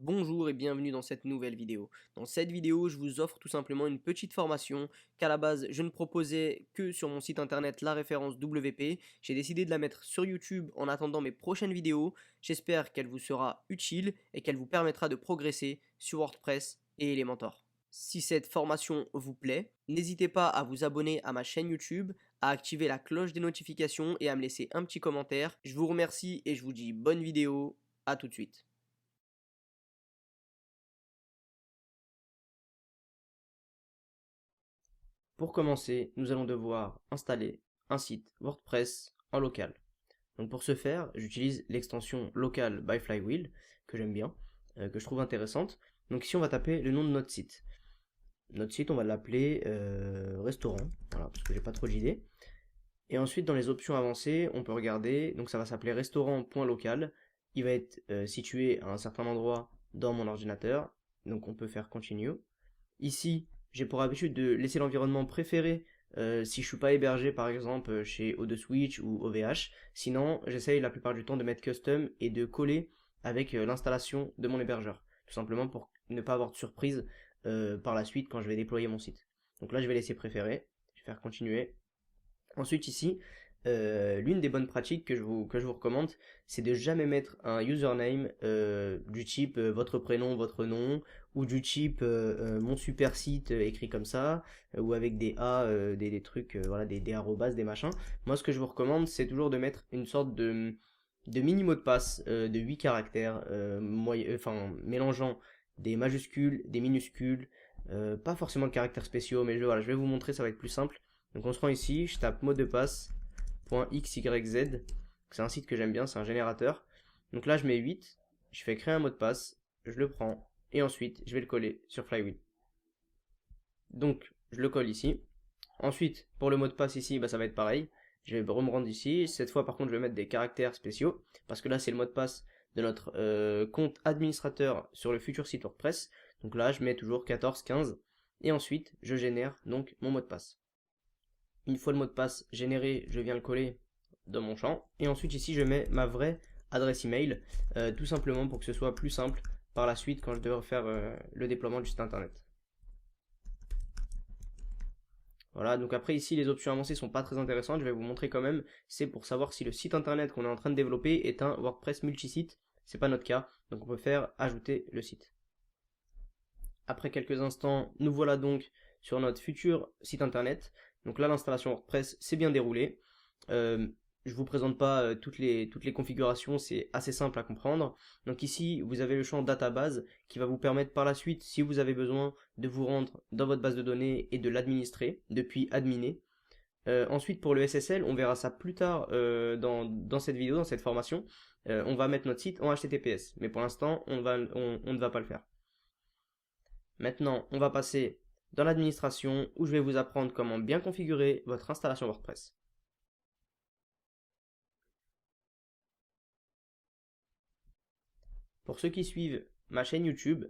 Bonjour et bienvenue dans cette nouvelle vidéo. Dans cette vidéo, je vous offre tout simplement une petite formation qu'à la base je ne proposais que sur mon site internet la référence WP. J'ai décidé de la mettre sur YouTube en attendant mes prochaines vidéos. J'espère qu'elle vous sera utile et qu'elle vous permettra de progresser sur WordPress et Elementor. Si cette formation vous plaît, n'hésitez pas à vous abonner à ma chaîne YouTube, à activer la cloche des notifications et à me laisser un petit commentaire. Je vous remercie et je vous dis bonne vidéo. À tout de suite. Pour commencer, nous allons devoir installer un site WordPress en local. Donc pour ce faire, j'utilise l'extension Local by Flywheel, que j'aime bien, que je trouve intéressante. Donc ici, on va taper le nom de notre site. Notre site, on va l'appeler restaurant, voilà, parce que j'ai pas trop d'idées. Et ensuite, dans les options avancées, on peut regarder, donc ça va s'appeler restaurant.local. Il va être situé à un certain endroit dans mon ordinateur, donc on peut faire continue. Ici, j'ai pour habitude de laisser l'environnement préféré si je suis pas hébergé par exemple chez O2Switch ou OVH. Sinon, j'essaye la plupart du temps de mettre custom et de coller avec l'installation de mon hébergeur. Tout simplement pour ne pas avoir de surprise par la suite quand je vais déployer mon site. Donc là, je vais laisser préférer. Je vais faire continuer. Ensuite ici, l'une des bonnes pratiques que je vous recommande, c'est de jamais mettre un username du type votre prénom, votre nom, ou du type mon super site écrit comme ça, ou avec des A, des trucs, voilà, des arrobas, des machins. Moi, ce que je vous recommande, c'est toujours de mettre une sorte de mini mot de passe de 8 caractères, mélangeant des majuscules, des minuscules, pas forcément de caractères spéciaux, mais voilà, je vais vous montrer, ça va être plus simple. Donc on se rend ici, je tape mot de passe .xyz. C'est un site que j'aime bien, c'est un générateur. Donc là je mets 8, je fais créer un mot de passe, je le prends et ensuite je vais le coller sur Flywheel. Donc je le colle ici. Ensuite pour le mot de passe ici, ça va être pareil. Je vais me rendre ici. Cette fois par contre je vais mettre des caractères spéciaux parce que là c'est le mot de passe de notre compte administrateur sur le futur site WordPress. Donc là je mets toujours 14, 15 et ensuite je génère donc mon mot de passe. Une fois le mot de passe généré, je viens le coller dans mon champ. Et ensuite ici, je mets ma vraie adresse email, tout simplement pour que ce soit plus simple par la suite quand je devrais faire le déploiement du site internet. Voilà, donc après ici les options avancées sont pas très intéressantes, je vais vous montrer quand même, c'est pour savoir si le site internet qu'on est en train de développer est un WordPress multisite, c'est pas notre cas, donc on peut faire ajouter le site. Après quelques instants, nous voilà donc sur notre futur site internet. Donc là, l'installation WordPress s'est bien déroulée. Je vous présente pas toutes les configurations, c'est assez simple à comprendre. Donc ici, vous avez le champ database qui va vous permettre par la suite, si vous avez besoin, de vous rendre dans votre base de données et de l'administrer depuis adminer. Ensuite, pour le SSL, on verra ça plus tard dans cette vidéo, dans cette formation. On va mettre notre site en HTTPS, mais pour l'instant, on ne va pas le faire. Maintenant, on va passer dans l'administration où je vais vous apprendre comment bien configurer votre installation WordPress. Pour ceux qui suivent ma chaîne YouTube,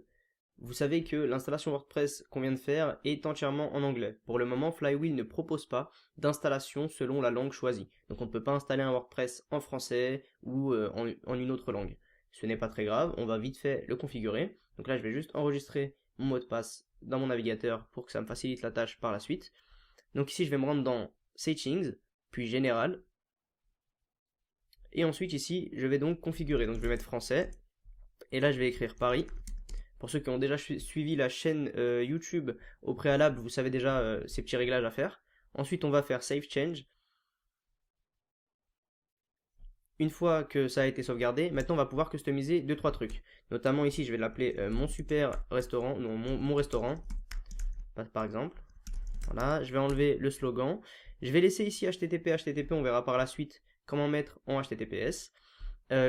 vous savez que l'installation WordPress qu'on vient de faire est entièrement en anglais. Pour le moment, Flywheel ne propose pas d'installation selon la langue choisie. Donc on ne peut pas installer un WordPress en français ou en une autre langue. Ce n'est pas très grave, on va vite fait le configurer. Donc là, je vais juste enregistrer mon mot de passe dans mon navigateur pour que ça me facilite la tâche par la suite. Donc ici, je vais me rendre dans Settings, puis Général. Et ensuite ici, je vais donc configurer. Donc je vais mettre français. Et là, je vais écrire Paris. Pour ceux qui ont déjà suivi la chaîne YouTube au préalable, vous savez déjà ces petits réglages à faire. Ensuite, on va faire Save Change. Une fois que ça a été sauvegardé, maintenant on va pouvoir customiser 2-3 trucs. Notamment ici, je vais l'appeler mon super restaurant, non, mon restaurant, par exemple. Voilà, je vais enlever le slogan. Je vais laisser ici HTTP, on verra par la suite comment mettre en HTTPS.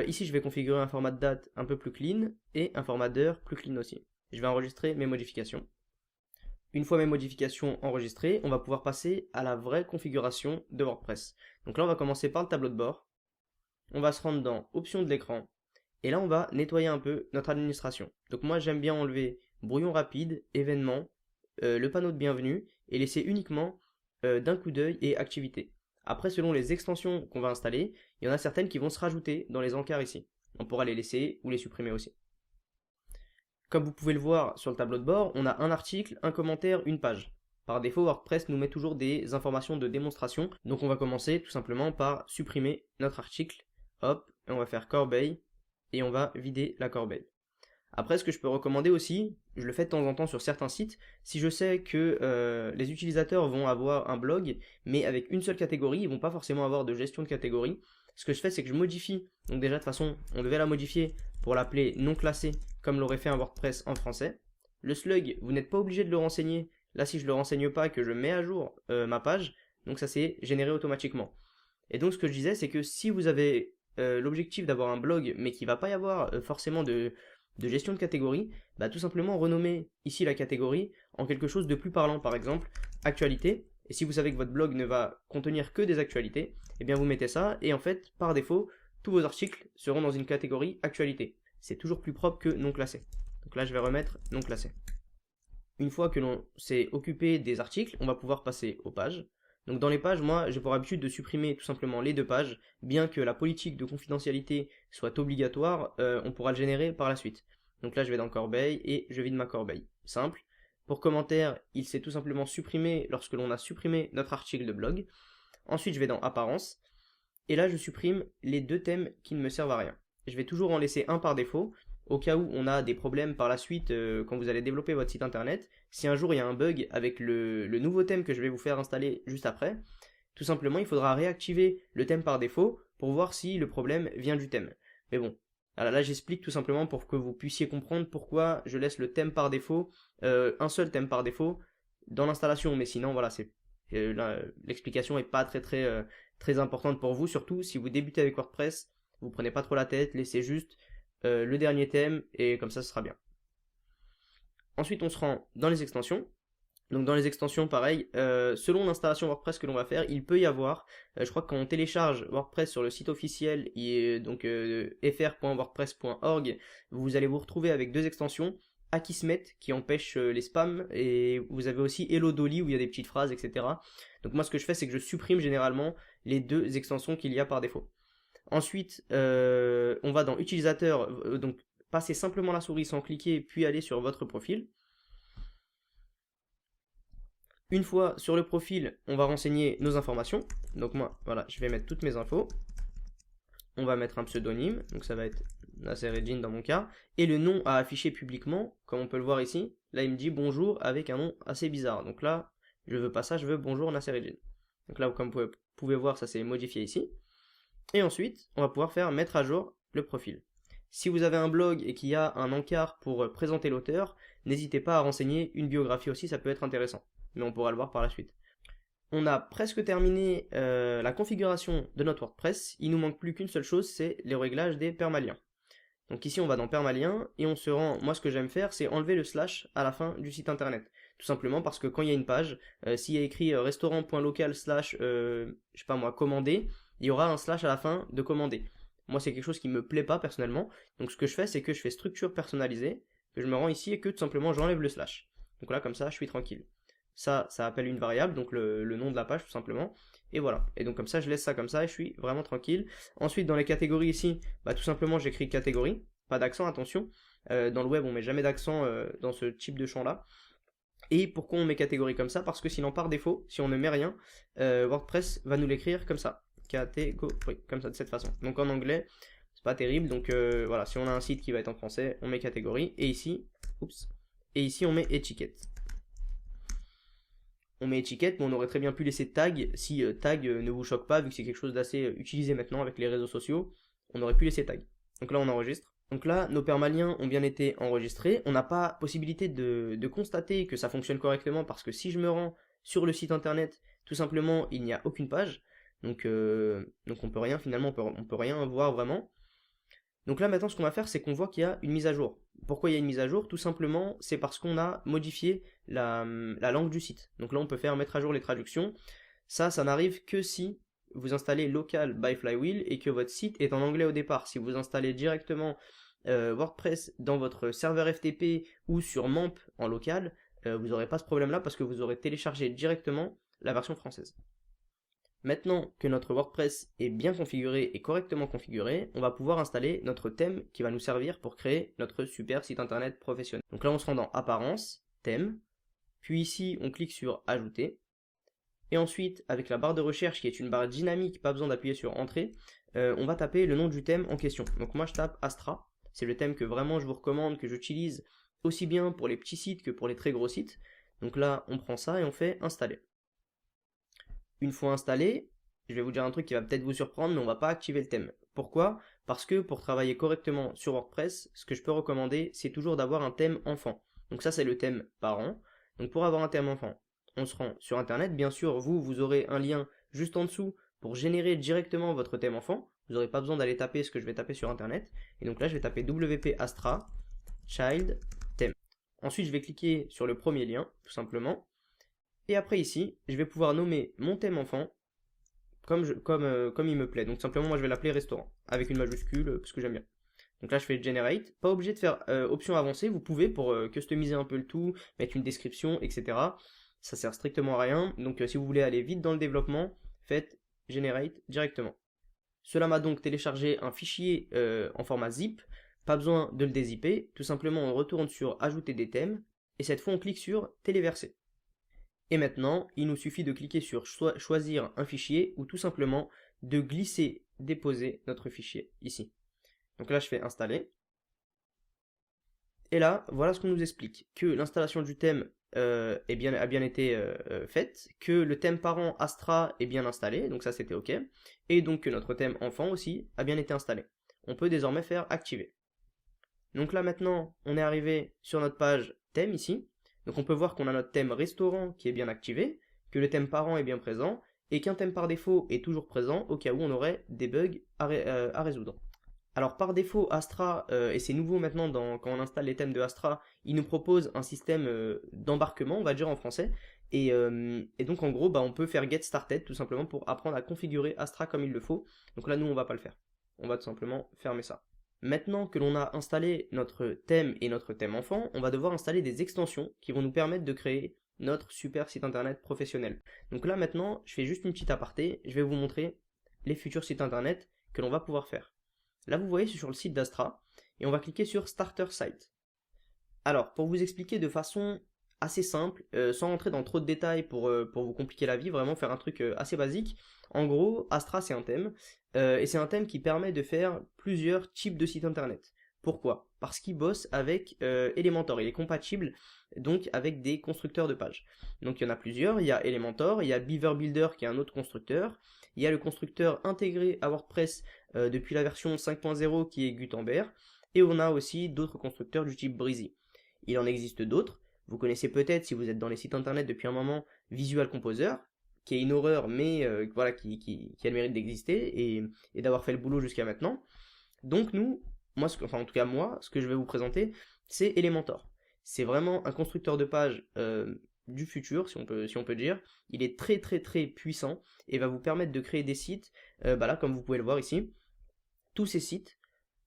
Ici, je vais configurer un format de date un peu plus clean et un format d'heure plus clean aussi. Je vais enregistrer mes modifications. Une fois mes modifications enregistrées, on va pouvoir passer à la vraie configuration de WordPress. Donc là, on va commencer par le tableau de bord. On va se rendre dans Options de l'écran. Et là, on va nettoyer un peu notre administration. Donc moi, j'aime bien enlever brouillon rapide, événements, le panneau de bienvenue et laisser uniquement d'un coup d'œil et activité. Après, selon les extensions qu'on va installer, il y en a certaines qui vont se rajouter dans les encarts ici. On pourra les laisser ou les supprimer aussi. Comme vous pouvez le voir sur le tableau de bord, on a un article, un commentaire, une page. Par défaut, WordPress nous met toujours des informations de démonstration. Donc on va commencer tout simplement par supprimer notre article. Hop, et on va faire corbeille et on va vider la corbeille. Après, ce que je peux recommander aussi, je le fais de temps en temps sur certains sites, si je sais que les utilisateurs vont avoir un blog, mais avec une seule catégorie, ils vont pas forcément avoir de gestion de catégorie. Ce que je fais, c'est que je modifie. Donc déjà, de toute façon, on devait la modifier pour l'appeler non classé, comme l'aurait fait un WordPress en français. Le slug, vous n'êtes pas obligé de le renseigner. Là, si je le renseigne pas et que je mets à jour ma page, donc ça s'est généré automatiquement. Et donc, ce que je disais, c'est que si vous avez l'objectif d'avoir un blog, mais qu'il va pas y avoir forcément de gestion de catégorie, bah tout simplement renommer ici la catégorie en quelque chose de plus parlant, par exemple actualité. Et si vous savez que votre blog ne va contenir que des actualités, eh bien vous mettez ça et en fait par défaut tous vos articles seront dans une catégorie actualité. C'est toujours plus propre que non classé. Donc là je vais remettre non classé. Une fois que l'on s'est occupé des articles, on va pouvoir passer aux pages. Donc dans les pages, moi j'ai pour habitude de supprimer tout simplement les deux pages, bien que la politique de confidentialité soit obligatoire, on pourra le générer par la suite. Donc là je vais dans corbeille et je vide ma corbeille. Simple. Pour commentaire, il s'est tout simplement supprimé lorsque l'on a supprimé notre article de blog. Ensuite je vais dans apparence, et là je supprime les deux thèmes qui ne me servent à rien. Je vais toujours en laisser un par défaut, au cas où on a des problèmes par la suite quand vous allez développer votre site internet. Si un jour il y a un bug avec le nouveau thème que je vais vous faire installer juste après, tout simplement il faudra réactiver le thème par défaut pour voir si le problème vient du thème. Mais bon, alors là j'explique tout simplement pour que vous puissiez comprendre pourquoi je laisse le thème par défaut, un seul thème par défaut dans l'installation. Mais sinon voilà, l'explication est pas très importante pour vous, surtout si vous débutez avec WordPress. Vous prenez pas trop la tête, laissez juste le dernier thème et comme ça ce sera bien. Ensuite on se rend dans les extensions. Donc dans les extensions pareil, selon l'installation WordPress que l'on va faire, il peut y avoir, je crois que quand on télécharge WordPress sur le site officiel, donc fr.wordpress.org, vous allez vous retrouver avec deux extensions, Akismet qui empêche les spams, et vous avez aussi Hello Dolly où il y a des petites phrases, etc. Donc moi ce que je fais c'est que je supprime généralement les deux extensions qu'il y a par défaut. Ensuite, on va dans utilisateur, donc passer simplement la souris sans cliquer, puis aller sur votre profil. Une fois sur le profil, on va renseigner nos informations. Donc moi, voilà, je vais mettre toutes mes infos. On va mettre un pseudonyme, donc ça va être Nassereddine dans mon cas. Et le nom à afficher publiquement, comme on peut le voir ici. Là, il me dit bonjour avec un nom assez bizarre. Donc là, je veux pas ça, je veux bonjour Nassereddine. Donc là, comme vous pouvez voir, ça s'est modifié ici. Et ensuite, on va pouvoir faire mettre à jour le profil. Si vous avez un blog et qu'il y a un encart pour présenter l'auteur, n'hésitez pas à renseigner une biographie aussi, ça peut être intéressant. Mais on pourra le voir par la suite. On a presque terminé la configuration de notre WordPress. Il nous manque plus qu'une seule chose, c'est les réglages des permaliens. Donc ici on va dans permalien et on se rend, moi ce que j'aime faire c'est enlever le slash à la fin du site internet. Tout simplement parce que quand il y a une page, s'il y a écrit restaurant.local slash, je sais pas moi, commander, il y aura un slash à la fin de commander. Moi c'est quelque chose qui me plaît pas personnellement, donc ce que je fais c'est que je fais structure personnalisée, que je me rends ici et que tout simplement j'enlève le slash. Donc là comme ça je suis tranquille. Ça appelle une variable, donc le nom de la page tout simplement. Et voilà. Et donc comme ça, je laisse ça comme ça et je suis vraiment tranquille. Ensuite, dans les catégories ici, bah, tout simplement, j'écris catégorie. Pas d'accent, attention. Dans le web, on met jamais d'accent dans ce type de champ-là. Et pourquoi on met catégorie comme ça? Parce que sinon, par défaut, si on ne met rien, WordPress va nous l'écrire comme ça. Catégorie, comme ça, de cette façon. Donc en anglais, c'est pas terrible. Donc voilà, si on a un site qui va être en français, on met catégorie. Et ici, on met étiquette. On met étiquette, mais on aurait très bien pu laisser tag si tag ne vous choque pas, vu que c'est quelque chose d'assez utilisé maintenant avec les réseaux sociaux. On aurait pu laisser tag. Donc là, on enregistre. Donc là, nos permaliens ont bien été enregistrés. On n'a pas possibilité de constater que ça fonctionne correctement parce que si je me rends sur le site internet, tout simplement, il n'y a aucune page. Donc on peut rien finalement, on peut rien voir vraiment. Donc là maintenant ce qu'on va faire c'est qu'on voit qu'il y a une mise à jour. Pourquoi il y a une mise à jour? Tout simplement c'est parce qu'on a modifié la langue du site. Donc là on peut faire mettre à jour les traductions. Ça n'arrive que si vous installez local by Flywheel et que votre site est en anglais au départ. Si vous installez directement WordPress dans votre serveur FTP ou sur MAMP en local, vous n'aurez pas ce problème là parce que vous aurez téléchargé directement la version française. Maintenant que notre WordPress est bien configuré et correctement configuré, on va pouvoir installer notre thème qui va nous servir pour créer notre super site internet professionnel. Donc là, on se rend dans Apparence, Thème, puis ici, on clique sur Ajouter. Et ensuite, avec la barre de recherche qui est une barre dynamique, pas besoin d'appuyer sur Entrée, on va taper le nom du thème en question. Donc moi, je tape Astra. C'est le thème que vraiment je vous recommande, que j'utilise aussi bien pour les petits sites que pour les très gros sites. Donc là, on prend ça et on fait Installer. Une fois installé, je vais vous dire un truc qui va peut-être vous surprendre, mais on ne va pas activer le thème. Pourquoi? Parce que pour travailler correctement sur WordPress, ce que je peux recommander, c'est toujours d'avoir un thème enfant. Donc ça, c'est le thème parent. Donc pour avoir un thème enfant, on se rend sur Internet. Bien sûr, vous aurez un lien juste en dessous pour générer directement votre thème enfant. Vous n'aurez pas besoin d'aller taper ce que je vais taper sur Internet. Et donc là, je vais taper WP Astra Child Theme. Ensuite, je vais cliquer sur le premier lien, tout simplement. Et après ici, je vais pouvoir nommer mon thème enfant comme il me plaît. Donc simplement, moi je vais l'appeler restaurant avec une majuscule parce que j'aime bien. Donc là, je fais Generate. Pas obligé de faire option avancée. Vous pouvez pour customiser un peu le tout, mettre une description, etc. Ça sert strictement à rien. Donc si vous voulez aller vite dans le développement, faites Generate directement. Cela m'a donc téléchargé un fichier en format zip. Pas besoin de le dézipper. Tout simplement, on retourne sur Ajouter des thèmes. Et cette fois, on clique sur Téléverser. Et maintenant, il nous suffit de cliquer sur choisir un fichier ou tout simplement de glisser, déposer notre fichier ici. Donc là, je fais installer. Et là, voilà ce qu'on nous explique. Que l'installation du thème a bien été faite, que le thème parent Astra est bien installé, donc ça c'était OK, et donc que notre thème enfant aussi a bien été installé. On peut désormais faire activer. Donc là maintenant, on est arrivé sur notre page thème ici. Donc on peut voir qu'on a notre thème restaurant qui est bien activé, que le thème parent est bien présent, et qu'un thème par défaut est toujours présent au cas où on aurait des bugs à résoudre. Alors par défaut, Astra, et c'est nouveau maintenant quand on installe les thèmes de Astra, il nous propose un système d'embarquement, on va dire en français, et donc en gros, on peut faire Get Started tout simplement pour apprendre à configurer Astra comme il le faut. Donc là, nous, on va pas le faire. On va tout simplement fermer ça. Maintenant que l'on a installé notre thème et notre thème enfant, on va devoir installer des extensions qui vont nous permettre de créer notre super site internet professionnel. Donc là maintenant, je fais juste une petite aparté, je vais vous montrer les futurs sites internet que l'on va pouvoir faire. Là vous voyez, c'est sur le site d'Astra, et on va cliquer sur Starter Site. Alors, pour vous expliquer de façon assez simple, sans rentrer dans trop de détails pour vous compliquer la vie, vraiment faire un truc assez basique. En gros, Astra c'est un thème, et c'est un thème qui permet de faire plusieurs types de sites internet. Pourquoi? Parce qu'il bosse avec Elementor, il est compatible donc avec des constructeurs de pages. Donc il y en a plusieurs, il y a Elementor, il y a Beaver Builder qui est un autre constructeur, il y a le constructeur intégré à WordPress depuis la version 5.0 qui est Gutenberg, et on a aussi d'autres constructeurs du type Breezy. Il en existe d'autres. Vous connaissez peut-être, si vous êtes dans les sites internet depuis un moment, Visual Composer, qui est une horreur, mais voilà, qui a le mérite d'exister et d'avoir fait le boulot jusqu'à maintenant. Donc nous, en tout cas moi, ce que je vais vous présenter, c'est Elementor. C'est vraiment un constructeur de pages du futur, si on peut dire. Il est très très très puissant et va vous permettre de créer des sites, là, comme vous pouvez le voir ici. Tous ces sites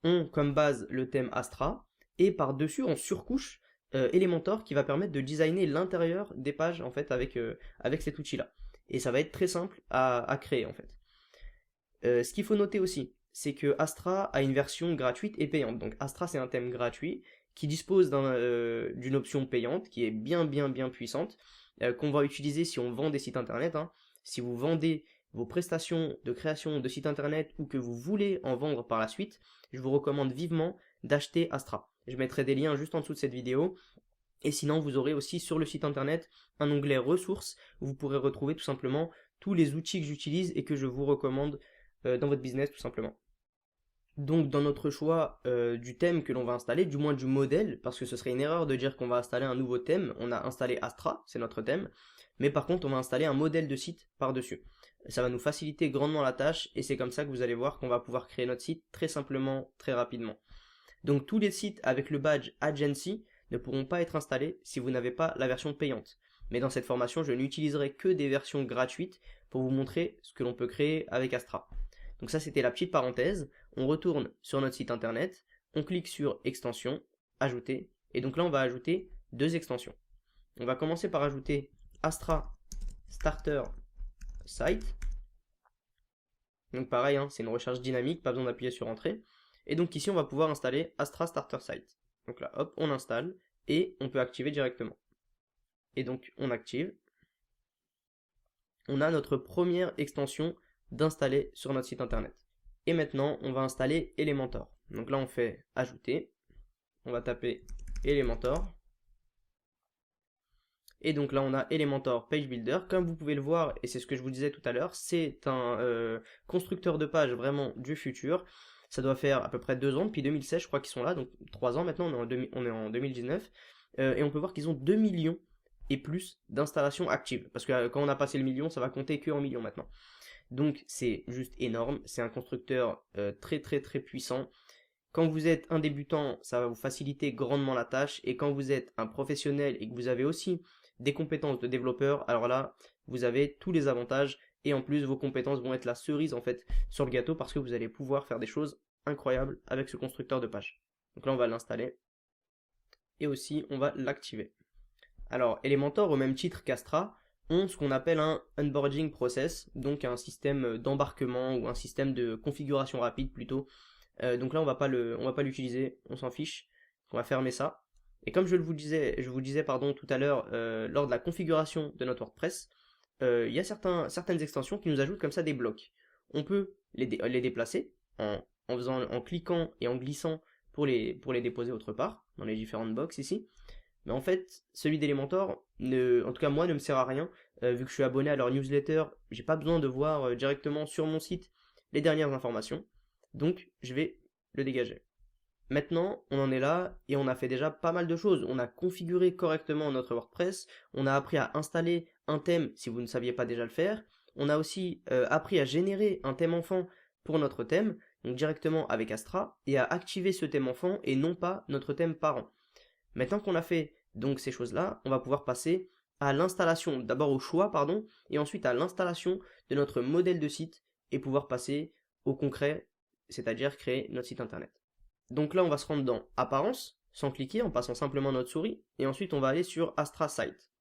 ont comme base le thème Astra, et par-dessus, on surcouche Elementor qui va permettre de designer l'intérieur des pages en fait avec cet outil-là. Et ça va être très simple à créer en fait. Ce qu'il faut noter aussi, c'est que Astra a une version gratuite et payante. Donc Astra c'est un thème gratuit qui dispose d'une option payante qui est bien puissante, qu'on va utiliser si on vend des sites internet. Si vous vendez vos prestations de création de sites internet ou que vous voulez en vendre par la suite, je vous recommande vivement d'acheter Astra. Je mettrai des liens juste en dessous de cette vidéo. Et sinon, vous aurez aussi sur le site internet un onglet ressources où vous pourrez retrouver tout simplement tous les outils que j'utilise et que je vous recommande dans votre business tout simplement. Donc dans notre choix du thème que l'on va installer, du moins du modèle, parce que ce serait une erreur de dire qu'on va installer un nouveau thème, on a installé Astra, c'est notre thème, mais par contre on va installer un modèle de site par-dessus. Ça va nous faciliter grandement la tâche et c'est comme ça que vous allez voir qu'on va pouvoir créer notre site très simplement, très rapidement. Donc tous les sites avec le badge Agency ne pourront pas être installés si vous n'avez pas la version payante. Mais dans cette formation, je n'utiliserai que des versions gratuites pour vous montrer ce que l'on peut créer avec Astra. Donc ça c'était la petite parenthèse. On retourne sur notre site internet, on clique sur extension, ajouter, et donc là on va ajouter deux extensions. On va commencer par ajouter Astra Starter Site, Donc pareil, hein, c'est une recherche dynamique, pas besoin d'appuyer sur Entrée. Et donc ici, on va pouvoir installer Astra Starter Site. Donc là, hop, on installe et on peut activer directement. Et donc on active. On a notre première extension d'installer sur notre site internet. Et maintenant, on va installer Elementor. Donc là, on fait ajouter. On va taper Elementor. Et donc là, on a Elementor Page Builder. Comme vous pouvez le voir, et c'est ce que je vous disais tout à l'heure, c'est un constructeur de pages vraiment du futur. Ça doit faire à peu près 2 ans, depuis 2016, je crois qu'ils sont là, donc 3 ans maintenant, on est en 2019. Et on peut voir qu'ils ont 2 millions et plus d'installations actives. Parce que quand on a passé le million, ça va compter que en millions maintenant. Donc c'est juste énorme, c'est un constructeur très très très puissant. Quand vous êtes un débutant, ça va vous faciliter grandement la tâche. Et quand vous êtes un professionnel et que vous avez aussi des compétences de développeur, alors là, vous avez tous les avantages. Et en plus, vos compétences vont être la cerise en fait sur le gâteau parce que vous allez pouvoir faire des choses incroyables avec ce constructeur de page. Donc là, on va l'installer. Et aussi, on va l'activer. Alors, Elementor, au même titre qu'Astra, ont ce qu'on appelle un onboarding process, donc un système d'embarquement ou un système de configuration rapide plutôt. Donc là, on va pas l'utiliser, on s'en fiche. On va fermer ça. Et comme je vous disais pardon, tout à l'heure, lors de la configuration de notre WordPress, il y a certaines extensions qui nous ajoutent comme ça des blocs. On peut les déplacer en cliquant et en glissant pour les déposer autre part, dans les différentes box ici. Mais en fait, celui d'Elementor, en tout cas moi, ne me sert à rien. Vu que je suis abonné à leur newsletter, j'ai pas besoin de voir directement sur mon site les dernières informations. Donc, je vais le dégager. Maintenant, on en est là et on a fait déjà pas mal de choses. On a configuré correctement notre WordPress. On a appris à installer un thème si vous ne saviez pas déjà le faire. On a aussi appris à générer un thème enfant pour notre thème, donc directement avec Astra, et à activer ce thème enfant et non pas notre thème parent. Maintenant qu'on a fait donc ces choses-là, on va pouvoir passer à l'installation, d'abord au choix, pardon, et ensuite à l'installation de notre modèle de site et pouvoir passer au concret, c'est-à-dire créer notre site internet. Donc là, on va se rendre dans Apparence, sans cliquer, en passant simplement notre souris, et ensuite on va aller sur Astra Site.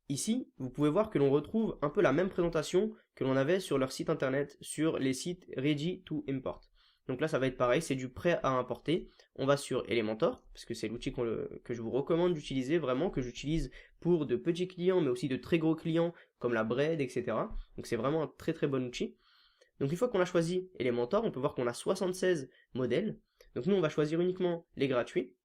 Ici, vous pouvez voir que l'on retrouve un peu la même présentation que l'on avait sur leur site internet, sur les sites Ready to Import. Donc là, ça va être pareil, c'est du prêt à importer. On va sur Elementor, parce que c'est l'outil que je vous recommande d'utiliser, vraiment, que j'utilise pour de petits clients, mais aussi de très gros clients, comme la Bread, etc. Donc c'est vraiment un très très bon outil. Donc une fois qu'on a choisi Elementor, on peut voir qu'on a 76 modèles. Donc nous, on va choisir uniquement les gratuits.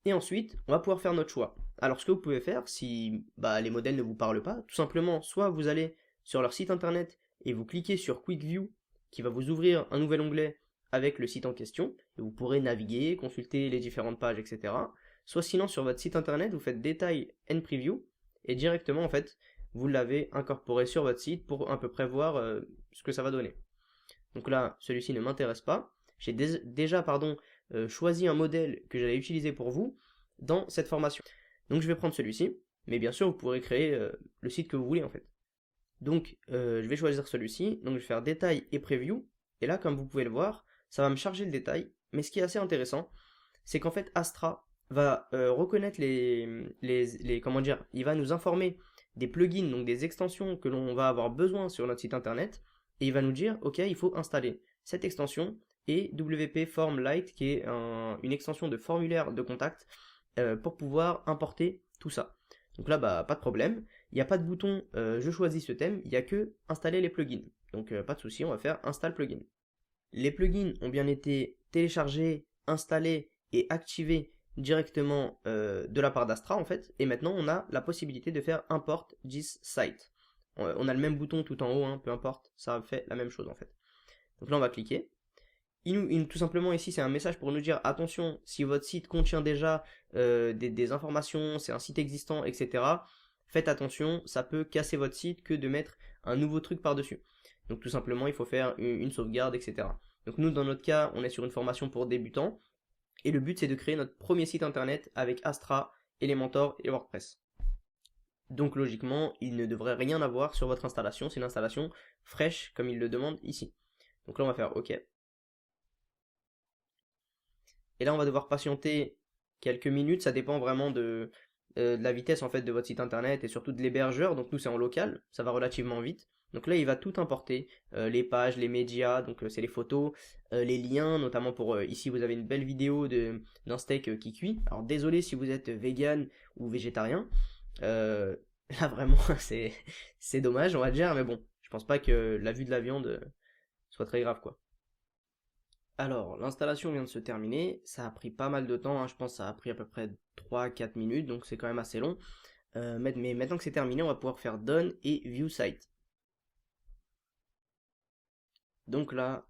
Et ensuite, on va pouvoir faire notre choix. Alors ce que vous pouvez faire, si les modèles ne vous parlent pas, tout simplement, soit vous allez sur leur site internet et vous cliquez sur Quick View, qui va vous ouvrir un nouvel onglet avec le site en question, et vous pourrez naviguer, consulter les différentes pages, etc. Soit sinon, sur votre site internet, vous faites Détail and Preview, et directement, en fait, vous l'avez incorporé sur votre site pour à peu près voir ce que ça va donner. Donc là, celui-ci ne m'intéresse pas. J'ai déjà choisi un modèle que j'allais utiliser pour vous dans cette formation. Donc je vais prendre celui-ci, mais bien sûr vous pourrez créer le site que vous voulez en fait. Donc je vais choisir celui-ci, donc je vais faire détail et preview, et là comme vous pouvez le voir, ça va me charger le détail, mais ce qui est assez intéressant, c'est qu'en fait Astra va reconnaître comment dire, il va nous informer des plugins, donc des extensions que l'on va avoir besoin sur notre site internet, et il va nous dire, ok, il faut installer cette extension et WP Form Lite, qui est une extension de formulaire de contact pour pouvoir importer tout ça. Donc là, pas de problème. Il n'y a pas de bouton je choisis ce thème, il n'y a que installer les plugins. Donc pas de souci, on va faire install plugin. Les plugins ont bien été téléchargés, installés et activés directement de la part d'Astra en fait. Et maintenant, on a la possibilité de faire import this site. On a le même bouton tout en haut, hein, peu importe, ça fait la même chose en fait. Donc là, on va cliquer. Tout simplement ici c'est un message pour nous dire attention, si votre site contient déjà des informations, c'est un site existant, etc. Faites attention, ça peut casser votre site que de mettre un nouveau truc par-dessus. Donc tout simplement il faut faire une sauvegarde, etc. Donc nous dans notre cas on est sur une formation pour débutants et le but c'est de créer notre premier site internet avec Astra, Elementor et WordPress. Donc logiquement il ne devrait rien avoir sur votre installation, c'est une installation fraîche comme il le demande ici. Donc là on va faire OK. Et là, on va devoir patienter quelques minutes, ça dépend vraiment de la vitesse en fait de votre site internet et surtout de l'hébergeur. Donc nous c'est en local, ça va relativement vite. Donc là il va tout importer, les pages, les médias, donc c'est les photos, les liens, notamment pour ici vous avez une belle vidéo d'un steak qui cuit. Alors désolé si vous êtes vegan ou végétarien, euh, là vraiment c'est dommage on va dire, mais bon, je pense pas que la vue de la viande soit très grave quoi. Alors, l'installation vient de se terminer, ça a pris pas mal de temps, hein, je pense que ça a pris à peu près 3 à 4 minutes, donc c'est quand même assez long. Mais maintenant que c'est terminé, on va pouvoir faire Done et View Site. Donc là,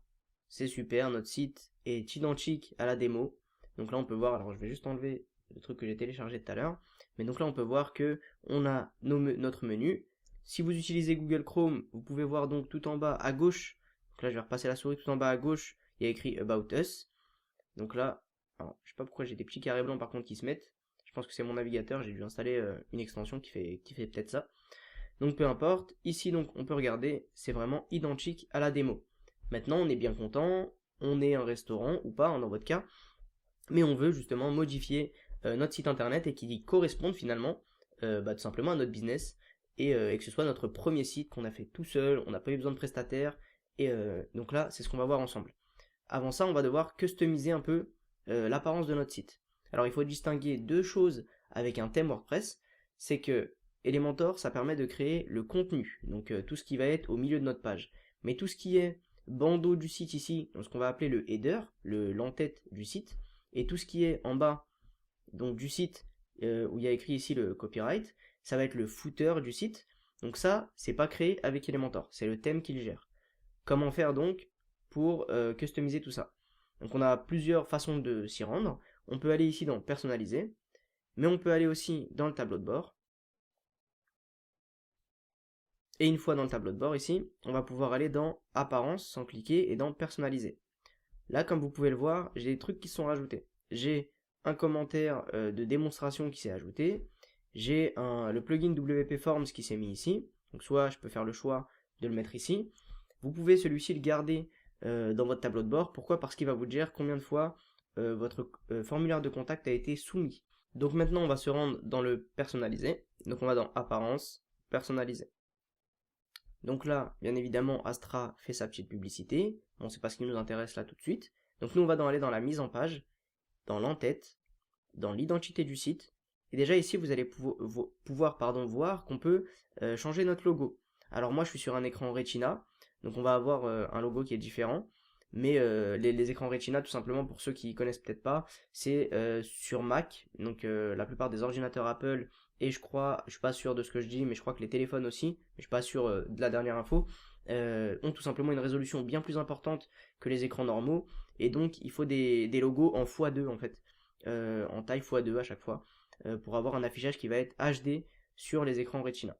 c'est super, notre site est identique à la démo. Donc là, on peut voir, alors je vais juste enlever le truc que j'ai téléchargé tout à l'heure. Mais donc là, on peut voir que on a notre menu. Si vous utilisez Google Chrome, vous pouvez voir donc tout en bas à gauche. Donc là, je vais repasser la souris tout en bas à gauche. Il y a écrit About Us. Donc là, alors, je sais pas pourquoi j'ai des petits carrés blancs par contre qui se mettent. Je pense que c'est mon navigateur, j'ai dû installer une extension qui fait peut-être ça. Donc peu importe, ici donc on peut regarder, c'est vraiment identique à la démo. Maintenant on est bien content, on est un restaurant ou pas, hein, dans votre cas, mais on veut justement modifier notre site internet et qu'il corresponde finalement tout simplement à notre business et que ce soit notre premier site qu'on a fait tout seul, on n'a pas eu besoin de prestataire, et donc là c'est ce qu'on va voir ensemble. Avant ça, on va devoir customiser un peu l'apparence de notre site. Alors il faut distinguer deux choses avec un thème WordPress, c'est que Elementor, ça permet de créer le contenu, donc tout ce qui va être au milieu de notre page. Mais tout ce qui est bandeau du site ici, donc ce qu'on va appeler le header, l'entête du site, et tout ce qui est en bas donc du site où il y a écrit ici le copyright, ça va être le footer du site. Donc ça, c'est pas créé avec Elementor, c'est le thème qu'il gère. Comment faire donc pour customiser tout ça? Donc on a plusieurs façons de s'y rendre. On peut aller ici dans personnaliser, mais on peut aller aussi dans le tableau de bord. Et une fois dans le tableau de bord ici, on va pouvoir aller dans apparence sans cliquer et dans personnaliser. Là, comme vous pouvez le voir, j'ai des trucs qui sont rajoutés. J'ai un commentaire de démonstration qui s'est ajouté. J'ai le plugin WP Forms qui s'est mis ici. Donc soit je peux faire le choix de le mettre ici. Vous pouvez celui-ci le garder dans votre tableau de bord. Pourquoi? Parce qu'il va vous dire combien de fois votre formulaire de contact a été soumis. Donc maintenant, on va se rendre dans le personnaliser. Donc on va dans apparence, personnaliser. Donc là, bien évidemment, Astra fait sa petite publicité. Bon, c'est pas ce qui nous intéresse là tout de suite. Donc nous, on va aller dans la mise en page, dans l'entête, dans l'identité du site. Et déjà ici, vous allez pouvoir voir qu'on peut changer notre logo. Alors moi, je suis sur un écran Retina, donc on va avoir un logo qui est différent. Mais les écrans Retina, tout simplement, pour ceux qui connaissent peut-être pas, c'est sur Mac. Donc la plupart des ordinateurs Apple, et je suis pas sûr de ce que je dis, mais je crois que les téléphones aussi, mais je suis pas sûr de la dernière info, ont tout simplement une résolution bien plus importante que les écrans normaux. Et donc il faut des logos en x2 en fait, en taille x2 à chaque fois, pour avoir un affichage qui va être HD sur les écrans Retina.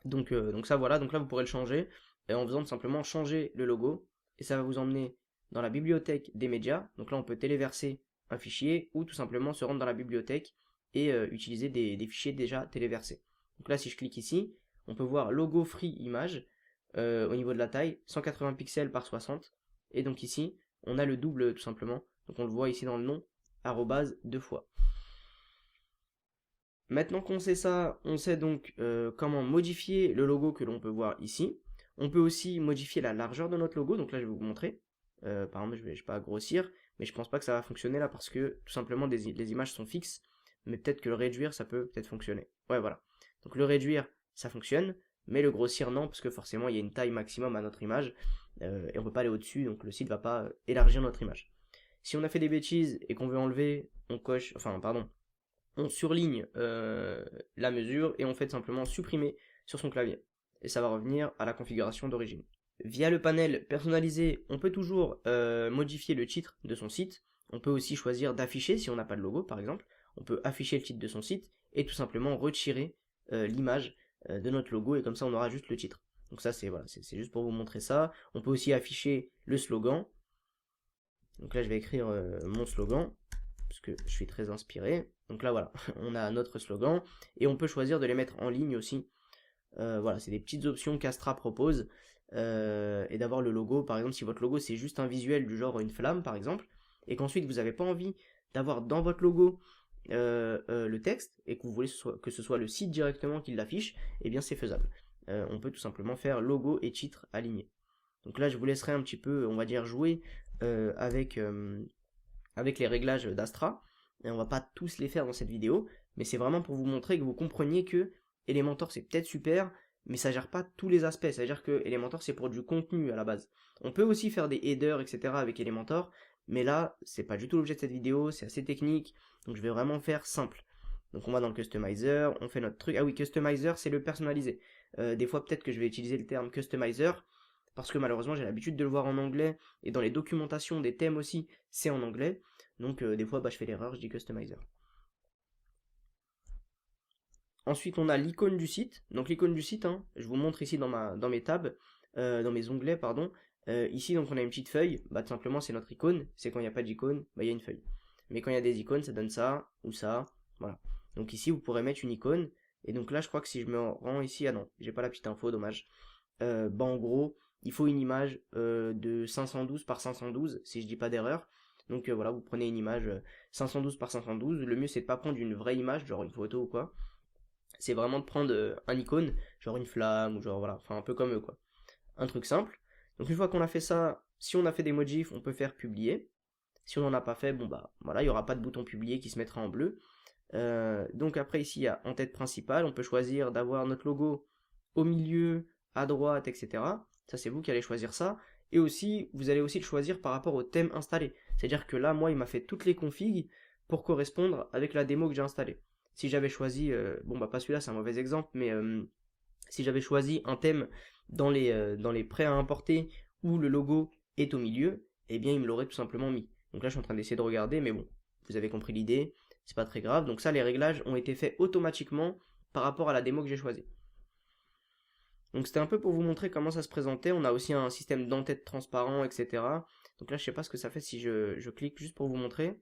Donc ça voilà, donc là vous pourrez le changer en faisant tout simplement changer le logo, et ça va vous emmener dans la bibliothèque des médias. Donc là on peut téléverser un fichier ou tout simplement se rendre dans la bibliothèque et utiliser des fichiers déjà téléversés. Donc là si je clique ici, on peut voir logo free image au niveau de la taille, 180 pixels par 60, et donc ici on a le double tout simplement, donc on le voit ici dans le nom, arrobase 2 fois. Maintenant qu'on sait ça, on sait donc comment modifier le logo que l'on peut voir ici. On peut aussi modifier la largeur de notre logo, donc là je vais vous montrer. Par exemple, je vais pas grossir, mais je pense pas que ça va fonctionner là parce que tout simplement les images sont fixes, mais peut-être que le réduire ça peut peut-être fonctionner. Ouais, voilà. Donc le réduire ça fonctionne, mais le grossir non, parce que forcément il y a une taille maximum à notre image et on peut pas aller au-dessus, donc le site va pas élargir notre image. Si on a fait des bêtises et qu'on veut enlever, on surligne la mesure et on fait simplement supprimer sur son clavier. Et ça va revenir à la configuration d'origine. Via le panel personnalisé, on peut toujours modifier le titre de son site. On peut aussi choisir d'afficher si on n'a pas de logo par exemple. On peut afficher le titre de son site et tout simplement retirer l'image de notre logo, et comme ça on aura juste le titre. Donc ça c'est juste pour vous montrer ça. On peut aussi afficher le slogan. Donc là je vais écrire mon slogan, parce que je suis très inspiré. Donc là voilà, on a notre slogan, et on peut choisir de les mettre en ligne aussi. Voilà, c'est des petites options qu'Astra propose, et d'avoir le logo. Par exemple, si votre logo c'est juste un visuel du genre une flamme par exemple, et qu'ensuite vous n'avez pas envie d'avoir dans votre logo le texte et que vous voulez que ce soit le site directement qui l'affiche, eh bien c'est faisable. On peut tout simplement faire logo et titre alignés. Donc là je vous laisserai un petit peu, on va dire, jouer avec les réglages d'Astra. Et on va pas tous les faire dans cette vidéo, mais c'est vraiment pour vous montrer que vous compreniez que Elementor c'est peut-être super, mais ça gère pas tous les aspects. C'est-à-dire que Elementor c'est pour du contenu à la base. On peut aussi faire des headers, etc. avec Elementor, mais là c'est pas du tout l'objet de cette vidéo, c'est assez technique, donc je vais vraiment faire simple. Donc on va dans le customizer, on fait notre truc. Ah oui, customizer c'est le personnalisé. Des fois peut-être que je vais utiliser le terme customizer, parce que malheureusement j'ai l'habitude de le voir en anglais, et dans les documentations des thèmes aussi, c'est en anglais. Donc des fois je fais l'erreur, je dis customizer. Ensuite on a l'icône du site. Donc l'icône du site, hein, je vous montre ici dans mes tabs, dans mes onglets, pardon. Ici donc on a une petite feuille, tout simplement c'est notre icône, c'est quand il n'y a pas d'icône, il y a une feuille. Mais quand il y a des icônes, ça donne ça, ou ça, voilà. Donc ici vous pourrez mettre une icône, et donc là je crois que si je me rends ici, ah non, j'ai pas la petite info, dommage. En gros, il faut une image de 512 par 512, si je dis pas d'erreur. Donc voilà, vous prenez une image 512 par 512. Le mieux c'est de pas prendre une vraie image, genre une photo ou quoi. C'est vraiment de prendre un icône, genre une flamme ou genre voilà, enfin un peu comme eux quoi. Un truc simple. Donc une fois qu'on a fait ça, si on a fait des modifs, on peut faire publier. Si on n'en a pas fait, bon bah voilà, il n'y aura pas de bouton publier qui se mettra en bleu. Donc après ici il y a en tête principale, on peut choisir d'avoir notre logo au milieu, à droite, etc. Ça c'est vous qui allez choisir ça. Et aussi, vous allez aussi le choisir par rapport au thème installé. C'est-à-dire que là, moi, il m'a fait toutes les configs pour correspondre avec la démo que j'ai installée. Si j'avais choisi, pas celui-là, c'est un mauvais exemple, mais si j'avais choisi un thème dans les prêts à importer où le logo est au milieu, eh bien il me l'aurait tout simplement mis. Donc là je suis en train d'essayer de regarder, mais bon, vous avez compris l'idée, c'est pas très grave. Donc ça, les réglages ont été faits automatiquement par rapport à la démo que j'ai choisie. Donc c'était un peu pour vous montrer comment ça se présentait. On a aussi un système d'entête transparent, etc. Donc là je sais pas ce que ça fait si je clique juste pour vous montrer.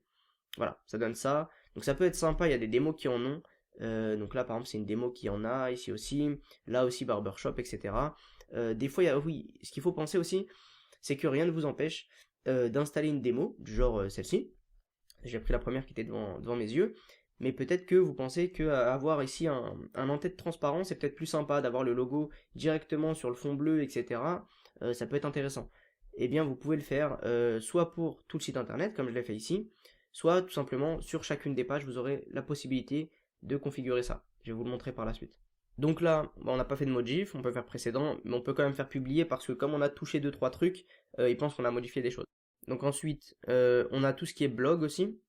Voilà, ça donne ça. Donc ça peut être sympa, il y a des démos qui en ont. Donc là par exemple c'est une démo qui en a, ici aussi, là aussi Barbershop, etc. Des fois, oui, ce qu'il faut penser aussi, c'est que rien ne vous empêche d'installer une démo, du genre celle-ci. J'ai pris la première qui était devant mes yeux. Mais peut-être que vous pensez qu'avoir ici un en-tête transparent, c'est peut-être plus sympa d'avoir le logo directement sur le fond bleu, etc. Ça peut être intéressant. Eh bien, vous pouvez le faire soit pour tout le site internet, comme je l'ai fait ici, soit tout simplement sur chacune des pages, vous aurez la possibilité de configurer ça. Je vais vous le montrer par la suite. Donc là, on n'a pas fait de modif, on peut faire précédent, mais on peut quand même faire publier parce que comme on a touché 2-3 trucs, ils pensent qu'on a modifié des choses. Donc ensuite, on a tout ce qui est blog aussi.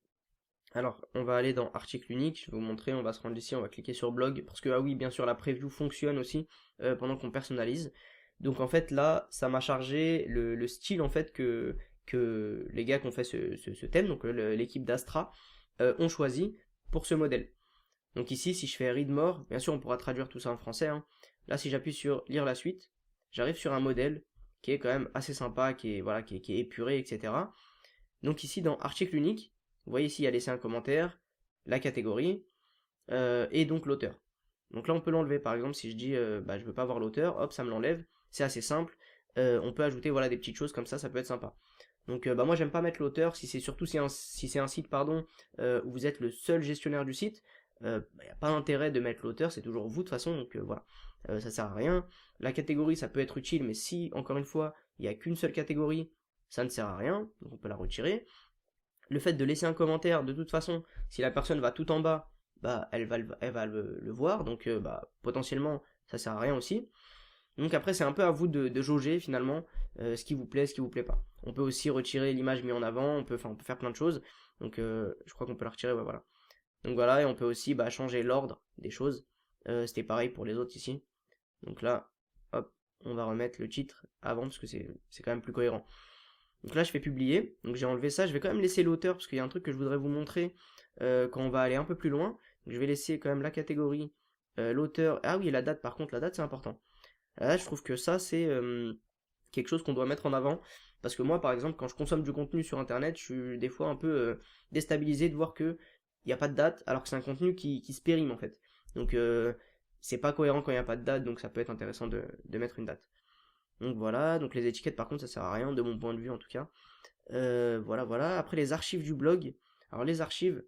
Alors, on va aller dans article unique, je vais vous montrer, on va se rendre ici, on va cliquer sur blog, parce que, ah oui, bien sûr, la preview fonctionne aussi pendant qu'on personnalise. Donc en fait, là, ça m'a chargé le style en fait que les gars qui ont fait ce thème, donc l'équipe d'Astra, ont choisi pour ce modèle. Donc ici, si je fais read more, bien sûr, on pourra traduire tout ça en français, hein. Là, si j'appuie sur lire la suite, j'arrive sur un modèle qui est quand même assez sympa, qui est, voilà, qui est épuré, etc. Donc ici, dans article unique, vous voyez ici, il y a laissé un commentaire, la catégorie, et donc l'auteur. Donc là, on peut l'enlever. Par exemple, si je dis, je veux pas voir l'auteur, hop, ça me l'enlève. C'est assez simple. On peut ajouter, voilà, des petites choses comme ça peut être sympa. Donc, moi, j'aime pas mettre l'auteur. Si c'est surtout si c'est un site, pardon, où vous êtes le seul gestionnaire du site, il n'y a pas d'intérêt de mettre l'auteur. C'est toujours vous de toute façon. Donc voilà, ça sert à rien. La catégorie, ça peut être utile, mais si, encore une fois, il n'y a qu'une seule catégorie, ça ne sert à rien. Donc on peut la retirer. Le fait de laisser un commentaire, de toute façon, si la personne va tout en bas, elle va le voir, donc potentiellement ça sert à rien aussi. Donc après c'est un peu à vous de jauger finalement ce qui vous plaît, ce qui vous plaît pas. On peut aussi retirer l'image mise en avant, on peut faire plein de choses. Donc je crois qu'on peut la retirer, ouais voilà. Donc voilà, et on peut aussi changer l'ordre des choses. C'était pareil pour les autres ici. Donc là, hop, on va remettre le titre avant parce que c'est quand même plus cohérent. Donc là je fais publier, donc j'ai enlevé ça, je vais quand même laisser l'auteur parce qu'il y a un truc que je voudrais vous montrer quand on va aller un peu plus loin. Donc je vais laisser quand même la catégorie, l'auteur, ah oui et la date, par contre la date c'est important. Là je trouve que ça c'est quelque chose qu'on doit mettre en avant, parce que moi par exemple quand je consomme du contenu sur internet, je suis des fois un peu déstabilisé de voir que il n'y a pas de date alors que c'est un contenu qui se périme en fait. Donc c'est pas cohérent quand il n'y a pas de date, donc ça peut être intéressant de mettre une date. Donc voilà, donc les étiquettes par contre ça sert à rien de mon point de vue en tout cas. Voilà. Après les archives du blog. Alors les archives,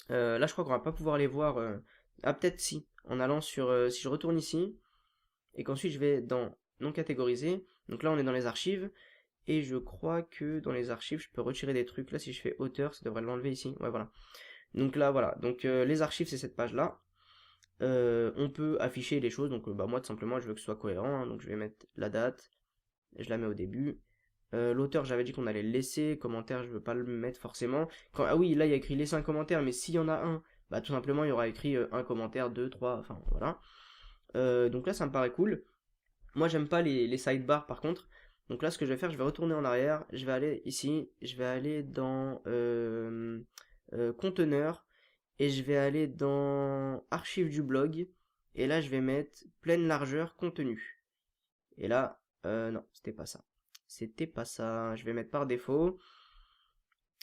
Là, je crois qu'on va pas pouvoir les voir. Ah, peut-être si, en allant sur, si je retourne ici, et qu'ensuite je vais dans non catégorisé. Donc là, on est dans les archives, et je crois que dans les archives, je peux retirer des trucs. Là, si je fais auteur, ça devrait l'enlever ici. Ouais, voilà. Donc là, voilà. Donc les archives, c'est cette page-là. On peut afficher les choses. Donc bah, moi, tout simplement, je veux que ce soit cohérent, hein. Donc je vais mettre la date, je la mets au début. L'auteur, j'avais dit qu'on allait le laisser. Commentaire, je veux pas le mettre forcément. Ah oui, là, il y a écrit laisser un commentaire, mais s'il y en a un, bah tout simplement, il y aura écrit un commentaire, deux, trois, enfin voilà. Donc là, ça me paraît cool. Moi, j'aime pas les sidebars par contre. Donc là, ce que je vais faire, je vais retourner en arrière. Je vais aller ici. Je vais aller dans conteneur. Et je vais aller dans archives du blog. Et là, je vais mettre pleine largeur contenu. Et là, non, c'était pas ça. C'était pas ça. Je vais mettre par défaut.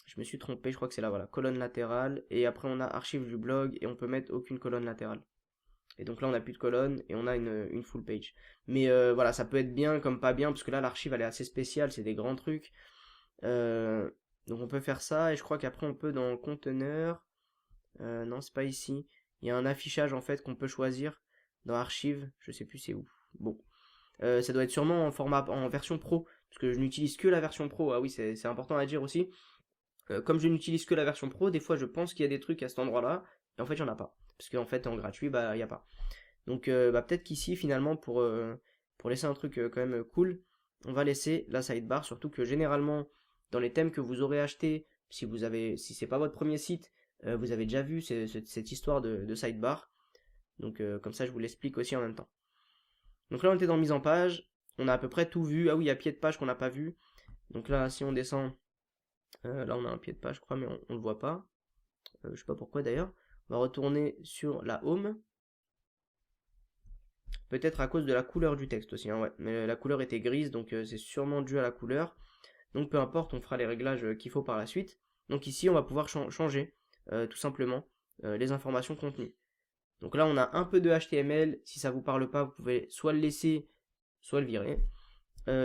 Je me suis trompé, je crois que c'est là, voilà. Colonne latérale. Et après, on a archives du blog. Et on peut mettre aucune colonne latérale. Et donc là, on n'a plus de colonne et on a une full page. Mais voilà, ça peut être bien comme pas bien, parce que là, l'archive, elle est assez spéciale, c'est des grands trucs. Euh, donc on peut faire ça, et je crois qu'après, on peut dans conteneur. Non, c'est pas ici. Il y a un affichage, en fait, qu'on peut choisir dans archive. Je sais plus c'est où. Bon. Ça doit être sûrement en format, en version pro, parce que je n'utilise que la version pro. Ah oui, c'est important à dire aussi. Comme je n'utilise que la version pro, des fois, je pense qu'il y a des trucs à cet endroit-là, et en fait, il n'y en a pas. Parce qu'en fait, en gratuit, bah, il n'y a pas. Donc bah, peut-être qu'ici finalement pour laisser un truc quand même cool, on va laisser la sidebar, surtout que généralement dans les thèmes que vous aurez acheté, si c'est pas votre premier site, vous avez déjà vu cette histoire de sidebar. Donc comme ça je vous l'explique aussi en même temps. Donc là on était dans mise en page, on a à peu près tout vu. Ah oui, il y a pied de page qu'on n'a pas vu. Donc là si on descend, là on a un pied de page je crois mais on le voit pas. Je sais pas pourquoi d'ailleurs. On va retourner sur la home. Peut-être à cause de la couleur du texte aussi, hein, ouais. Mais la couleur était grise, donc c'est sûrement dû à la couleur. Donc peu importe, on fera les réglages qu'il faut par la suite. Donc ici, on va pouvoir changer, tout simplement, les informations contenues. Donc là, on a un peu de HTML. Si ça vous parle pas, vous pouvez soit le laisser, soit le virer.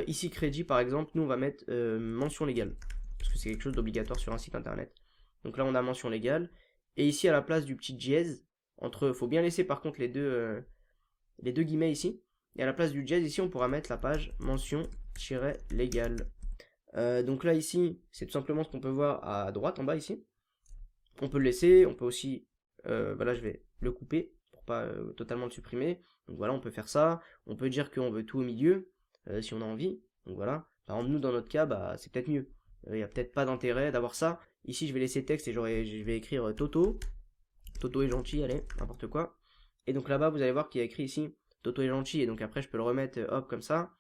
Ici, crédit, par exemple, nous, on va mettre mention légale. Parce que c'est quelque chose d'obligatoire sur un site internet. Donc là, on a mention légale. Et ici, à la place du petit dièse, faut bien laisser par contre les deux guillemets ici. Et à la place du jazz ici, on pourra mettre la page mention-légale. Donc là ici, c'est tout simplement ce qu'on peut voir à droite en bas ici. On peut le laisser, on peut aussi, là je vais le couper pour pas totalement le supprimer. Donc voilà, on peut faire ça. On peut dire qu'on veut tout au milieu si on a envie. Donc voilà. Par exemple, nous dans notre cas, bah, c'est peut-être mieux. Il n'y a peut-être pas d'intérêt d'avoir ça. Ici, je vais laisser texte et je vais écrire Toto. Toto est gentil, allez, n'importe quoi. Et donc là-bas, vous allez voir qu'il y a écrit ici Toto est gentil. Et donc après, je peux le remettre hop comme ça.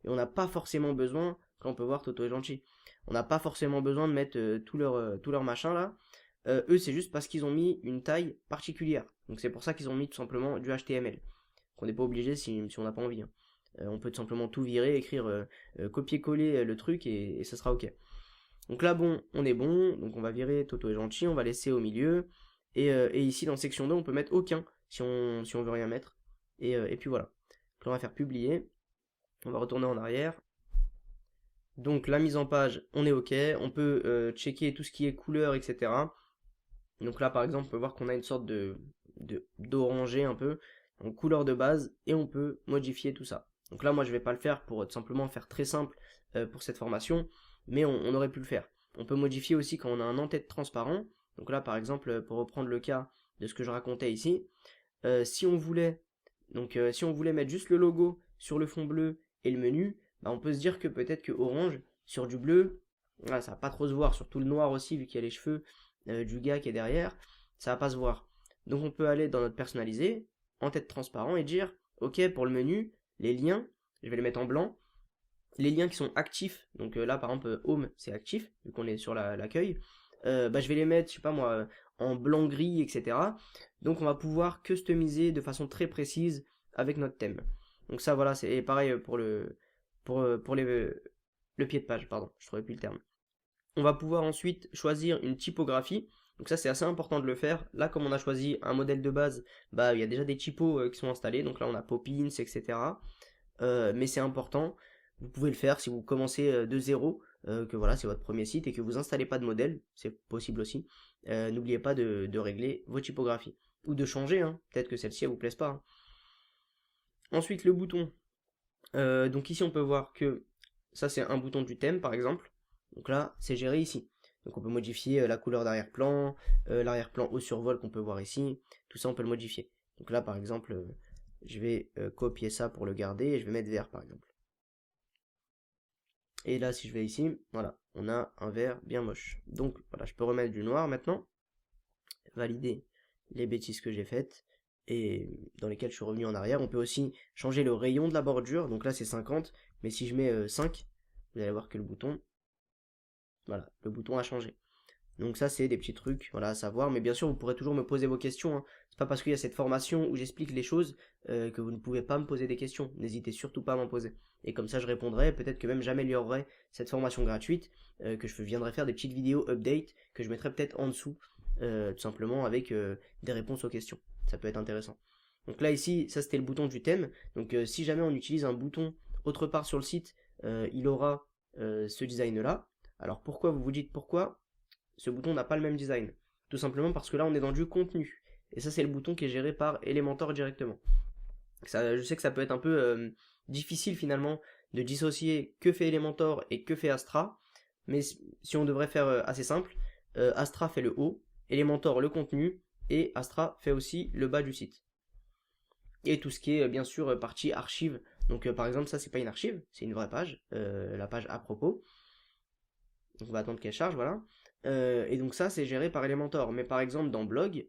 Et on n'a pas forcément besoin, quand on peut voir Toto est gentil, on n'a pas forcément besoin de mettre tout leur machin là. Eux, c'est juste parce qu'ils ont mis une taille particulière. Donc c'est pour ça qu'ils ont mis tout simplement du HTML. Qu'on n'est pas obligé si on n'a pas envie, hein. On peut tout simplement tout virer, écrire copier-coller le truc et ça sera ok. Donc là, bon, on est bon. Donc on va virer Toto est gentil, on va laisser au milieu. Et ici, dans section 2, on peut mettre aucun si on veut rien mettre. Et puis voilà. Donc là, on va faire publier. On va retourner en arrière. Donc la mise en page, on est ok. On peut checker tout ce qui est couleur, etc. Donc là, par exemple, on peut voir qu'on a une sorte d'orangé un peu. Donc couleur de base. Et on peut modifier tout ça. Donc là, moi, je vais pas le faire pour tout simplement faire très simple pour cette formation. Mais on aurait pu le faire. On peut modifier aussi quand on a un en-tête transparent. Donc là, par exemple, pour reprendre le cas de ce que je racontais ici, si on voulait si on voulait mettre juste le logo sur le fond bleu et le menu, bah, on peut se dire que peut-être que orange sur du bleu, ça va pas trop se voir, surtout le noir aussi vu qu'il y a les cheveux du gars qui est derrière, ça va pas se voir. Donc on peut aller dans notre personnalisé, en tête transparent et dire ok pour le menu, les liens, je vais les mettre en blanc, les liens qui sont actifs, donc là par exemple home c'est actif vu qu'on est sur l'accueil, bah, je vais les mettre, je sais pas moi, en blanc gris, etc. Donc on va pouvoir customiser de façon très précise avec notre thème. Donc ça voilà, c'est pareil pour le pied de page, pardon, je trouvais plus le terme. On va pouvoir ensuite choisir une typographie. Donc ça c'est assez important de le faire. Là comme on a choisi un modèle de base, bah il y a déjà des typos qui sont installés. Donc là on a Poppins, etc. Mais c'est important. Vous pouvez le faire si vous commencez de zéro, que voilà c'est votre premier site et que vous installez pas de modèle, c'est possible aussi. n'oubliez pas de régler vos typographies. Ou de changer, hein. Peut-être que celle-ci, elle vous plaise pas, hein. Ensuite, le bouton. Donc ici, on peut voir que ça, c'est un bouton du thème, par exemple. Donc là, c'est géré ici. Donc on peut modifier la couleur d'arrière-plan, l'arrière-plan au survol qu'on peut voir ici. Tout ça, on peut le modifier. Donc là, par exemple, je vais copier ça pour le garder et je vais mettre vert, par exemple. Et là, si je vais ici, voilà, on a un vert bien moche. Donc voilà, je peux remettre du noir maintenant, valider les bêtises que j'ai faites et dans lesquelles je suis revenu en arrière. On peut aussi changer le rayon de la bordure. Donc là, c'est 50, mais si je mets 5, vous allez voir que le bouton, voilà, le bouton a changé. Donc ça, c'est des petits trucs, voilà, à savoir. Mais bien sûr, vous pourrez toujours me poser vos questions, hein. C'est pas parce qu'il y a cette formation où j'explique les choses que vous ne pouvez pas me poser des questions. N'hésitez surtout pas à m'en poser. Et comme ça, je répondrai. Peut-être que même j'améliorerai cette formation gratuite, que je viendrai faire des petites vidéos update que je mettrai peut-être en dessous, tout simplement avec des réponses aux questions. Ça peut être intéressant. Donc là, ici, ça c'était le bouton du thème. Donc si jamais on utilise un bouton autre part sur le site, il aura ce design-là. Alors pourquoi vous vous dites pourquoi ce bouton n'a pas le même design? Tout simplement parce que là on est dans du contenu. Et ça c'est le bouton qui est géré par Elementor directement. Ça, je sais que ça peut être un peu difficile finalement de dissocier que fait Elementor et que fait Astra. Mais si on devrait faire assez simple, Astra fait le haut, Elementor le contenu, et Astra fait aussi le bas du site. Et tout ce qui est bien sûr partie archive. Donc par exemple ça c'est pas une archive, c'est une vraie page, la page à propos. Donc on va attendre qu'elle charge, voilà. Et donc ça, c'est géré par Elementor. Mais par exemple, dans Blog,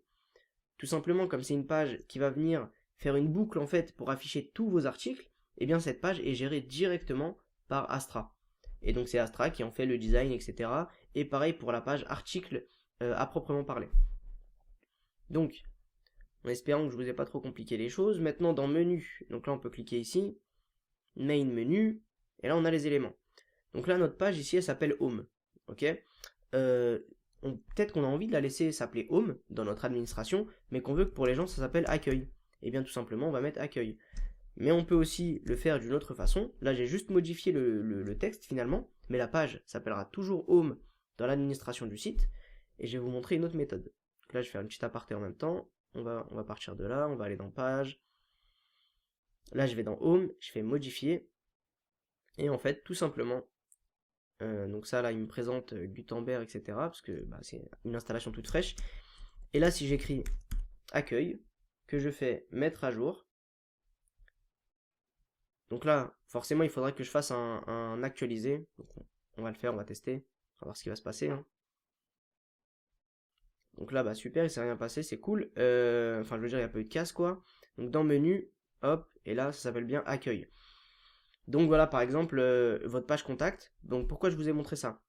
tout simplement, comme c'est une page qui va venir faire une boucle, en fait, pour afficher tous vos articles, eh bien, cette page est gérée directement par Astra. Et donc, c'est Astra qui en fait le design, etc. Et pareil pour la page article à proprement parler. Donc, en espérant que je vous ai pas trop compliqué les choses, maintenant, dans Menu, donc là, on peut cliquer ici, Main Menu, et là, on a les éléments. Donc là, notre page ici, elle s'appelle Home. Ok, peut-être qu'on a envie de la laisser s'appeler Home dans notre administration, mais qu'on veut que pour les gens ça s'appelle Accueil. Et bien tout simplement on va mettre Accueil. Mais on peut aussi le faire d'une autre façon. Là j'ai juste modifié le texte finalement, mais la page s'appellera toujours Home dans l'administration du site. Et je vais vous montrer une autre méthode. Donc là je vais faire une petite aparté en même temps. On va partir de là, on va aller dans Page. Là je vais dans Home, je fais Modifier. Et en fait tout simplement donc ça là il me présente Gutenberg etc parce que bah, c'est une installation toute fraîche. Et là si j'écris accueil, que je fais mettre à jour, donc là forcément il faudrait que je fasse un actualisé. Donc on va le faire, on va tester, on va voir ce qui va se passer, hein. Donc là bah super, il s'est rien passé, c'est cool, enfin je veux dire il y a pas eu de casse quoi. Donc dans menu, hop, et là ça s'appelle bien accueil. Donc voilà par exemple votre page contact. Donc pourquoi je vous ai montré ça?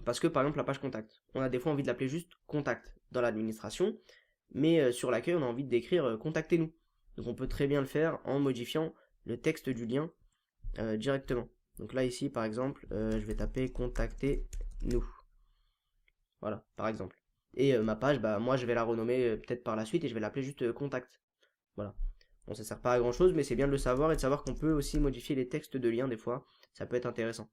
Parce que par exemple la page contact, on a des fois envie de l'appeler juste contact dans l'administration, mais sur l'accueil on a envie d'écrire contactez-nous. Donc on peut très bien le faire en modifiant le texte du lien directement. Donc là ici par exemple je vais taper contactez-nous. Voilà par exemple. Et ma page, bah moi je vais la renommer peut-être par la suite et je vais l'appeler juste contact. Voilà. Bon ça sert pas à grand chose mais c'est bien de le savoir et de savoir qu'on peut aussi modifier les textes de liens des fois. Ça peut être intéressant.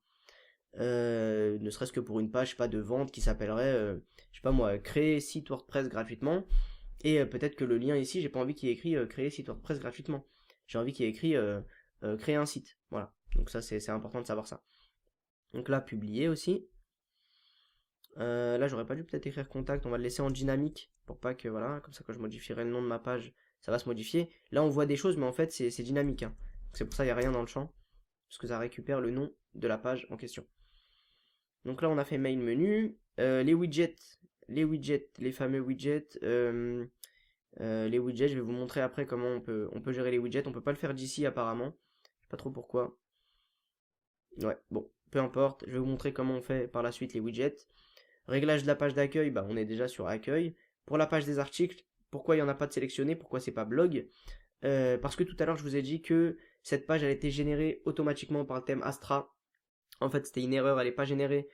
Ne serait-ce que pour une page, je sais pas, de vente qui s'appellerait, je sais pas moi, créer site WordPress gratuitement. Et peut-être que le lien ici, j'ai pas envie qu'il y ait écrit créer site WordPress gratuitement. J'ai envie qu'il y ait écrit créer un site. Voilà. Donc ça, c'est important de savoir ça. Donc là, publier aussi. Là, j'aurais pas dû peut-être écrire contact. On va le laisser en dynamique pour pas que, voilà, comme ça, quand je modifierai le nom de ma page, ça va se modifier. Là, on voit des choses, mais en fait, c'est dynamique, hein. C'est pour ça qu'il n'y a rien dans le champ. Parce que ça récupère le nom de la page en question. Donc là, on a fait main menu, les widgets, les fameux widgets, les widgets, je vais vous montrer après comment on peut gérer les widgets. On peut pas le faire d'ici apparemment, je sais pas trop pourquoi. Ouais, bon, peu importe, je vais vous montrer comment on fait par la suite les widgets. Réglage de la page d'accueil, bah on est déjà sur accueil. Pour la page des articles, pourquoi il n'y en a pas de sélectionné, pourquoi c'est pas blog? Parce que tout à l'heure je vous ai dit que cette page elle était générée automatiquement par le thème Astra. En fait, c'était une erreur, elle n'est pas générée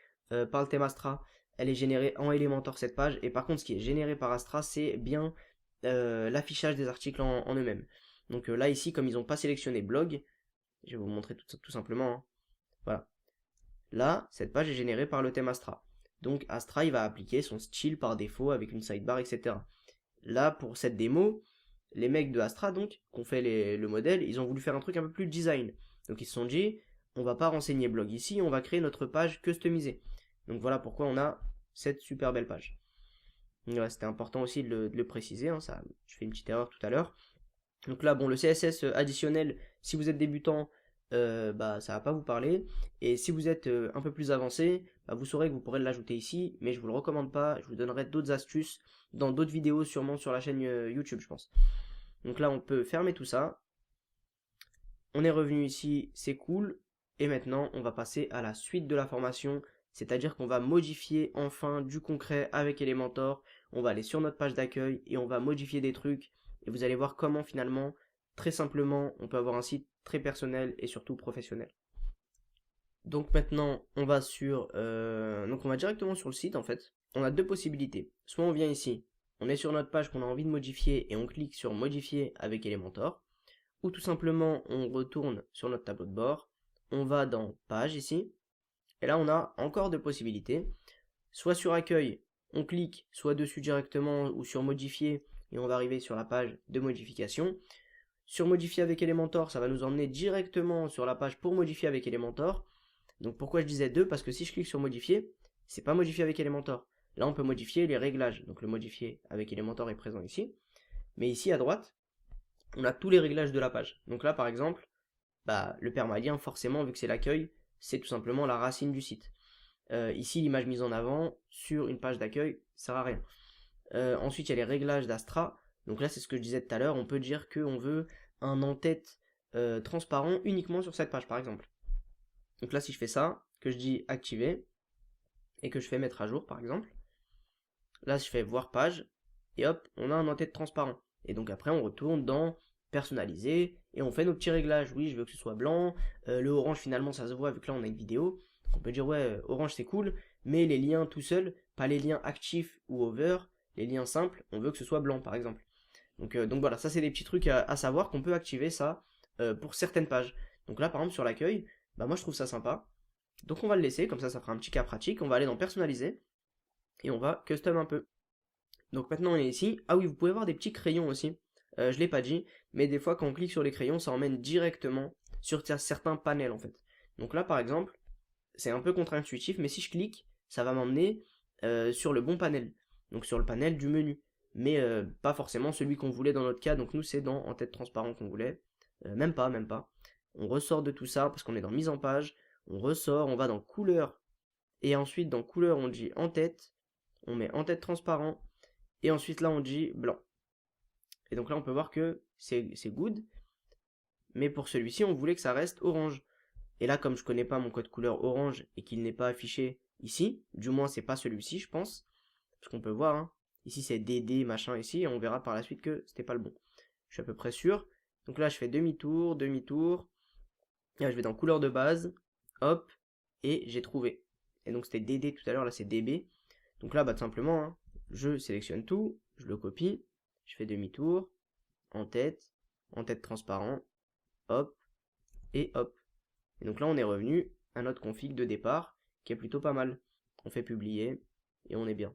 par le thème Astra, elle est générée en Elementor cette page. Et par contre, ce qui est généré par Astra, c'est bien l'affichage des articles en eux-mêmes. Donc là, ici, comme ils n'ont pas sélectionné blog, je vais vous montrer tout simplement, hein. Voilà. Là, cette page est générée par le thème Astra. Donc Astra, il va appliquer son style par défaut avec une sidebar, etc. Là, pour cette démo, les mecs de Astra, donc, qui ont fait le modèle, ils ont voulu faire un truc un peu plus design. Donc ils se sont dit, on va pas renseigner blog ici, on va créer notre page customisée. Donc voilà pourquoi on a cette super belle page. Ouais, c'était important aussi de le préciser, hein, ça, je fais une petite erreur tout à l'heure. Donc là, bon, le CSS additionnel, si vous êtes débutant, bah, ça va pas vous parler. Et si vous êtes un peu plus avancé, bah, vous saurez que vous pourrez l'ajouter ici, mais je vous le recommande pas. Je vous donnerai d'autres astuces dans d'autres vidéos, sûrement sur la chaîne YouTube, je pense. Donc là, on peut fermer tout ça. On est revenu ici, c'est cool. Et maintenant, on va passer à la suite de la formation, c'est-à-dire qu'on va modifier enfin du concret avec Elementor. On va aller sur notre page d'accueil et on va modifier des trucs. Et vous allez voir comment finalement, très simplement, on peut avoir un site très personnel et surtout professionnel. Donc maintenant, on va donc on va directement sur le site en fait. On a deux possibilités. Soit on vient ici, on est sur notre page qu'on a envie de modifier et on clique sur modifier avec Elementor. Ou tout simplement, on retourne sur notre tableau de bord. On va dans page ici. Et là, on a encore deux possibilités. Soit sur accueil, on clique soit dessus directement ou sur modifier et on va arriver sur la page de modification. Sur modifier avec Elementor, ça va nous emmener directement sur la page pour modifier avec Elementor. Donc pourquoi je disais deux? Parce que si je clique sur modifier, c'est pas modifier avec Elementor. Là, on peut modifier les réglages. Donc le modifier avec Elementor est présent ici. Mais ici à droite, on a tous les réglages de la page. Donc là, par exemple, bah, le permalien, forcément, vu que c'est l'accueil, c'est tout simplement la racine du site. Ici, l'image mise en avant sur une page d'accueil, ça sert à rien. Ensuite, il y a les réglages d'Astra. Donc là, c'est ce que je disais tout à l'heure. On peut dire qu'on veut un en-tête transparent uniquement sur cette page, par exemple. Donc là, si je fais ça, que je dis activer, et que je fais mettre à jour, par exemple, là, je fais voir page, et hop, on a un en-tête transparent. Et donc après, on retourne dans personnaliser, et on fait nos petits réglages. Oui, je veux que ce soit blanc, le orange, finalement, ça se voit, vu que là, on a une vidéo. Donc on peut dire, ouais, orange, c'est cool, mais les liens tout seuls, pas les liens actifs ou over, les liens simples, on veut que ce soit blanc, par exemple. Donc voilà, ça, c'est des petits trucs à savoir qu'on peut activer ça pour certaines pages. Donc là, par exemple, sur l'accueil, bah moi, je trouve ça sympa. Donc on va le laisser, comme ça fera un petit cas pratique. On va aller dans personnaliser, et on va custom un peu. Donc maintenant on est ici. Ah oui, vous pouvez voir des petits crayons aussi. Je l'ai pas dit, mais des fois quand on clique sur les crayons, ça emmène directement sur certains panels en fait. Donc là par exemple, c'est un peu contre-intuitif, mais si je clique, ça va m'emmener sur le bon panel. Donc sur le panel du menu. Mais pas forcément celui qu'on voulait dans notre cas. Donc nous c'est dans en tête transparent qu'on voulait. Même pas, même pas. On ressort de tout ça parce qu'on est dans mise en page. On ressort, on va dans couleur. Et ensuite dans couleur on dit en tête. On met en tête transparent. Et ensuite là on dit blanc. Et donc là on peut voir que c'est good. Mais pour celui-ci on voulait que ça reste orange. Et là comme je connais pas mon code couleur orange et qu'il n'est pas affiché ici, du moins c'est pas celui-ci je pense. Parce qu'on peut voir, hein, ici c'est DD machin ici, et on verra par la suite que c'était pas le bon. Je suis à peu près sûr. Donc là je fais demi-tour, demi-tour. Et là je vais dans couleur de base. Hop. Et j'ai trouvé. Et donc c'était DD tout à l'heure, là c'est DB. Donc là bah tout simplement, hein, je sélectionne tout, je le copie, je fais demi-tour, en tête transparent, hop, et hop. Et donc là on est revenu à notre config de départ, qui est plutôt pas mal. On fait publier, et on est bien.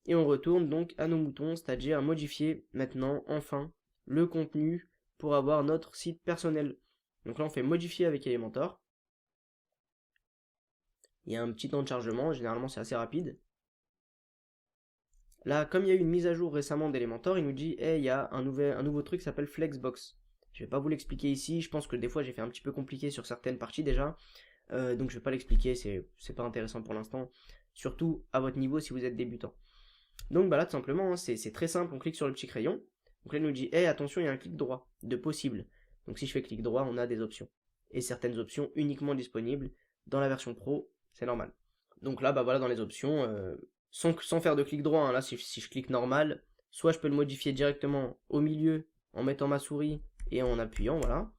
Et on retourne donc à nos moutons, c'est-à-dire à modifier maintenant, enfin, le contenu pour avoir notre site personnel. Donc là on fait modifier avec Elementor. Il y a un petit temps de chargement, généralement c'est assez rapide. Là, comme il y a eu une mise à jour récemment d'Elementor, il nous dit hey, il y a un nouveau truc qui s'appelle Flexbox. Je vais pas vous l'expliquer ici, je pense que des fois j'ai fait un petit peu compliqué sur certaines parties déjà. Donc je vais pas l'expliquer, c'est pas intéressant pour l'instant. Surtout à votre niveau si vous êtes débutant. Donc bah là tout simplement, hein, c'est très simple, on clique sur le petit crayon. Donc là il nous dit hey, attention, il y a un clic droit de possible. Donc si je fais clic droit, on a des options. Et certaines options uniquement disponibles dans la version pro, c'est normal. Donc là bah voilà dans les options, sans faire de clic droit, hein. Là si je clique normal, soit je peux le modifier directement au milieu en mettant ma souris et en appuyant, voilà.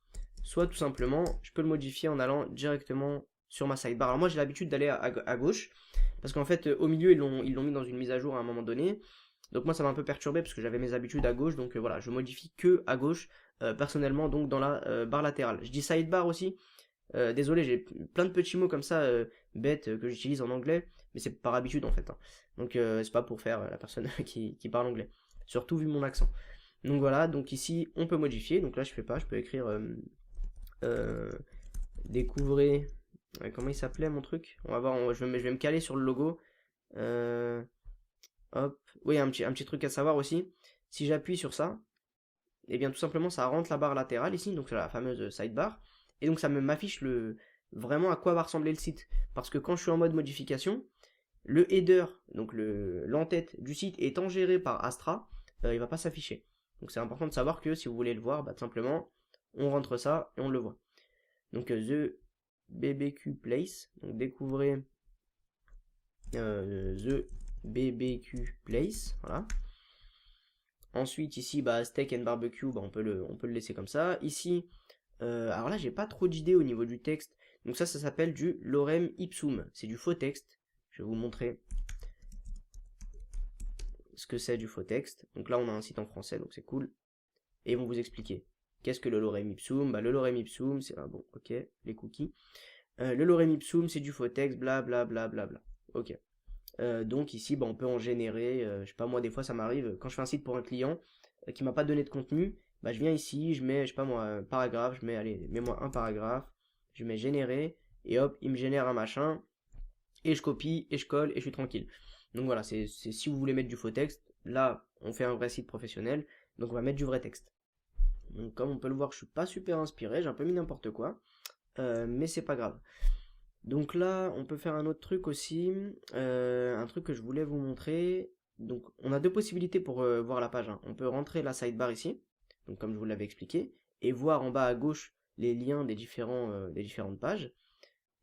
Soit tout simplement, je peux le modifier en allant directement sur ma sidebar. Alors moi j'ai l'habitude d'aller à gauche, parce qu'en fait au milieu ils l'ont mis dans une mise à jour à un moment donné. Donc moi ça m'a un peu perturbé parce que j'avais mes habitudes à gauche, donc voilà, je modifie que à gauche, personnellement, donc dans la barre latérale. Je dis sidebar aussi, désolé, j'ai plein de petits mots comme ça bêtes que j'utilise en anglais. mais c'est par habitude en fait, hein. Donc c'est pas pour faire la personne qui parle anglais, surtout vu mon accent. Donc voilà, donc ici on peut modifier, donc là je fais pas, je peux écrire euh, découvrez, comment il s'appelait mon truc? On va voir, je vais me caler sur le logo. Euh, Hop, oui, un petit truc à savoir aussi, si j'appuie sur ça, et bien tout simplement ça rentre la barre latérale ici, donc c'est la fameuse sidebar, et donc ça m'affiche vraiment à quoi va ressembler le site. Parce que quand je suis en mode modification, le header, donc l'entête du site étant géré par Astra, il va pas s'afficher. Donc c'est important de savoir que si vous voulez le voir, bah, tout simplement, on rentre ça et on le voit. Donc The BBQ Place, donc découvrez The BBQ Place, voilà. Ensuite ici bah steak and barbecue, bah, on peut le laisser comme ça. Ici, alors là j'ai pas trop d'idées au niveau du texte, donc ça s'appelle du lorem ipsum, c'est du faux texte. Je vais vous montrer ce que c'est du faux texte. Donc là on a un site en français, donc c'est cool. Et ils vont vous expliquer. Qu'est-ce que le lorem ipsum? Bah le lorem ipsum, c'est... Ah bon, ok, les cookies. Le lorem ipsum, c'est du faux texte, bla bla bla bla bla. Ok. Donc ici, bah, on peut en générer, je sais pas moi, des fois ça m'arrive, quand je fais un site pour un client qui m'a pas donné de contenu, bah, je viens ici, je mets, je sais pas moi, un paragraphe, je mets, allez, mets-moi un paragraphe, je mets générer, et hop, il me génère un machin, et je copie, et je colle, et je suis tranquille. Donc voilà, c'est si vous voulez mettre du faux texte, là, on fait un vrai site professionnel, donc on va mettre du vrai texte. Donc comme on peut le voir, je suis pas super inspiré, j'ai un peu mis n'importe quoi, mais c'est pas grave. Donc là, on peut faire un autre truc aussi, un truc que je voulais vous montrer. Donc on a deux possibilités pour voir la page, hein. On peut rentrer la sidebar ici, donc comme je vous l'avais expliqué, et voir en bas à gauche les liens des différentes pages.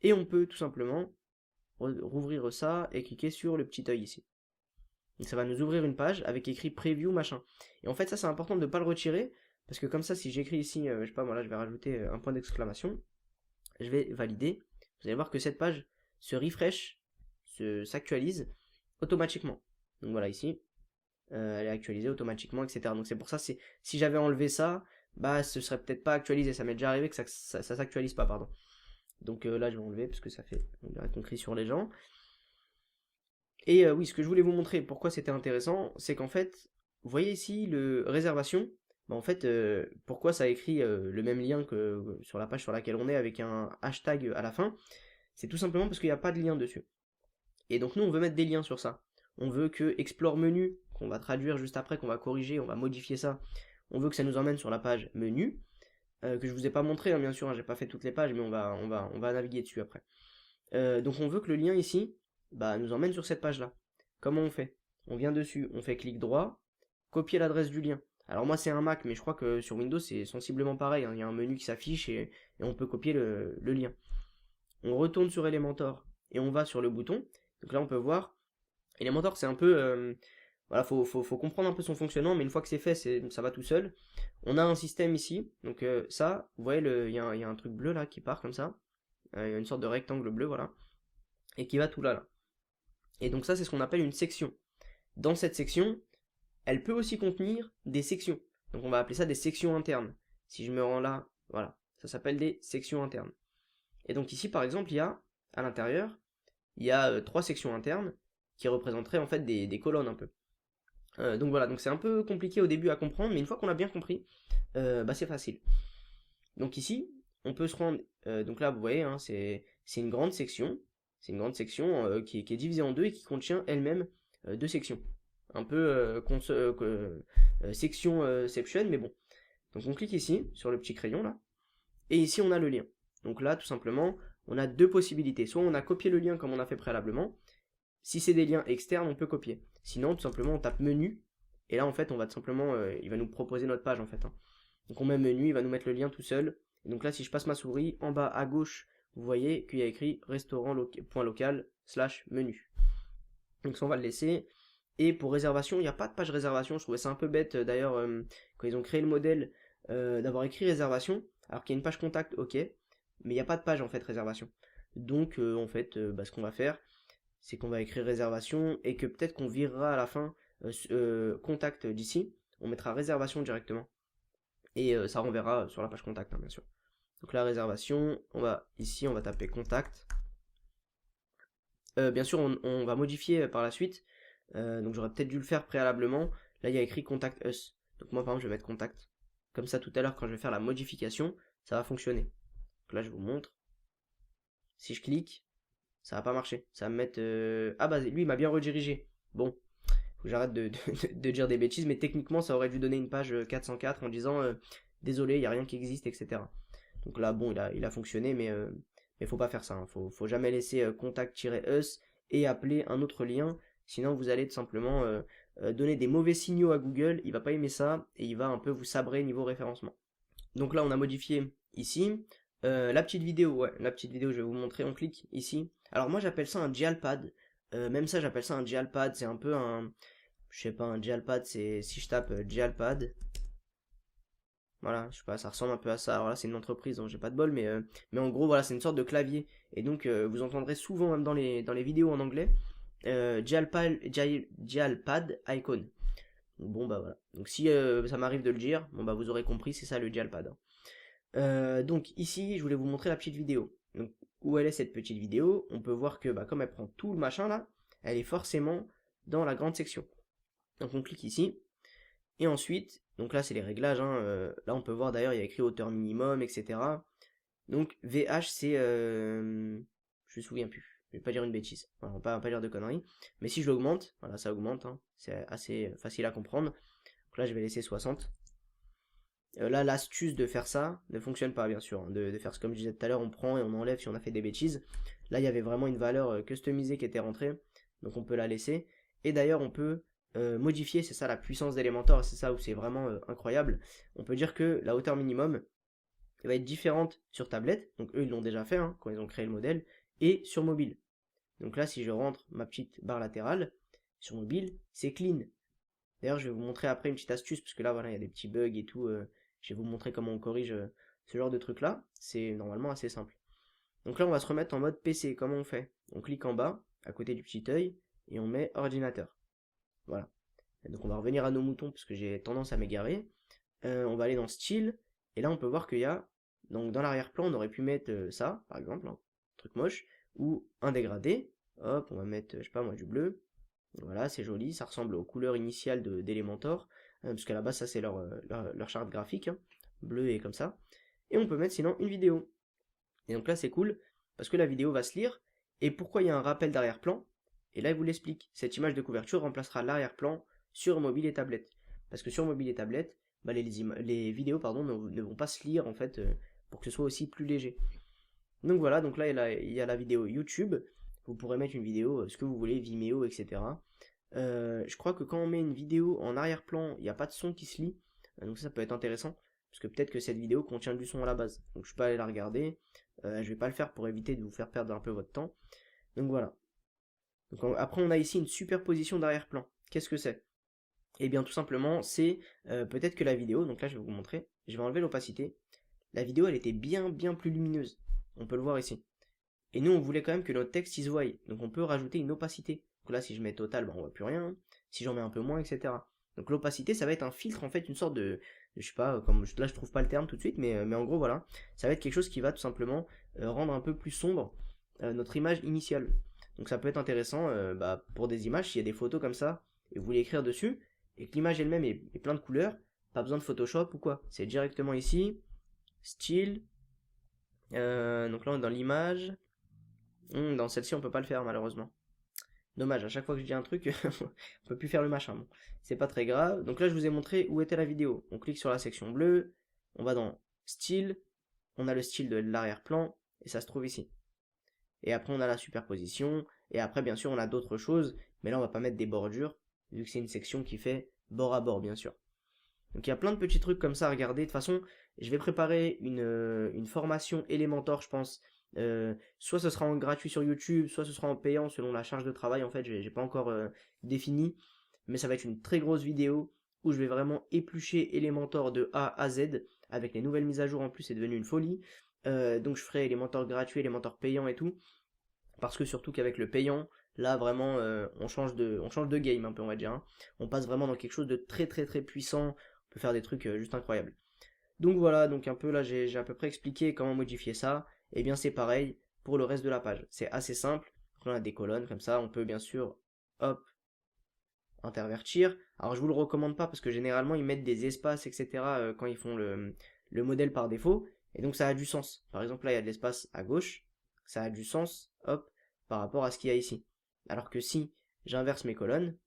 Et on peut tout simplement rouvrir ça et cliquer sur le petit œil ici. Donc ça va nous ouvrir une page avec écrit preview machin. Et en fait ça c'est important de ne pas le retirer, parce que comme ça si j'écris ici, je sais pas moi là je vais rajouter un point d'exclamation, je vais valider, vous allez voir que cette page se refresh, s'actualise automatiquement. Donc voilà ici, elle est actualisée automatiquement, etc. Donc c'est pour ça, si j'avais enlevé ça, bah ce serait peut-être pas actualisé. Ça m'est déjà arrivé que ça s'actualise pas, pardon. Donc là je vais enlever parce que ça fait on crie sur les gens. Et oui, ce que je voulais vous montrer, pourquoi c'était intéressant, c'est qu'en fait, vous voyez ici le réservation. Bah, en fait, pourquoi ça écrit le même lien que sur la page sur laquelle on est avec un hashtag à la fin, c'est tout simplement parce qu'il n'y a pas de lien dessus. Et donc nous, on veut mettre des liens sur ça. On veut que Explore menu, qu'on va traduire juste après, qu'on va corriger, on va modifier ça. On veut que ça nous emmène sur la page menu, que je vous ai pas montré, hein, bien sûr, hein, j'ai pas fait toutes les pages, mais on va naviguer dessus après. Donc on veut que le lien ici, bah, nous emmène sur cette page-là. Comment on fait? On vient dessus, on fait clic droit, copier l'adresse du lien. Alors moi c'est un Mac, mais je crois que sur Windows c'est sensiblement pareil, hein. Il y a un menu qui s'affiche et on peut copier le lien. On retourne sur Elementor et on va sur le bouton. Donc là on peut voir, Elementor c'est un peu... voilà, faut comprendre un peu son fonctionnement, mais une fois que c'est fait, ça va tout seul. On a un système ici, donc ça, vous voyez, il y a un truc bleu là qui part comme ça. Il y a une sorte de rectangle bleu, voilà, et qui va tout là, là. Et donc ça, c'est ce qu'on appelle une section. Dans cette section, elle peut aussi contenir des sections. Donc on va appeler ça des sections internes. Si je me rends là, voilà, ça s'appelle des sections internes. Et donc ici, par exemple, à l'intérieur, il y a trois sections internes qui représenteraient en fait des colonnes un peu. Donc voilà, donc c'est un peu compliqué au début à comprendre, mais une fois qu'on a bien compris, bah c'est facile. Donc ici, on peut se rendre, donc là vous voyez, hein, c'est une grande section, qui est divisée en deux et qui contient elle-même deux sections. Un peu sectionception, mais bon. Donc on clique ici sur le petit crayon là, et ici on a le lien. Donc là tout simplement, on a deux possibilités. Soit on a copié le lien comme on a fait préalablement. Si c'est des liens externes, on peut copier. Sinon tout simplement on tape menu, et là en fait on va tout simplement, il va nous proposer notre page en fait, hein. Donc on met menu, il va nous mettre le lien tout seul. Et donc là, si je passe ma souris, en bas à gauche, vous voyez qu'il y a écrit restaurant.local/menu. Donc ça, on va le laisser. Et pour réservation, il n'y a pas de page réservation. Je trouvais ça un peu bête d'ailleurs quand ils ont créé le modèle d'avoir écrit réservation, alors qu'il y a une page contact, ok, mais il n'y a pas de page en fait réservation. Donc en fait, bah, ce qu'on va faire, c'est qu'on va écrire réservation et que peut-être qu'on virera à la fin contact d'ici. On mettra réservation directement et ça renverra sur la page contact, hein, bien sûr. Donc la réservation, ici on va taper contact Bien sûr, on va modifier par la suite. Donc j'aurais peut-être dû le faire préalablement. Là, il y a écrit Contact Us. Donc moi, par exemple, je vais mettre Contact. Comme ça, tout à l'heure, quand je vais faire la modification, ça va fonctionner. Donc là, je vous montre. Si je clique, ça va pas marcher. Ça va me mettre... Ah bah, lui, il m'a bien redirigé. Bon, faut que j'arrête de dire des bêtises, mais techniquement, ça aurait dû donner une page 404 en disant désolé, il n'y a rien qui existe, etc. Donc là, bon, il a fonctionné, mais faut pas faire ça. Hein. Faut jamais laisser contact-us et appeler un autre lien. Sinon, vous allez tout simplement donner des mauvais signaux à Google. Il va pas aimer ça et il va un peu vous sabrer niveau référencement. Donc là, on a modifié ici. La petite vidéo, ouais, la petite vidéo, je vais vous montrer. On clique ici. Alors moi, j'appelle ça un dialpad. Même ça, j'appelle ça un dialpad. C'est un peu un, je sais pas, un dialpad. C'est si je tape dialpad. Voilà, je sais pas, ça ressemble un peu à ça. Alors là, c'est une entreprise, donc j'ai pas de bol, mais en gros, voilà, c'est une sorte de clavier. Et donc, vous entendrez souvent, même dans les vidéos en anglais, dialpad icon. Bon, bah voilà. Donc, si ça m'arrive de le dire, bon, bah vous aurez compris, c'est ça le dialpad. Donc, ici, je voulais vous montrer la petite vidéo. Donc, où elle est cette petite vidéo? On peut voir que, bah, comme elle prend tout le machin là, elle est forcément dans la grande section. Donc, on clique ici. Et ensuite, donc là c'est les réglages, hein, là on peut voir d'ailleurs il y a écrit hauteur minimum, etc. Donc VH c'est, je me souviens plus, je vais pas dire une bêtise, voilà, on va pas dire de conneries, mais si je l'augmente, voilà ça augmente, hein, c'est assez facile à comprendre, donc là je vais laisser 60. Là l'astuce de faire ça ne fonctionne pas bien sûr, hein, de faire ce comme je disais tout à l'heure, on prend et on enlève si on a fait des bêtises. Là il y avait vraiment une valeur customisée qui était rentrée, donc on peut la laisser, et d'ailleurs on peut modifier, c'est ça la puissance d'Elementor, c'est ça où c'est vraiment incroyable. On peut dire que la hauteur minimum va être différente sur tablette, donc eux ils l'ont déjà fait hein, quand ils ont créé le modèle, et sur mobile. Donc là si je rentre ma petite barre latérale, sur mobile c'est clean. D'ailleurs je vais vous montrer après une petite astuce, parce que là voilà il y a des petits bugs et tout, je vais vous montrer comment on corrige ce genre de truc là, c'est normalement assez simple. Donc là on va se remettre en mode PC, comment on fait? On clique en bas, à côté du petit œil, et on met ordinateur. Voilà. Et donc on va revenir à nos moutons parce que j'ai tendance à m'égarer. On va aller dans style et là on peut voir qu'il y a donc dans l'arrière-plan on aurait pu mettre ça par exemple, hein, truc moche, ou un dégradé. Hop, on va mettre je sais pas moi du bleu. Voilà, c'est joli, ça ressemble aux couleurs initiales d'Elementor parce qu'à la base ça c'est leur charte graphique, hein, bleu et comme ça. Et on peut mettre sinon une vidéo. Et donc là c'est cool parce que la vidéo va se lire. Et pourquoi il y a un rappel d'arrière-plan? Et là il vous l'explique. Cette image de couverture remplacera l'arrière-plan sur mobile et tablette. Parce que sur mobile et tablette, bah les vidéos pardon, ne vont pas se lire en fait pour que ce soit aussi plus léger. Donc voilà, donc là il y a la vidéo YouTube. Vous pourrez mettre une vidéo, ce que vous voulez, Vimeo, etc. Je crois que quand on met une vidéo en arrière-plan, il n'y a pas de son qui se lit. Donc ça peut être intéressant. Parce que peut-être que cette vidéo contient du son à la base. Donc je peux aller la regarder. Je vais pas le faire pour éviter de vous faire perdre un peu votre temps. Donc voilà. Donc après on a ici une superposition d'arrière-plan. Qu'est-ce que c'est? Eh bien tout simplement c'est peut-être que la vidéo, donc là je vais vous montrer, je vais enlever l'opacité. La vidéo elle était bien plus lumineuse. On peut le voir ici. Et nous on voulait quand même que notre texte il se voie. Donc on peut rajouter une opacité. Donc là si je mets total, bah, on voit plus rien. Si j'en mets un peu moins, etc. Donc l'opacité ça va être un filtre en fait, une sorte de, je sais pas, comme là je trouve pas le terme tout de suite, mais en gros voilà, ça va être quelque chose qui va tout simplement rendre un peu plus sombre notre image initiale. Donc ça peut être intéressant bah, pour des images, s'il y a des photos comme ça, et vous voulez écrire dessus, et que l'image elle-même est plein de couleurs, pas besoin de Photoshop ou quoi. C'est directement ici, style, donc là on est dans l'image, dans celle-ci on peut pas le faire malheureusement. Dommage, à chaque fois que je dis un truc, on peut plus faire le machin. Bon, c'est pas très grave. Donc là, je vous ai montré où était la vidéo. On clique sur la section bleue, on va dans style, on a le style de l'arrière-plan, et ça se trouve ici. Et après, on a la superposition, et après, bien sûr, on a d'autres choses, mais là, on va pas mettre des bordures, vu que c'est une section qui fait bord à bord, bien sûr. Donc il y a plein de petits trucs comme ça à regarder. De toute façon, je vais préparer une formation Elementor, je pense. Soit ce sera en gratuit sur YouTube, soit ce sera en payant selon la charge de travail. En fait, j'ai pas encore défini, mais ça va être une très grosse vidéo où je vais vraiment éplucher Elementor de A à Z avec les nouvelles mises à jour en plus, c'est devenu une folie. Donc je ferai Elementor gratuit, Elementor payant et tout, parce que surtout qu'avec le payant, là vraiment on change de game un peu on va dire. Hein. On passe vraiment dans quelque chose de très puissant. On peut faire des trucs juste incroyables. Donc voilà, donc un peu là j'ai à peu près expliqué comment modifier ça. Et bien c'est pareil pour le reste de la page. C'est assez simple. Donc là, on a des colonnes comme ça. On peut bien sûr, hop, intervertir. Alors je vous le recommande pas parce que généralement ils mettent des espaces, etc. Quand ils font le modèle par défaut. Et donc ça a du sens. Par exemple là il y a de l'espace à gauche. Ça a du sens, hop, par rapport à ce qu'il y a ici. Alors que si j'inverse mes colonnes,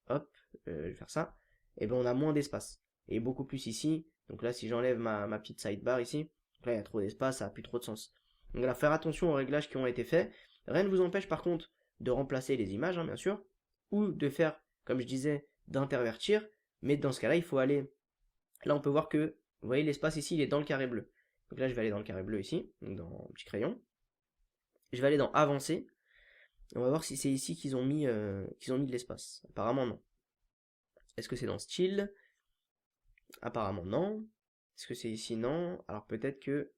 hop, je vais faire ça, et ben on a moins d'espace. Et beaucoup plus ici. Donc là si j'enlève ma petite sidebar ici, là il y a trop d'espace, ça a plus trop de sens. Donc là faire attention aux réglages qui ont été faits. Rien ne vous empêche par contre de remplacer les images, hein, bien sûr, ou de faire, comme je disais, d'intervertir, mais dans ce cas-là, il faut aller, là on peut voir que, vous voyez l'espace ici, il est dans le carré bleu. Donc là je vais aller dans le carré bleu ici, donc dans le petit crayon. Je vais aller dans avancer, et on va voir si c'est ici qu'ils ont mis de l'espace. Apparemment non. Est-ce que c'est dans style? Apparemment non. Est-ce que c'est ici? Non. Alors peut-être que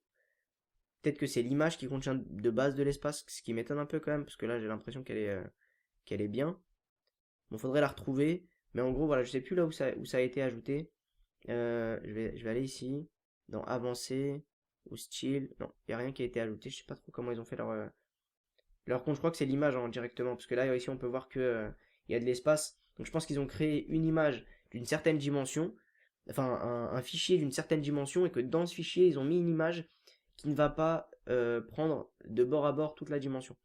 c'est l'image qui contient de base de l'espace, ce qui m'étonne un peu quand même, parce que là j'ai l'impression qu'elle est bien. Bon, faudrait la retrouver. Mais en gros, voilà, je sais plus là où ça a été ajouté. Je vais aller ici, dans avancer, ou style. Non, il n'y a rien qui a été ajouté. Je sais pas trop comment ils ont fait leur compte. Je crois que c'est l'image hein, directement. Parce que là, ici, on peut voir que il y a de l'espace. Donc je pense qu'ils ont créé une image d'une certaine dimension. Enfin, un fichier d'une certaine dimension. Et que dans ce fichier, ils ont mis une image qui ne va pas prendre de bord à bord toute la dimension.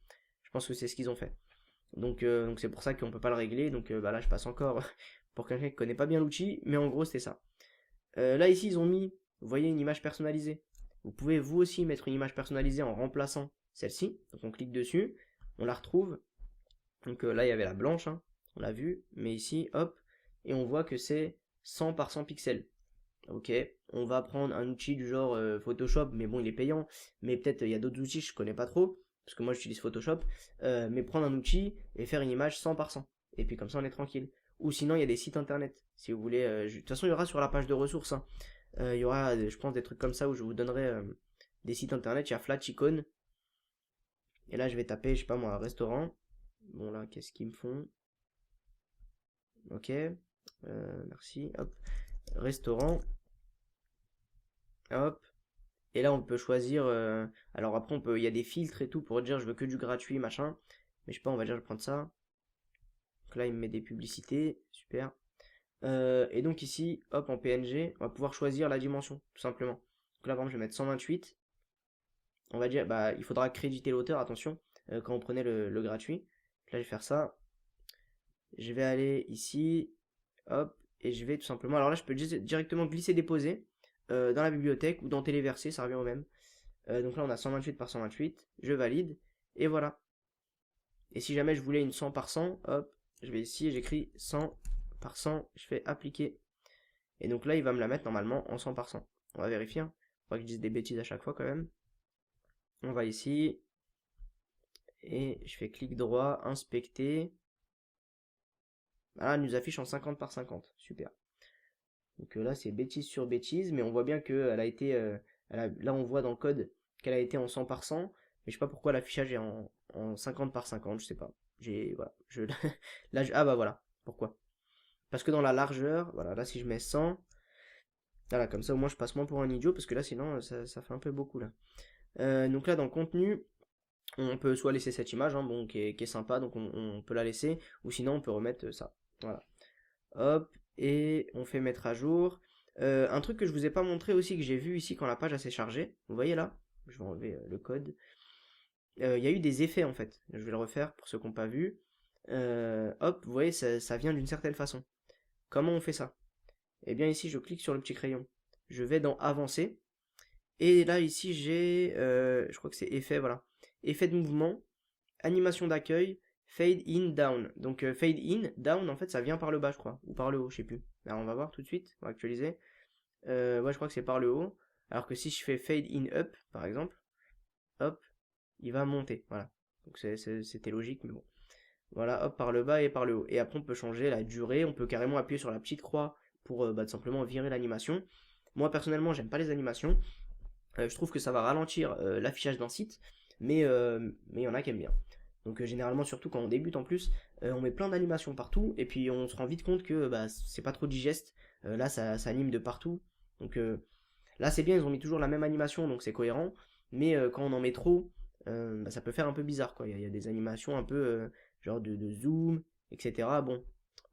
Je pense que c'est ce qu'ils ont fait. Donc c'est pour ça qu'on peut pas le régler. Donc bah là je passe encore pour quelqu'un qui connaît pas bien l'outil, mais en gros c'était ça. Là ici ils ont mis, vous voyez une image personnalisée. Vous pouvez vous aussi mettre une image personnalisée en remplaçant celle-ci. Donc on clique dessus, on la retrouve. Donc là il y avait la blanche, hein, on l'a vu, mais ici hop, et on voit que c'est 100 par 100 pixels. Ok, on va prendre un outil du genre Photoshop, mais bon il est payant, mais peut-être il y a d'autres outils, je connais pas trop, parce que moi j'utilise Photoshop, mais prendre un outil et faire une image 100 par 100, et puis comme ça on est tranquille. Ou sinon il y a des sites internet, si vous voulez, de toute façon il y aura sur la page de ressources, hein. Il y aura je pense des trucs comme ça où je vous donnerai des sites internet, il y a Flaticon, et là je vais taper, je sais pas moi, restaurant, bon là qu'est-ce qu'ils me font, ok, merci, hop, restaurant, hop. Et là, on peut choisir. Alors après, il y a des filtres et tout pour dire je veux que du gratuit, machin. Mais je sais pas, on va dire je vais prendre ça. Donc là, il me met des publicités, super. Et donc ici, hop, en PNG, on va pouvoir choisir la dimension, tout simplement. Donc là, par exemple, je vais mettre 128. On va dire, bah, il faudra créditer l'auteur, attention, quand on prenait le gratuit. Là, je vais faire ça. Je vais aller ici, hop, et je vais tout simplement. Alors là, je peux directement glisser-déposer dans la bibliothèque ou dans téléverser, ça revient au même. Donc là on a 128 par 128, je valide, et voilà. Et si jamais je voulais une 100 par 100, hop, je vais ici et j'écris 100 par 100, je fais appliquer. Et donc là il va me la mettre normalement en 100 par 100. On va vérifier, hein. Faut pas que je dise des bêtises à chaque fois quand même. On va ici, et je fais clic droit, inspecter. Voilà, elle nous affiche en 50 par 50, super. Donc là c'est bêtise sur bêtise, mais on voit bien qu'elle a été, là on voit dans le code qu'elle a été en 100 par 100, mais je sais pas pourquoi l'affichage est en 50 par 50, je sais pas. Voilà, là, ah bah voilà, pourquoi. Parce que dans la largeur, voilà, là si je mets 100, voilà, comme ça au moins je passe moins pour un idiot, parce que là sinon ça fait un peu beaucoup là. Donc là dans le contenu, on peut soit laisser cette image, hein, bon, qui est sympa, donc on peut la laisser, ou sinon on peut remettre ça. Voilà. Hop, et on fait mettre à jour. Un truc que je vous ai pas montré aussi, que j'ai vu ici quand la page s'est chargée, vous voyez là, je vais enlever le code. Il y a eu des effets en fait, je vais le refaire pour ceux qui n'ont pas vu. Hop, vous voyez, ça vient d'une certaine façon. Comment on fait ça? Eh bien ici, je clique sur le petit crayon, je vais dans avancer, et là ici j'ai, je crois que c'est effet, voilà. Effet de mouvement, animation d'accueil, fade in down. Donc fade in, down en fait ça vient par le bas je crois, ou par le haut, je sais plus. Alors on va voir tout de suite, on va actualiser. Ouais je crois que c'est par le haut. Alors que si je fais fade in up par exemple, hop, il va monter, voilà. Donc c'était logique mais bon. Voilà, hop, par le bas et par le haut. Et après on peut changer la durée, on peut carrément appuyer sur la petite croix pour tout simplement virer l'animation. Moi personnellement j'aime pas les animations. Je trouve que ça va ralentir l'affichage d'un site, mais il y en a qui aiment bien. Donc généralement, surtout quand on débute en plus, on met plein d'animations partout, et puis on se rend vite compte que bah, c'est pas trop digeste. Là, ça anime de partout. Donc là, c'est bien, ils ont mis toujours la même animation, donc c'est cohérent. Mais quand on en met trop, ça peut faire un peu bizarre, quoi. Il y a des animations un peu genre de zoom, etc. Bon,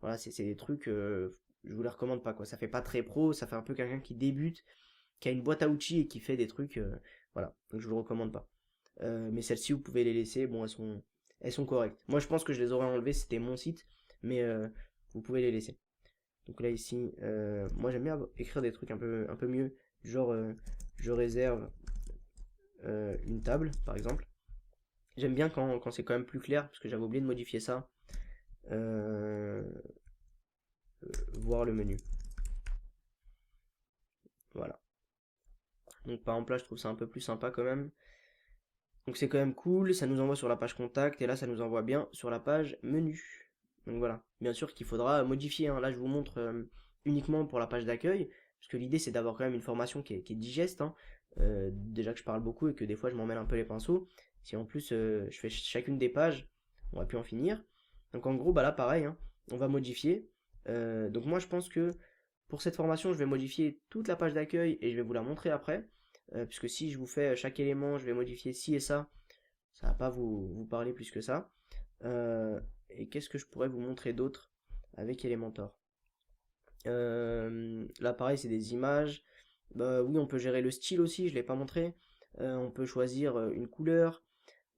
voilà, c'est des trucs, je vous les recommande pas, quoi. Ça fait pas très pro, ça fait un peu quelqu'un qui débute, qui a une boîte à outils et qui fait des trucs, voilà. Donc je vous le recommande pas. Mais celles-ci, vous pouvez les laisser, bon, elles sont correctes. Moi, je pense que je les aurais enlevées, c'était mon site, mais vous pouvez les laisser. Donc là, ici, moi j'aime bien écrire des trucs un peu mieux, genre je réserve une table, par exemple. J'aime bien quand c'est quand même plus clair, parce que j'avais oublié de modifier ça. Euh, voir le menu. Voilà. Donc par exemple là, je trouve ça un peu plus sympa quand même. Donc c'est quand même cool, ça nous envoie sur la page contact, et là ça nous envoie bien sur la page menu. Donc voilà. Bien sûr qu'il faudra modifier, hein. Là je vous montre uniquement pour la page d'accueil, parce que l'idée c'est d'avoir quand même une formation qui est digeste, hein. Déjà que je parle beaucoup et que des fois je m'en mêle un peu les pinceaux. Si en plus je fais chacune des pages, on va plus en finir. Donc en gros, bah là pareil, hein, on va modifier. Donc moi je pense que pour cette formation, je vais modifier toute la page d'accueil et je vais vous la montrer après. Puisque si je vous fais chaque élément, je vais modifier ci et ça va pas vous parler plus que ça. Et qu'est-ce que je pourrais vous montrer d'autre avec Elementor? Là pareil, c'est des images. Bah, oui, on peut gérer le style aussi, je ne l'ai pas montré. On peut choisir une couleur,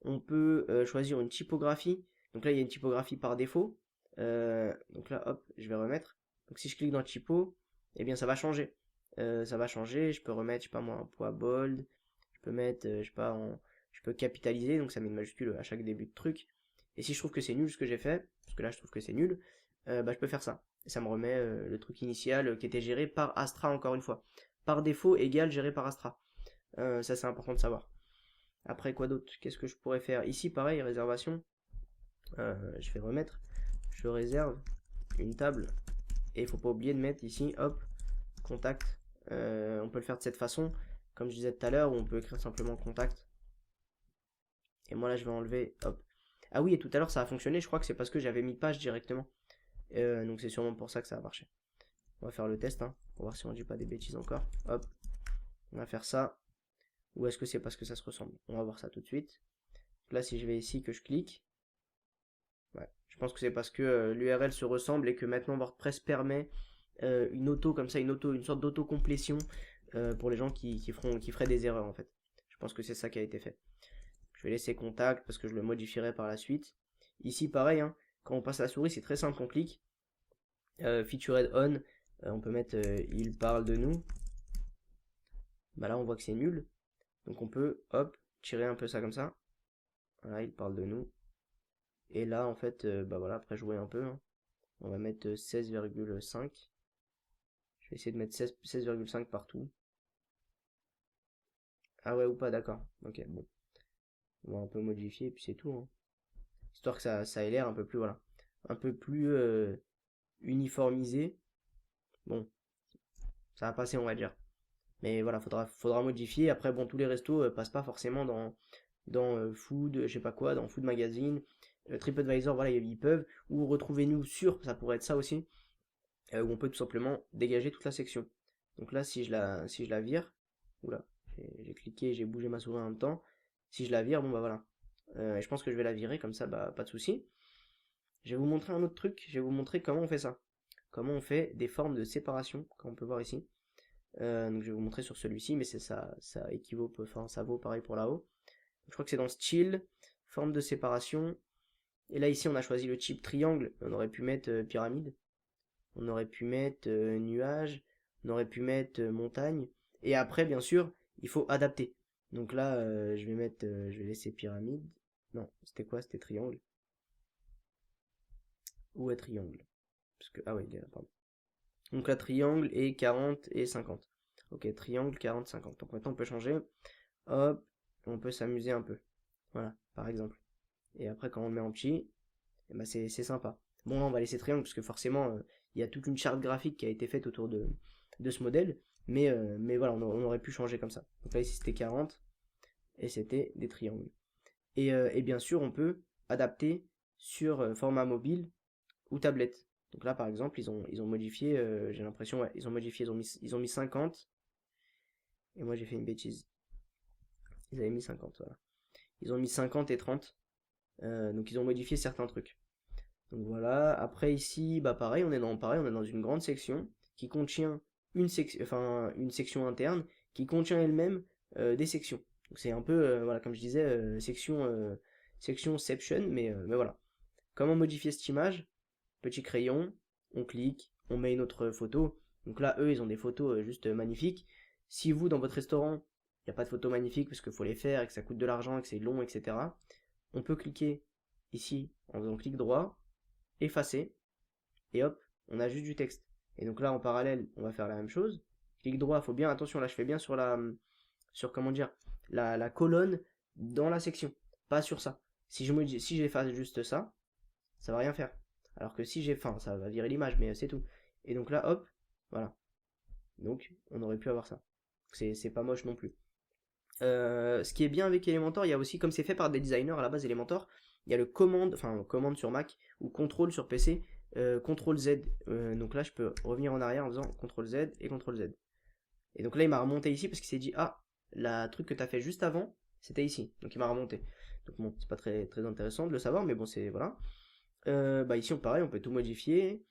on peut choisir une typographie. Donc là, il y a une typographie par défaut. Donc là, hop, je vais remettre. Donc si je clique dans typo, eh bien ça va changer. Ça va changer, je peux remettre, je sais pas moi, un poids bold. Je peux mettre, je sais pas, je peux capitaliser, donc ça met une majuscule à chaque début de truc. Et si je trouve que c'est nul ce que j'ai fait, parce que là je trouve que c'est nul, bah, je peux faire ça. Et ça me remet le truc initial qui était géré par Astra encore une fois. Par défaut égal géré par Astra. Ça c'est important de savoir. Après quoi d'autre? Qu'est-ce que je pourrais faire? Ici pareil, réservation. Je vais remettre. Je réserve une table. Et il faut pas oublier de mettre ici, hop, contact. On peut le faire de cette façon. Comme je disais tout à l'heure, où on peut écrire simplement contact. Et moi là je vais enlever, hop. Ah oui, et tout à l'heure ça a fonctionné, je crois que c'est parce que j'avais mis page directement. Donc c'est sûrement pour ça que ça a marché. On va faire le test, hein, pour voir si on dit pas des bêtises encore. Hop, on va faire ça. Ou est-ce que c'est parce que ça se ressemble? On va voir ça tout de suite. Là si je vais ici, que je clique, ouais, je pense que c'est parce que l'URL se ressemble et que maintenant WordPress permet une auto comme ça, une sorte d'auto-complétion pour les gens qui feraient des erreurs en fait. Je pense que c'est ça qui a été fait. Je vais laisser contact parce que je le modifierai par la suite. Ici pareil, hein, quand on passe à la souris c'est très simple, on clique. Featured on, on peut mettre il parle de nous. Bah là on voit que c'est nul. Donc on peut hop tirer un peu ça comme ça. Voilà, il parle de nous. Et là en fait, bah voilà, après jouer un peu, hein, on va mettre 16,5. Je vais essayer de mettre 16,5 partout. Ah ouais ou pas, d'accord. Ok, bon. On va un peu modifier et puis c'est tout, hein. Histoire que ça ait l'air un peu plus, voilà, un peu plus uniformisé. Bon, ça va passer, on va dire. Mais voilà, faudra modifier. Après, bon, tous les restos passent pas forcément dans Food, je sais pas quoi, dans Food Magazine, TripAdvisor, voilà, ils peuvent. Ou retrouvez-nous sur, ça pourrait être ça aussi, où on peut tout simplement dégager toute la section. Donc là, si je la vire, oula, j'ai cliqué, j'ai bougé ma souris en même temps. Si je la vire, bon bah voilà. Je pense que je vais la virer comme ça, bah pas de souci. Je vais vous montrer un autre truc. Je vais vous montrer comment on fait ça. Comment on fait des formes de séparation, comme on peut voir ici. Donc je vais vous montrer sur celui-ci, mais c'est ça équivaut, enfin ça vaut pareil pour là-haut. Je crois que c'est dans style, forme de séparation. Et là ici on a choisi le type triangle. On aurait pu mettre pyramide. On aurait pu mettre nuage. On aurait pu mettre montagne. Et après bien sûr il faut adapter. Donc là je vais laisser pyramide. Non, c'était quoi? C'était triangle. Où est triangle? Parce que, ah oui, pardon. Donc là, triangle est 40 et 50. Ok, triangle 40, 50. Donc maintenant, on peut changer. Hop, on peut s'amuser un peu. Voilà, par exemple. Et après, quand on le met en petit, eh ben, c'est sympa. Bon, là, on va laisser triangle parce que forcément, il y a toute une charte graphique qui a été faite autour de ce modèle. Mais voilà, on aurait pu changer comme ça. Donc là, ici, c'était 40 et c'était des triangles. Et bien sûr, on peut adapter sur format mobile ou tablette. Donc là, par exemple, ils ont modifié, j'ai l'impression, ouais, ils ont modifié, ils ont mis 50, et moi j'ai fait une bêtise. Ils avaient mis 50, voilà. Ils ont mis 50 et 30. Donc ils ont modifié certains trucs. Donc voilà, après ici, bah pareil, on est dans une grande section qui contient une section interne qui contient elle-même des sections. Donc c'est un peu, voilà, comme je disais, sectionception, mais voilà. Comment modifier cette image? Petit crayon, on clique, on met une autre photo. Donc là, eux, ils ont des photos juste magnifiques. Si vous, dans votre restaurant, il n'y a pas de photos magnifiques parce qu'il faut les faire et que ça coûte de l'argent et que c'est long, etc., on peut cliquer ici en faisant clic droit, effacer, et hop, on a juste du texte. Et donc là, en parallèle, on va faire la même chose. Clic droit, faut bien, attention, là, je fais bien sur comment dire, la colonne dans la section, pas sur ça. Si j'efface juste ça, ça va rien faire. Alors que si j'ai faim, ça va virer l'image, mais c'est tout. Et donc là, hop, voilà. Donc, on aurait pu avoir ça. C'est pas moche non plus. Ce qui est bien avec Elementor, il y a aussi, comme c'est fait par des designers à la base Elementor, il y a le commande sur Mac ou contrôle sur PC, contrôle Z. Donc là, je peux revenir en arrière en faisant contrôle Z et contrôle Z. Et donc là, il m'a remonté ici parce qu'il s'est dit, ah, la truc que tu as fait juste avant, c'était ici. Donc il m'a remonté. Donc bon, c'est pas très, très intéressant de le savoir, mais bon, c'est voilà. Bah ici, pareil, on peut tout modifier.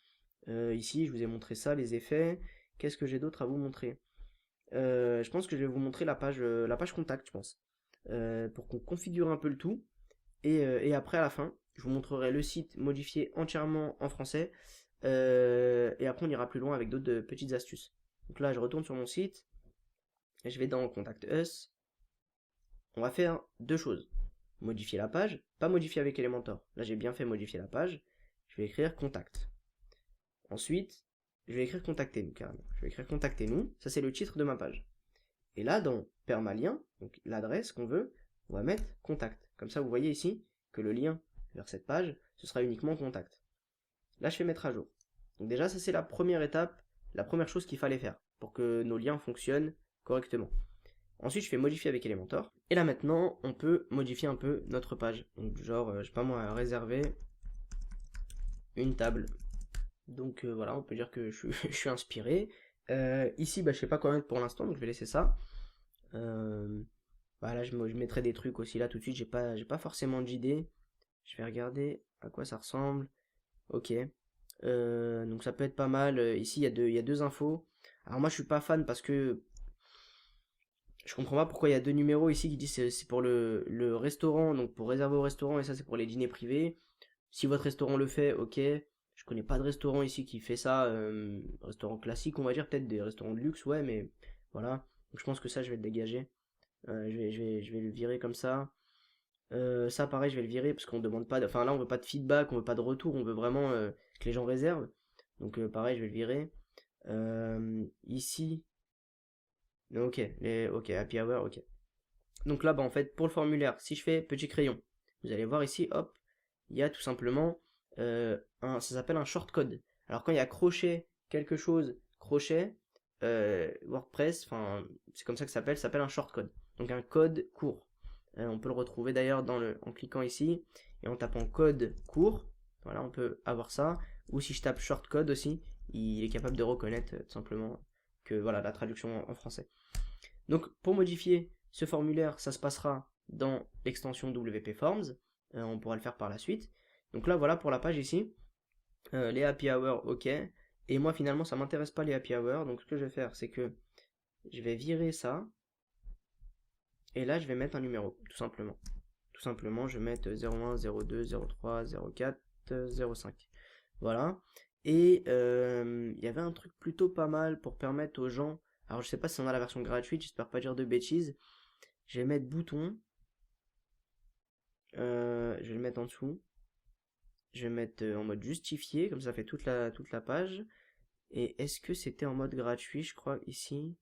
Ici, je vous ai montré ça, les effets. Qu'est-ce que j'ai d'autre à vous montrer? Je pense que je vais vous montrer la page contact, je pense. Pour qu'on configure un peu le tout. Et après, à la fin, je vous montrerai le site modifié entièrement en français. Et après, on ira plus loin avec d'autres petites astuces. Donc là, je retourne sur mon site. Et je vais dans Contact Us. On va faire deux choses. Modifier la page, pas modifier avec Elementor. Là, j'ai bien fait modifier la page. Je vais écrire Contact. Ensuite, je vais écrire Contactez-nous carrément. Je vais écrire Contactez-nous. Ça, c'est le titre de ma page. Et là, dans permalien, donc l'adresse qu'on veut, on va mettre contact. Comme ça, vous voyez ici que le lien vers cette page, ce sera uniquement contact. Là, je fais mettre à jour. Donc déjà, ça c'est la première étape, la première chose qu'il fallait faire pour que nos liens fonctionnent correctement. Ensuite, je fais modifier avec Elementor. Et là maintenant, on peut modifier un peu notre page. Donc genre, je sais pas moi, réserver une table. Donc voilà, on peut dire que je suis inspiré. Ici, bah, je sais pas quoi mettre pour l'instant, donc je vais laisser ça. Bah là, je mettrai des trucs aussi là tout de suite. J'ai pas forcément d'idée. Je vais regarder à quoi ça ressemble. Ok. Donc ça peut être pas mal. Ici, il y a deux infos. Alors moi, je suis pas fan parce que je comprends pas pourquoi il y a deux numéros ici qui disent c'est pour le restaurant, donc pour réserver au restaurant, et ça c'est pour les dîners privés. Si votre restaurant le fait, ok. Je connais pas de restaurant ici qui fait ça. Restaurant classique, on va dire, peut-être des restaurants de luxe, ouais, mais voilà. Donc je pense que ça, je vais le dégager. Je vais le virer comme ça. Ça, pareil, je vais le virer parce qu'on demande pas. Enfin, là, on veut pas de feedback, on veut pas de retour, on veut vraiment que les gens réservent. Donc, pareil, je vais le virer. Ici, ok, ok, happy hour, ok. Donc là, bah, en fait, pour le formulaire, si je fais petit crayon, vous allez voir ici, hop, il y a tout simplement ça s'appelle un shortcode. Alors, quand il y a crochet, quelque chose, crochet, WordPress, enfin, c'est comme ça ça s'appelle un shortcode. Donc, un code court. On peut le retrouver d'ailleurs en cliquant ici et en tapant code court. Voilà, on peut avoir ça. Ou si je tape shortcode aussi, il est capable de reconnaître tout simplement que voilà la traduction en français. Donc pour modifier ce formulaire, ça se passera dans l'extension WP Forms. On pourra le faire par la suite. Donc là voilà pour la page ici. Les happy hours, ok. Et moi finalement ça m'intéresse pas les happy hours. Donc ce que je vais faire c'est que je vais virer ça. Et là, je vais mettre un numéro, tout simplement. Tout simplement, je vais mettre 01, 02, 03, 04, 05. Voilà. Et il y avait un truc plutôt pas mal pour permettre aux gens. Alors, je sais pas si on a la version gratuite, j'espère pas dire de bêtises. Je vais mettre bouton. Je vais le mettre en dessous. Je vais mettre en mode justifié, comme ça fait toute la page. Et est-ce que c'était en mode gratuit, je crois, ici?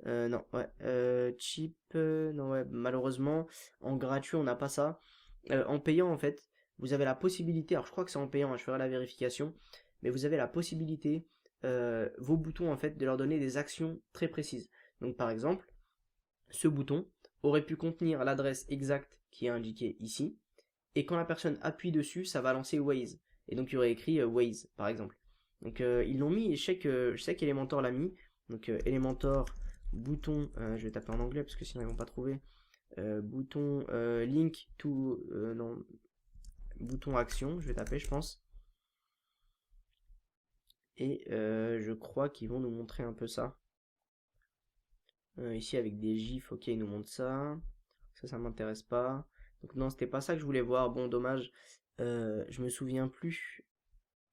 Non, ouais. Cheap, non, ouais, malheureusement, en gratuit, on n'a pas ça. En payant, en fait, vous avez la possibilité, alors je crois que c'est en payant, hein, je ferai la vérification, mais vous avez la possibilité, vos boutons, en fait, de leur donner des actions très précises. Donc, par exemple, ce bouton aurait pu contenir l'adresse exacte qui est indiquée ici, et quand la personne appuie dessus, ça va lancer Waze. Et donc, il y aurait écrit Waze, par exemple. Donc, ils l'ont mis, et je sais qu'Elementor l'a mis. Donc, Elementor bouton, je vais taper en anglais parce que sinon ils vont pas trouver. bouton link to non, bouton action, je vais taper je pense. Et je crois qu'ils vont nous montrer un peu ça. Ici avec des gifs, ok, ils nous montrent ça. Ça m'intéresse pas. Donc non, c'était pas ça que je voulais voir. Bon, dommage. Je me souviens plus.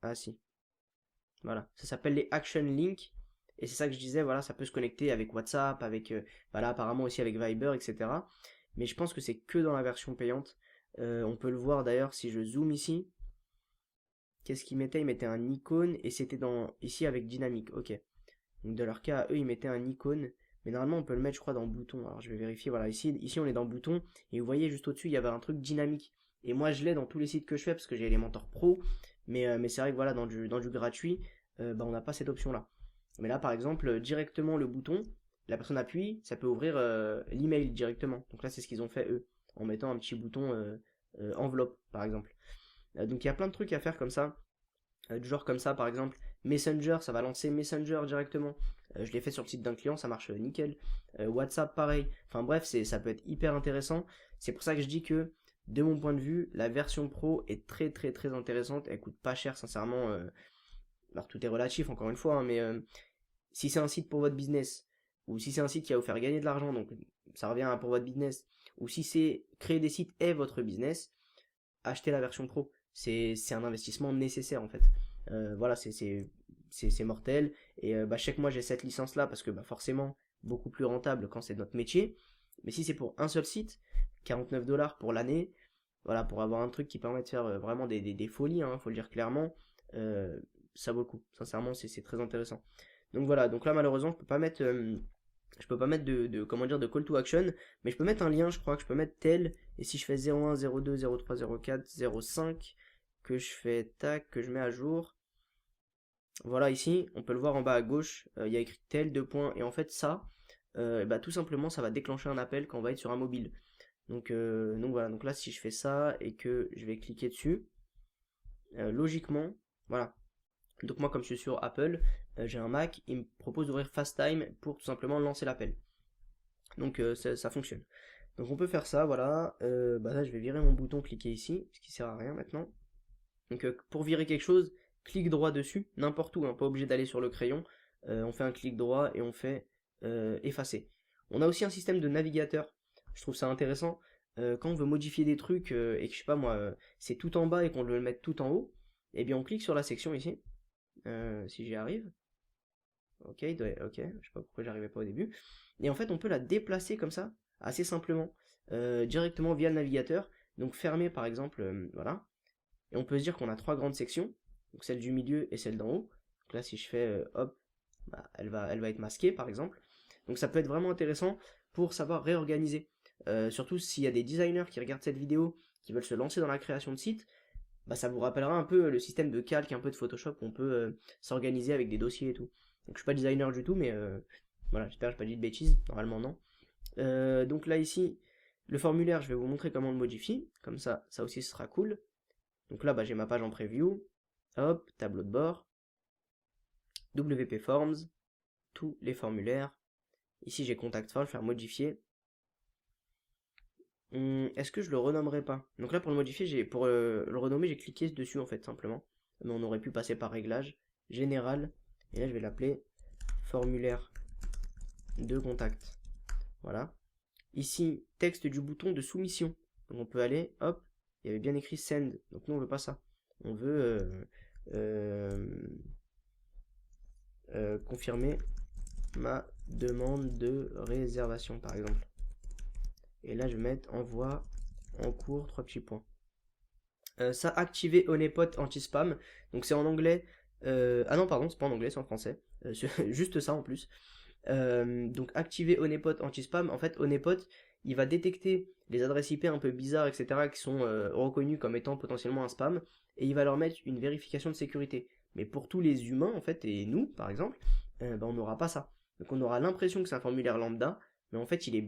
Ah si. Voilà. Ça s'appelle les Action Link. Et c'est ça que je disais, voilà, ça peut se connecter avec WhatsApp, avec, voilà, apparemment aussi avec Viber, etc. Mais je pense que c'est que dans la version payante. On peut le voir d'ailleurs si je zoome ici. Qu'est-ce qu'ils mettaient? Ils mettaient un icône et c'était dans ici avec dynamique. Ok. Donc de leur cas, eux, ils mettaient un icône. Mais normalement, on peut le mettre, je crois, dans bouton. Alors je vais vérifier. Voilà, ici on est dans bouton. Et vous voyez juste au-dessus, il y avait un truc dynamique. Et moi, je l'ai dans tous les sites que je fais parce que j'ai Elementor Pro. Mais c'est vrai que voilà, dans du gratuit, bah, on n'a pas cette option-là. Mais là, par exemple, directement le bouton, la personne appuie, ça peut ouvrir l'email directement. Donc là, c'est ce qu'ils ont fait eux, en mettant un petit bouton enveloppe, par exemple. Donc il y a plein de trucs à faire comme ça. Du genre comme ça, par exemple, Messenger, ça va lancer Messenger directement. Je l'ai fait sur le site d'un client, ça marche nickel. WhatsApp, pareil. Enfin bref, ça peut être hyper intéressant. C'est pour ça que je dis que, de mon point de vue, la version pro est très très très intéressante. Elle coûte pas cher, sincèrement. Alors tout est relatif, encore une fois, hein, mais si c'est un site pour votre business, ou si c'est un site qui va vous faire gagner de l'argent, donc ça revient à pour votre business, ou si c'est créer des sites et votre business, achetez la version pro. C'est un investissement nécessaire en fait. Voilà, c'est mortel. Et bah, je sais que moi j'ai cette licence là parce que bah, forcément, beaucoup plus rentable quand c'est notre métier. Mais si c'est pour un seul site, 49 $ pour l'année, voilà, pour avoir un truc qui permet de faire vraiment des folies, hein, faut le dire clairement, euh, ça vaut le coup. Sincèrement, c'est très intéressant. Donc voilà, donc là malheureusement, je peux pas mettre comment dire, de call to action, mais je peux mettre un lien, je crois que je peux mettre tel, et si je fais 01, 02, 03, 04, 05, que je fais tac, que je mets à jour, voilà ici, on peut le voir en bas à gauche, il y a écrit tel, deux points, et en fait ça, bah, tout simplement ça va déclencher un appel quand on va être sur un mobile. Donc voilà, donc là si je fais ça et que je vais cliquer dessus, logiquement, voilà. Donc moi comme je suis sur Apple, j'ai un Mac, il me propose d'ouvrir FaceTime pour tout simplement lancer l'appel. Donc ça fonctionne. Donc on peut faire ça, voilà. Bah là je vais virer mon bouton, cliquer ici, ce qui sert à rien maintenant. Donc pour virer quelque chose, clic droit dessus, n'importe où, hein, pas obligé d'aller sur le crayon. On fait un clic droit et on fait effacer. On a aussi un système de navigateur, je trouve ça intéressant. Quand on veut modifier des trucs et que je sais pas moi, c'est tout en bas et qu'on veut le mettre tout en haut, et bien on clique sur la section ici, si j'y arrive. Ok, ok, je sais pas pourquoi j'arrivais pas au début. Et en fait, on peut la déplacer comme ça, assez simplement, directement via le navigateur. Donc fermer par exemple, voilà. Et on peut se dire qu'on a trois grandes sections, donc celle du milieu et celle d'en haut. Donc là, si je fais hop, bah, elle va être masquée par exemple. Donc ça peut être vraiment intéressant pour savoir réorganiser. Surtout s'il y a des designers qui regardent cette vidéo, qui veulent se lancer dans la création de sites, bah, ça vous rappellera un peu le système de calque, un peu de Photoshop, où on peut s'organiser avec des dossiers et tout. Donc je suis pas designer du tout, mais voilà, j'espère que j'ai pas dit de bêtises, normalement non. Donc là ici, le formulaire, je vais vous montrer comment on le modifie, comme ça aussi ce sera cool. Donc là, bah, j'ai ma page en preview, hop, tableau de bord, WP Forms, tous les formulaires. Ici j'ai Contact Form, faire modifier. Est-ce que je le renommerai pas? Donc là pour le modifier, pour le renommer, j'ai cliqué dessus en fait simplement. Mais on aurait pu passer par réglage, général, et là je vais l'appeler formulaire de contact. Voilà. Ici, texte du bouton de soumission. Donc on peut aller, hop, il y avait bien écrit send. Donc nous on veut pas ça. On veut confirmer ma demande de réservation par exemple. Et là je vais mettre envoi en cours, trois petits points. Ça, activer Honeypot anti-spam. Donc c'est en anglais. Ah non, pardon, c'est pas en anglais, c'est en français. Juste ça en plus. Donc activer Honeypot anti-spam. En fait, Honeypot, il va détecter les adresses IP un peu bizarres, etc., qui sont reconnues comme étant potentiellement un spam, et il va leur mettre une vérification de sécurité. Mais pour tous les humains, en fait, et nous, par exemple, on n'aura pas ça. Donc on aura l'impression que c'est un formulaire lambda, mais en fait, il y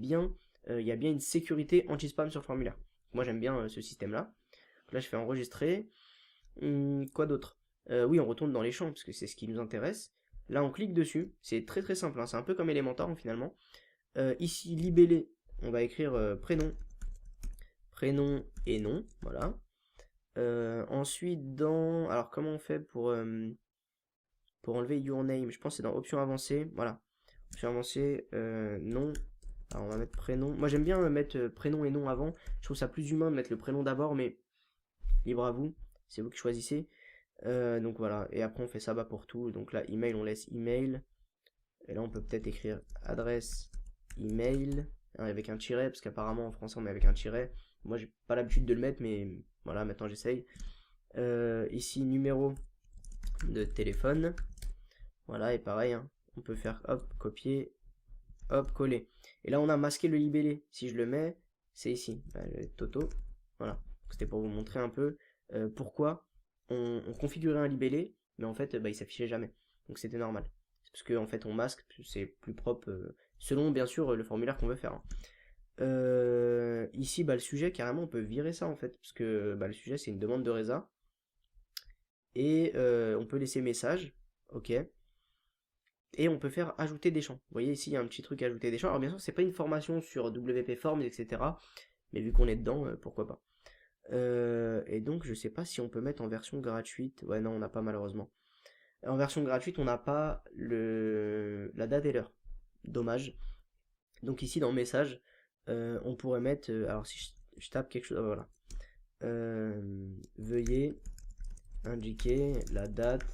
a bien une sécurité anti-spam sur le formulaire. Moi, j'aime bien ce système-là. Là, je fais enregistrer. Quoi d'autre? Oui, on retourne dans les champs, parce que c'est ce qui nous intéresse. Là, on clique dessus. C'est très très simple, hein. C'est un peu comme Elementor, hein, finalement. Ici, libeller. on va écrire prénom et nom, voilà. Ensuite, alors comment on fait pour enlever your name? Je pense que c'est dans options avancées, voilà. Options avancées, nom. Alors on va mettre prénom. Moi j'aime bien mettre prénom et nom avant. Je trouve ça plus humain de mettre le prénom d'abord, mais libre à vous. C'est vous qui choisissez. Donc voilà. Et après on fait ça pour tout. Donc là, email, on laisse email. Et là on peut peut-être écrire adresse email avec un tiret, parce qu'apparemment en français on met avec un tiret. Moi j'ai pas l'habitude de le mettre, mais voilà, maintenant j'essaye. Ici numéro de téléphone. Voilà, et pareil, hein, on peut faire hop, copier, hop, coller. Et là on a masqué le libellé. Si je le mets, c'est ici, le Toto. Voilà, c'était pour vous montrer un peu pourquoi on configurait un libellé, mais en fait il s'affichait jamais. Donc c'était normal. C'est parce qu'en fait on masque, c'est plus propre, selon bien sûr le formulaire qu'on veut faire, hein. Ici le sujet, carrément on peut virer ça en fait, parce que le sujet c'est une demande de résa. Et on peut laisser message, ok. Et on peut faire ajouter des champs. Vous voyez ici il y a un petit truc ajouter des champs. Alors bien sûr c'est pas une formation sur WP Forms, etc. Mais vu qu'on est dedans, pourquoi pas. Et donc je sais pas si on peut mettre en version gratuite. Ouais non, on n'a pas malheureusement. En version gratuite on n'a pas la date et l'heure. Dommage. Donc ici dans message, on pourrait mettre, alors si je tape quelque chose, voilà. Veuillez indiquer la date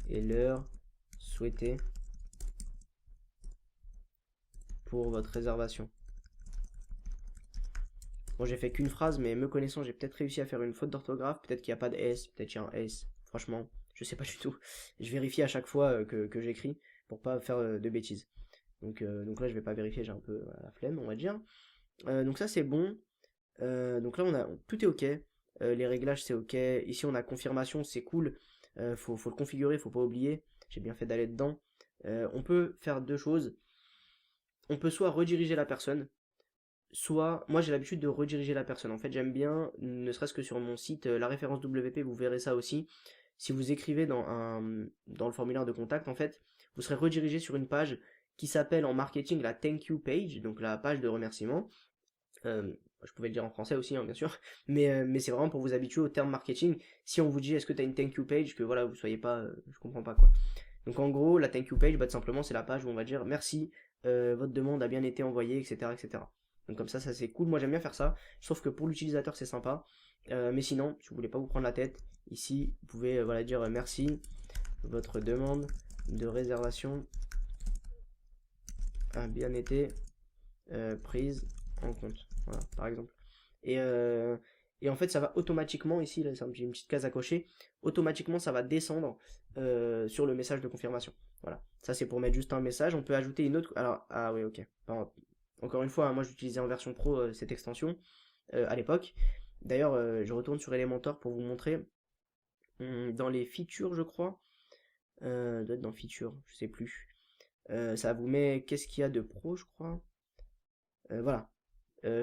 et l'heure souhaitée pour votre réservation. Bon, j'ai fait qu'une phrase, mais me connaissant, j'ai peut-être réussi à faire une faute d'orthographe. Peut-être qu'il n'y a pas de S, peut-être qu'il y a un S. Franchement, je sais pas du tout. Je vérifie à chaque fois que j'écris pour pas faire de bêtises. Donc là, je vais pas vérifier, j'ai un peu la flemme, on va dire. Donc ça, c'est bon. Donc là, tout est ok. Les réglages, c'est ok. Ici, on a confirmation, c'est cool. Faut le configurer, faut pas oublier. J'ai bien fait d'aller dedans. On peut faire deux choses. On peut soit rediriger la personne, soit, moi j'ai l'habitude de rediriger la personne. En fait, j'aime bien, ne serait-ce que sur mon site, la référence WP, vous verrez ça aussi. Si vous écrivez dans le formulaire de contact, en fait, vous serez redirigé sur une page qui s'appelle en marketing la thank you page, donc la page de remerciement. Je pouvais le dire en français aussi, hein, bien sûr, mais c'est vraiment pour vous habituer au terme marketing. Si on vous dit est-ce que tu as une thank you page, que voilà, vous soyez pas, je comprends pas quoi. Donc en gros, la thank you page, tout simplement, c'est la page où on va dire merci, votre demande a bien été envoyée, etc., etc. Donc comme ça c'est cool. Moi j'aime bien faire ça. Sauf que pour l'utilisateur c'est sympa. Mais sinon, si vous voulez pas vous prendre la tête, ici vous pouvez voilà dire merci, votre demande de réservation a bien été prise en compte. Voilà, par exemple. Et en fait ça va automatiquement, ici là, c'est une petite case à cocher, automatiquement ça va descendre sur le message de confirmation. Voilà, ça c'est pour mettre juste un message. On peut ajouter une autre. Alors, ah oui, ok. Encore une fois, hein, moi j'utilisais en version pro cette extension à l'époque. D'ailleurs, je retourne sur Elementor pour vous montrer. Dans les features, je crois. Doit être dans features, je sais plus. Ça vous met qu'est-ce qu'il y a de pro, je crois. Voilà.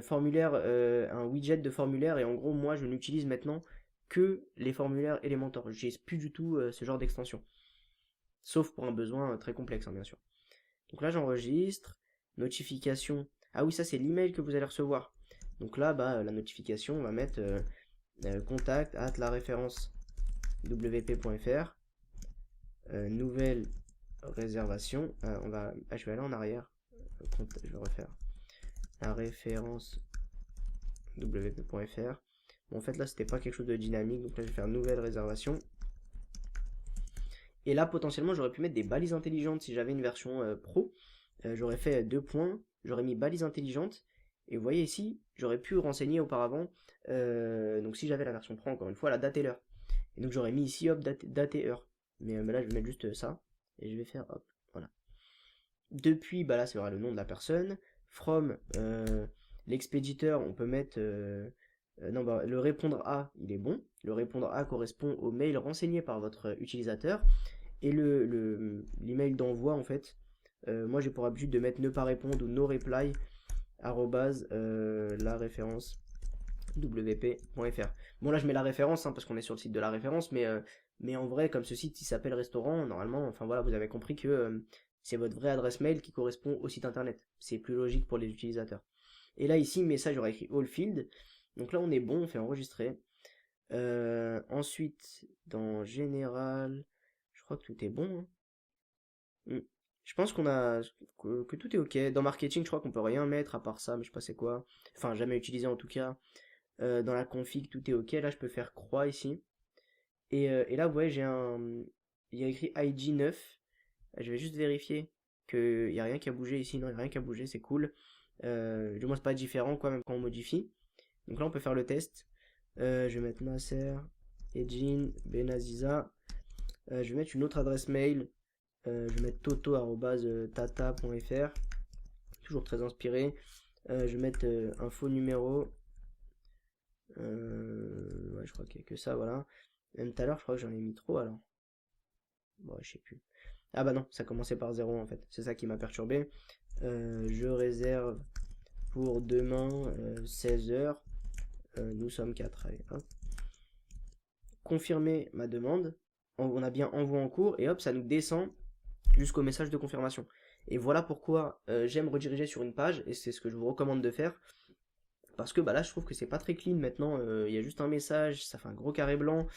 Formulaire, un widget de formulaire. Et en gros, moi je n'utilise maintenant que les formulaires Elementor. J'utilise plus du tout ce genre d'extension. Sauf pour un besoin très complexe, hein, bien sûr. Donc là, j'enregistre. Notification. Ah oui, ça c'est l'email que vous allez recevoir. Donc là, la notification, on va mettre contact at la référence wp.fr. Nouvelle réservation. Je vais aller en arrière. Je vais refaire. La référence wp.fr. Bon, en fait, là, c'était pas quelque chose de dynamique. Donc là, je vais faire nouvelle réservation. Et là, potentiellement, j'aurais pu mettre des balises intelligentes si j'avais une version pro. J'aurais fait 2 points, j'aurais mis balises intelligentes, et vous voyez ici, j'aurais pu renseigner auparavant, donc si j'avais la version pro, encore une fois, la date et l'heure. Et donc j'aurais mis ici, hop, date et heure. Mais là, je vais mettre juste ça, et je vais faire, hop, voilà. Depuis, là, c'est le nom de la personne. From, l'expéditeur, on peut mettre, non, le répondre à, il est bon. Le répondre à correspond au mail renseigné par votre utilisateur. Et l'email d'envoi, en fait, moi j'ai pour habitude de mettre ne pas répondre ou no reply la référence wp.fr. Bon là je mets la référence parce qu'on est sur le site de la référence, mais en vrai comme ce site il s'appelle restaurant, normalement, enfin voilà, vous avez compris que c'est votre vraie adresse mail qui correspond au site internet. C'est plus logique pour les utilisateurs. Et là ici message j'aurais écrit all field. Donc là on est bon, on fait enregistrer. Ensuite dans général, je crois que tout est bon, hein. Hmm. Je pense que tout est ok. Dans marketing, je crois qu'on peut rien mettre à part ça, mais je sais pas c'est quoi. Enfin, jamais utilisé en tout cas. Dans la config, tout est ok. Là, je peux faire croix ici. Et là, vous voyez, il y a écrit IG9. Je vais juste vérifier qu'il n'y a rien qui a bougé ici. Non, il n'y a rien qui a bougé, c'est cool. Du moins, c'est pas différent, quoi, même quand on modifie. Donc là, on peut faire le test. Je vais mettre Nasser, Edjin, Benaziza. Je vais mettre une autre adresse mail. Je vais mettre toto@tata.fr. Toujours très inspiré. Je vais mettre un faux numéro. Ouais, je crois qu'il n'y a que ça, voilà. Même tout à l'heure, je crois que j'en ai mis trop alors. Bon, je sais plus. Ah bah non, ça commençait par 0 en fait. C'est ça qui m'a perturbé. Je réserve pour demain 16h. Nous sommes 4. Allez, hop. Confirmer ma demande. On a bien envoi en cours et hop, ça nous descend jusqu'au message de confirmation. Et voilà pourquoi j'aime rediriger sur une page et c'est ce que je vous recommande de faire. Parce que bah là, je trouve que c'est pas très clean maintenant. Il y a juste un message, ça fait un gros carré blanc.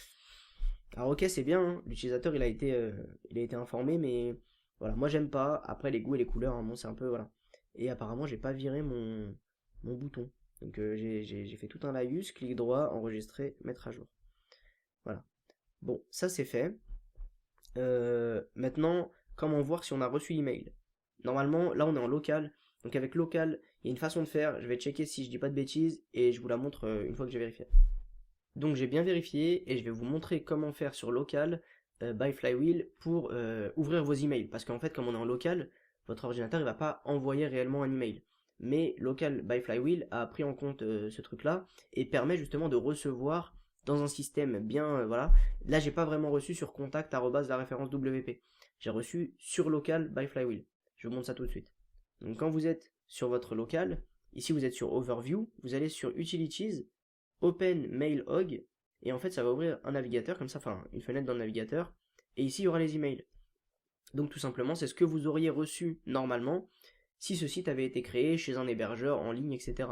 Alors ok, c'est bien, hein, l'utilisateur il a été informé, mais voilà, moi j'aime pas. Après les goûts et les couleurs, hein, bon c'est un peu voilà. Et apparemment j'ai pas viré mon bouton. Donc j'ai fait tout un laïus, clic droit, enregistrer, mettre à jour. Voilà. Bon, ça c'est fait. Maintenant, comment voir si on a reçu l'email? Normalement, là on est en local. Donc avec local, il y a une façon de faire. Je vais checker si je dis pas de bêtises et je vous la montre une fois que j'ai vérifié. Donc j'ai bien vérifié et je vais vous montrer comment faire sur local by Flywheel pour ouvrir vos emails. Parce qu'en fait, comme on est en local, votre ordinateur il va pas envoyer réellement un email. Mais local by Flywheel a pris en compte ce truc-là et permet justement de recevoir dans un système bien, voilà. Là, j'ai pas vraiment reçu sur contact la référence WP. J'ai reçu sur local by Flywheel. Je vous montre ça tout de suite. Donc quand vous êtes sur votre local, ici vous êtes sur Overview, vous allez sur Utilities, Open Mail Hog, et en fait ça va ouvrir un navigateur comme ça, enfin une fenêtre dans le navigateur, et ici il y aura les emails. Donc tout simplement c'est ce que vous auriez reçu normalement si ce site avait été créé chez un hébergeur en ligne, etc.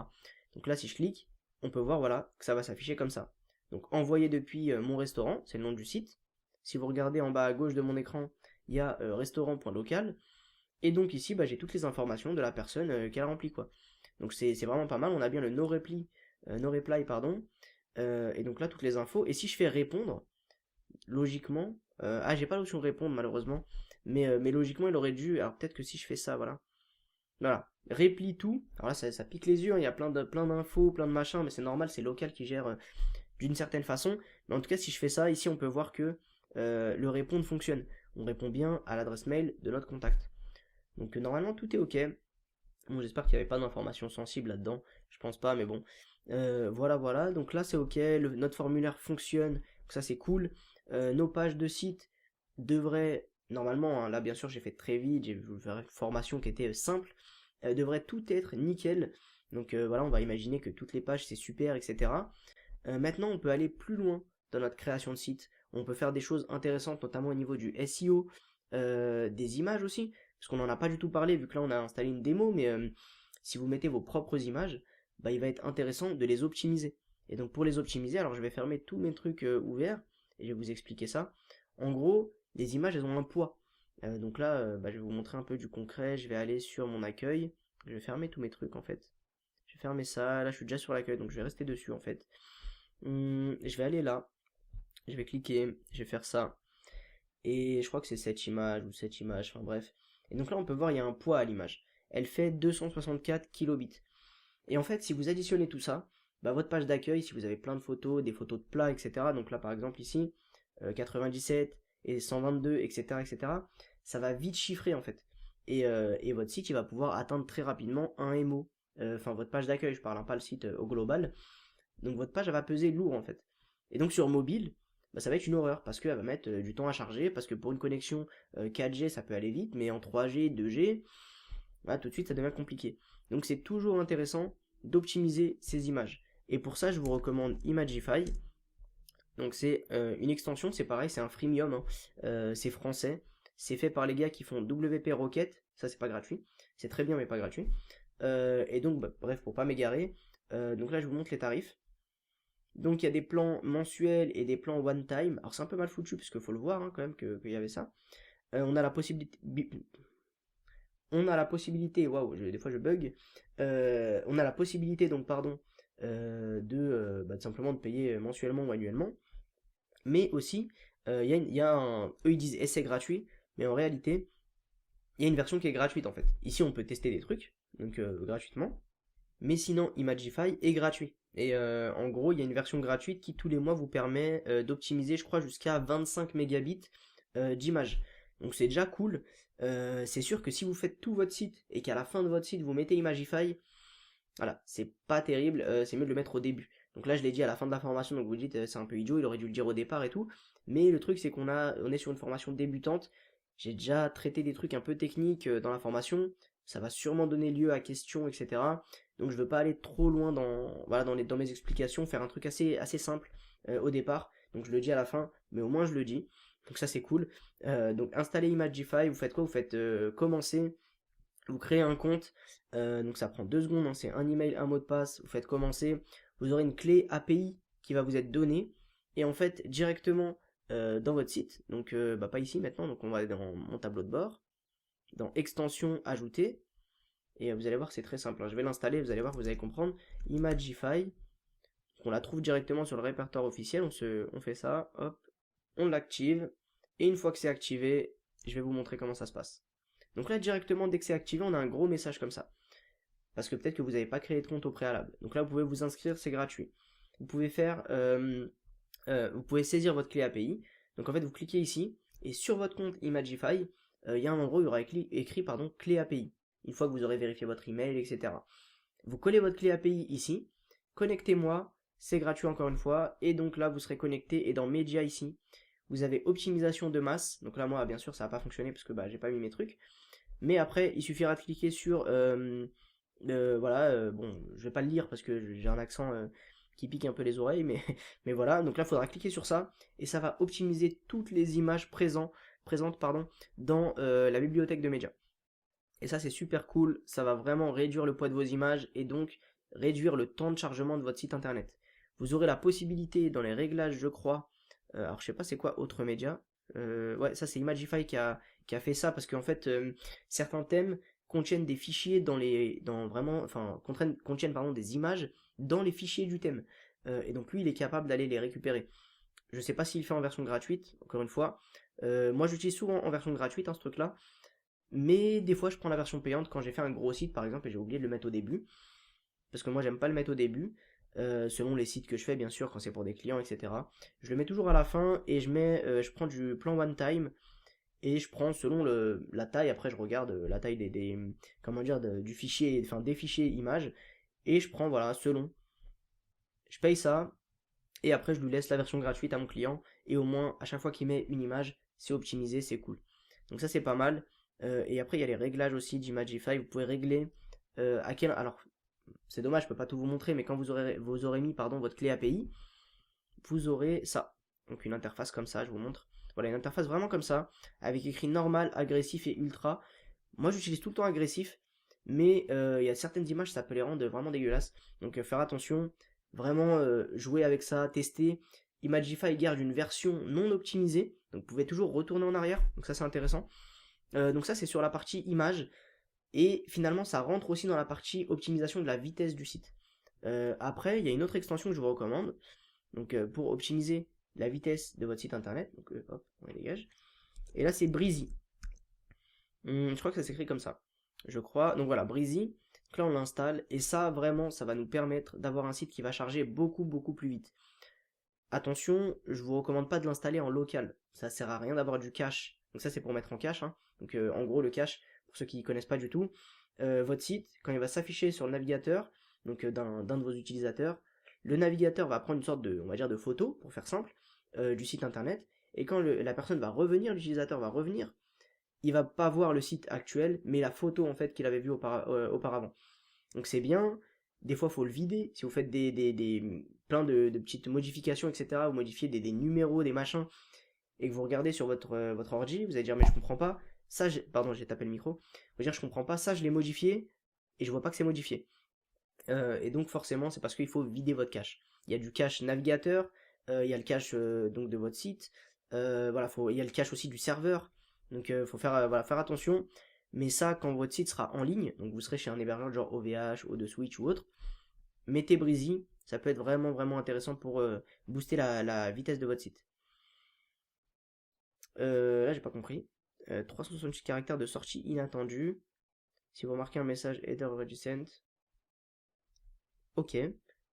Donc là si je clique, on peut voir voilà que ça va s'afficher comme ça. Donc envoyé depuis mon restaurant, c'est le nom du site. Si vous regardez en bas à gauche de mon écran, il y a restaurant.local. Et donc ici, bah, j'ai toutes les informations de la personne qui a rempli quoi. Donc c'est vraiment pas mal. On a bien le no reply pardon. Et donc là toutes les infos. Et si je fais répondre, logiquement, j'ai pas l'option répondre malheureusement, mais logiquement il aurait dû. Alors peut-être que si je fais ça, voilà, replie tout. Alors là ça pique les yeux. Hein. Il y a plein d'infos, plein de machins, mais c'est normal, c'est local qui gère d'une certaine façon. Mais en tout cas, si je fais ça, ici on peut voir que le répondre fonctionne. On répond bien à l'adresse mail de notre contact. Donc normalement tout est ok. Bon, j'espère qu'il n'y avait pas d'informations sensibles là-dedans. Je pense pas, mais bon. Voilà. Donc là c'est ok. Notre formulaire fonctionne. Donc ça c'est cool. Nos pages de site devraient normalement, hein, là bien sûr j'ai fait très vite, j'ai voulu faire une formation qui était simple, devrait tout être nickel. Donc voilà, on va imaginer que toutes les pages c'est super, etc. Maintenant on peut aller plus loin dans notre création de site. On peut faire des choses intéressantes, notamment au niveau du SEO, des images aussi, parce qu'on n'en a pas du tout parlé vu que là on a installé une démo, mais si vous mettez vos propres images, bah, il va être intéressant de les optimiser. Et donc pour les optimiser, alors je vais fermer tous mes trucs ouverts et je vais vous expliquer ça. En gros, les images elles ont un poids. Donc là, bah, je vais vous montrer un peu du concret. Je vais aller sur mon accueil. Je vais fermer tous mes trucs en fait. Je vais fermer ça. Là, je suis déjà sur l'accueil, donc je vais rester dessus en fait. Je vais aller là. Je vais cliquer. Je vais faire ça. Et je crois que c'est cette image ou cette image. Enfin bref. Et donc là, on peut voir il y a un poids à l'image. Elle fait 264 kilobits. Et en fait, si vous additionnez tout ça, bah, votre page d'accueil, si vous avez plein de photos, des photos de plats, etc. Donc là, par exemple, ici, 97 et 122, etc., etc. Ça va vite chiffrer en fait. Et votre site, il va pouvoir atteindre très rapidement un MO. Enfin, votre page d'accueil, je parle hein, pas le site au global. Donc votre page, elle va peser lourd en fait. Et donc sur mobile, bah, ça va être une horreur parce qu'elle va mettre du temps à charger, parce que pour une connexion 4G, ça peut aller vite, mais en 3G, 2G, là, tout de suite, ça devient compliqué. Donc c'est toujours intéressant d'optimiser ces images. Et pour ça, je vous recommande Imagify. Donc c'est une extension, c'est pareil, c'est un freemium, hein. C'est français, c'est fait par les gars qui font WP Rocket, ça c'est pas gratuit, c'est très bien mais pas gratuit. Et donc, bah, bref, pour pas m'égarer, donc là, je vous montre les tarifs. Donc, il y a des plans mensuels et des plans one time. Alors, c'est un peu mal foutu, parce qu'il faut le voir hein, quand même qu'il y avait ça. On a la possibilité. On a la possibilité, waouh, des fois je bug. On a la possibilité, donc, pardon, bah, de simplement de payer mensuellement ou annuellement. Mais aussi, il y a eux ils disent essai gratuit, mais en réalité, il y a une version qui est gratuite en fait. Ici, on peut tester des trucs, donc gratuitement. Mais sinon, Imagify est gratuit. Et en gros, il y a une version gratuite qui tous les mois vous permet d'optimiser, je crois, jusqu'à 25 mégabits d'image. Donc c'est déjà cool. C'est sûr que si vous faites tout votre site et qu'à la fin de votre site vous mettez Imagify, voilà, c'est pas terrible, c'est mieux de le mettre au début. Donc là, je l'ai dit à la fin de la formation, donc vous dites c'est un peu idiot, il aurait dû le dire au départ et tout. Mais le truc, c'est on est sur une formation débutante. J'ai déjà traité des trucs un peu techniques dans la formation. Ça va sûrement donner lieu à questions, etc. Donc je veux pas aller trop loin voilà, dans mes explications, faire un truc assez simple au départ. Donc je le dis à la fin, mais au moins je le dis. Donc ça c'est cool. Donc installer Imagify, vous faites quoi? Vous faites commencer, vous créez un compte, donc ça prend 2 secondes, hein, c'est un email, un mot de passe, vous faites commencer, vous aurez une clé API qui va vous être donnée, et en fait directement dans votre site, donc bah, pas ici maintenant, donc on va aller dans mon tableau de bord, dans extension ajouter, et vous allez voir c'est très simple, hein. Je vais l'installer, vous allez voir, vous allez comprendre, Imagify, on la trouve directement sur le répertoire officiel, on fait ça, hop, on l'active, et une fois que c'est activé, je vais vous montrer comment ça se passe. Donc là, directement, dès que c'est activé, on a un gros message comme ça. Parce que peut-être que vous n'avez pas créé de compte au préalable. Donc là, vous pouvez vous inscrire, c'est gratuit. Vous pouvez vous pouvez saisir votre clé API. Donc en fait, vous cliquez ici, et sur votre compte Imagify, il y a un endroit où il y aura écrit pardon, clé API. Une fois que vous aurez vérifié votre email, etc. Vous collez votre clé API ici, connectez-moi, c'est gratuit encore une fois, et donc là, vous serez connecté, et dans Media ici, vous avez optimisation de masse. Donc là, moi, bien sûr, ça va pas fonctionner parce que bah, j'ai pas mis mes trucs. Mais après, il suffira de cliquer sur voilà, bon, je vais pas le lire parce que j'ai un accent qui pique un peu les oreilles, mais, mais voilà, donc là, il faudra cliquer sur ça, et ça va optimiser toutes les images présentes dans la bibliothèque de médias. Et ça, c'est super cool, ça va vraiment réduire le poids de vos images, et donc réduire le temps de chargement de votre site internet. Vous aurez la possibilité, dans les réglages, je crois, alors je sais pas c'est quoi, autre média, ouais, ça c'est Imagify qui a fait ça, parce qu'en fait, certains thèmes contiennent des fichiers contiennent pardon, des images dans les fichiers du thème. Et donc lui, il est capable d'aller les récupérer. Je sais pas s'il le fait en version gratuite, encore une fois. Moi, j'utilise souvent en version gratuite ce truc-là, mais des fois, je prends la version payante quand j'ai fait un gros site, par exemple, et j'ai oublié de le mettre au début, parce que moi, j'aime pas le mettre au début. Selon les sites que je fais, bien sûr, quand c'est pour des clients, etc. Je le mets toujours à la fin, et je prends du plan one time, et je prends selon la taille. Après je regarde la taille comment dire, du fichier, enfin des fichiers images, et je prends voilà selon, je paye ça, et après je lui laisse la version gratuite à mon client, et au moins à chaque fois qu'il met une image, c'est optimisé, c'est cool. Donc ça c'est pas mal. Et après il y a les réglages aussi d'Imagify, vous pouvez régler alors c'est dommage, je peux pas tout vous montrer, mais quand vous aurez mis pardon votre clé API, vous aurez ça, donc une interface comme ça, je vous montre. Voilà, une interface vraiment comme ça, avec écrit normal, agressif et ultra. Moi j'utilise tout le temps agressif, mais il y a certaines images, ça peut les rendre vraiment dégueulasses. Donc faire attention, vraiment jouer avec ça, tester. Imagify garde une version non optimisée, donc vous pouvez toujours retourner en arrière, donc ça c'est intéressant. Donc ça c'est sur la partie image, et finalement ça rentre aussi dans la partie optimisation de la vitesse du site. Après, il y a une autre extension que je vous recommande, donc pour optimiser la vitesse de votre site internet. Donc hop, on les dégage. Et là c'est Breezy. Je crois que ça s'écrit comme ça. Je crois. Donc voilà, Breezy. Donc là on l'installe, et ça vraiment ça va nous permettre d'avoir un site qui va charger beaucoup plus vite. Attention, je vous recommande pas de l'installer en local. Ça sert à rien d'avoir du cache. Donc ça c'est pour mettre en cache, hein. Donc en gros le cache, pour ceux qui ne connaissent pas du tout, votre site, quand il va s'afficher sur le navigateur, donc d'un de vos utilisateurs, le navigateur va prendre une sorte de, on va dire, de photo, pour faire simple, du site internet, et quand la personne va revenir, l'utilisateur va revenir, il va pas voir le site actuel, mais la photo en fait qu'il avait vue auparavant. Donc c'est bien. Des fois, il faut le vider. Si vous faites plein de petites modifications, etc., vous modifiez des numéros, des machins, et que vous regardez sur votre ordi, vous allez dire, mais je comprends pas. Ça, pardon, j'ai tapé le micro. Vous allez dire, je comprends pas. Ça, je l'ai modifié. et je vois pas que c'est modifié. Et donc forcément c'est parce qu'il faut vider votre cache. Il y a du cache navigateur, il y a le cache donc de votre site, voilà, il y a le cache aussi du serveur, donc faut faire, voilà, faire attention. Mais ça, quand votre site sera en ligne, donc vous serez chez un hébergeur genre OVH, O2Switch ou autre, mettez Breezy, ça peut être vraiment vraiment intéressant pour booster la vitesse de votre site. Là j'ai pas compris. 368 caractères de sortie inattendue. Si vous remarquez un message header already sent. Ok.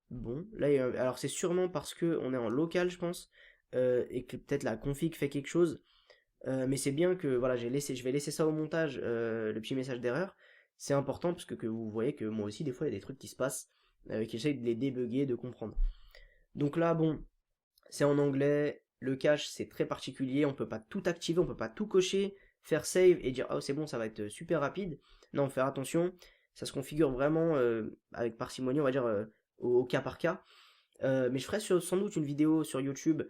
Bon, là, alors c'est sûrement parce que on est en local, je pense, et que peut-être la config fait quelque chose. Mais c'est bien que voilà, je vais laisser ça au montage, le petit message d'erreur. C'est important parce que vous voyez que moi aussi, des fois, il y a des trucs qui se passent, et que j'essaie de les débugger, de comprendre. Donc là, bon, c'est en anglais. Le cache, c'est très particulier. On peut pas tout activer, on peut pas tout cocher, faire save et dire oh c'est bon, ça va être super rapide. Non, faire attention. Ça se configure vraiment avec parcimonie, on va dire au cas par cas. Mais je ferai sans doute une vidéo sur YouTube.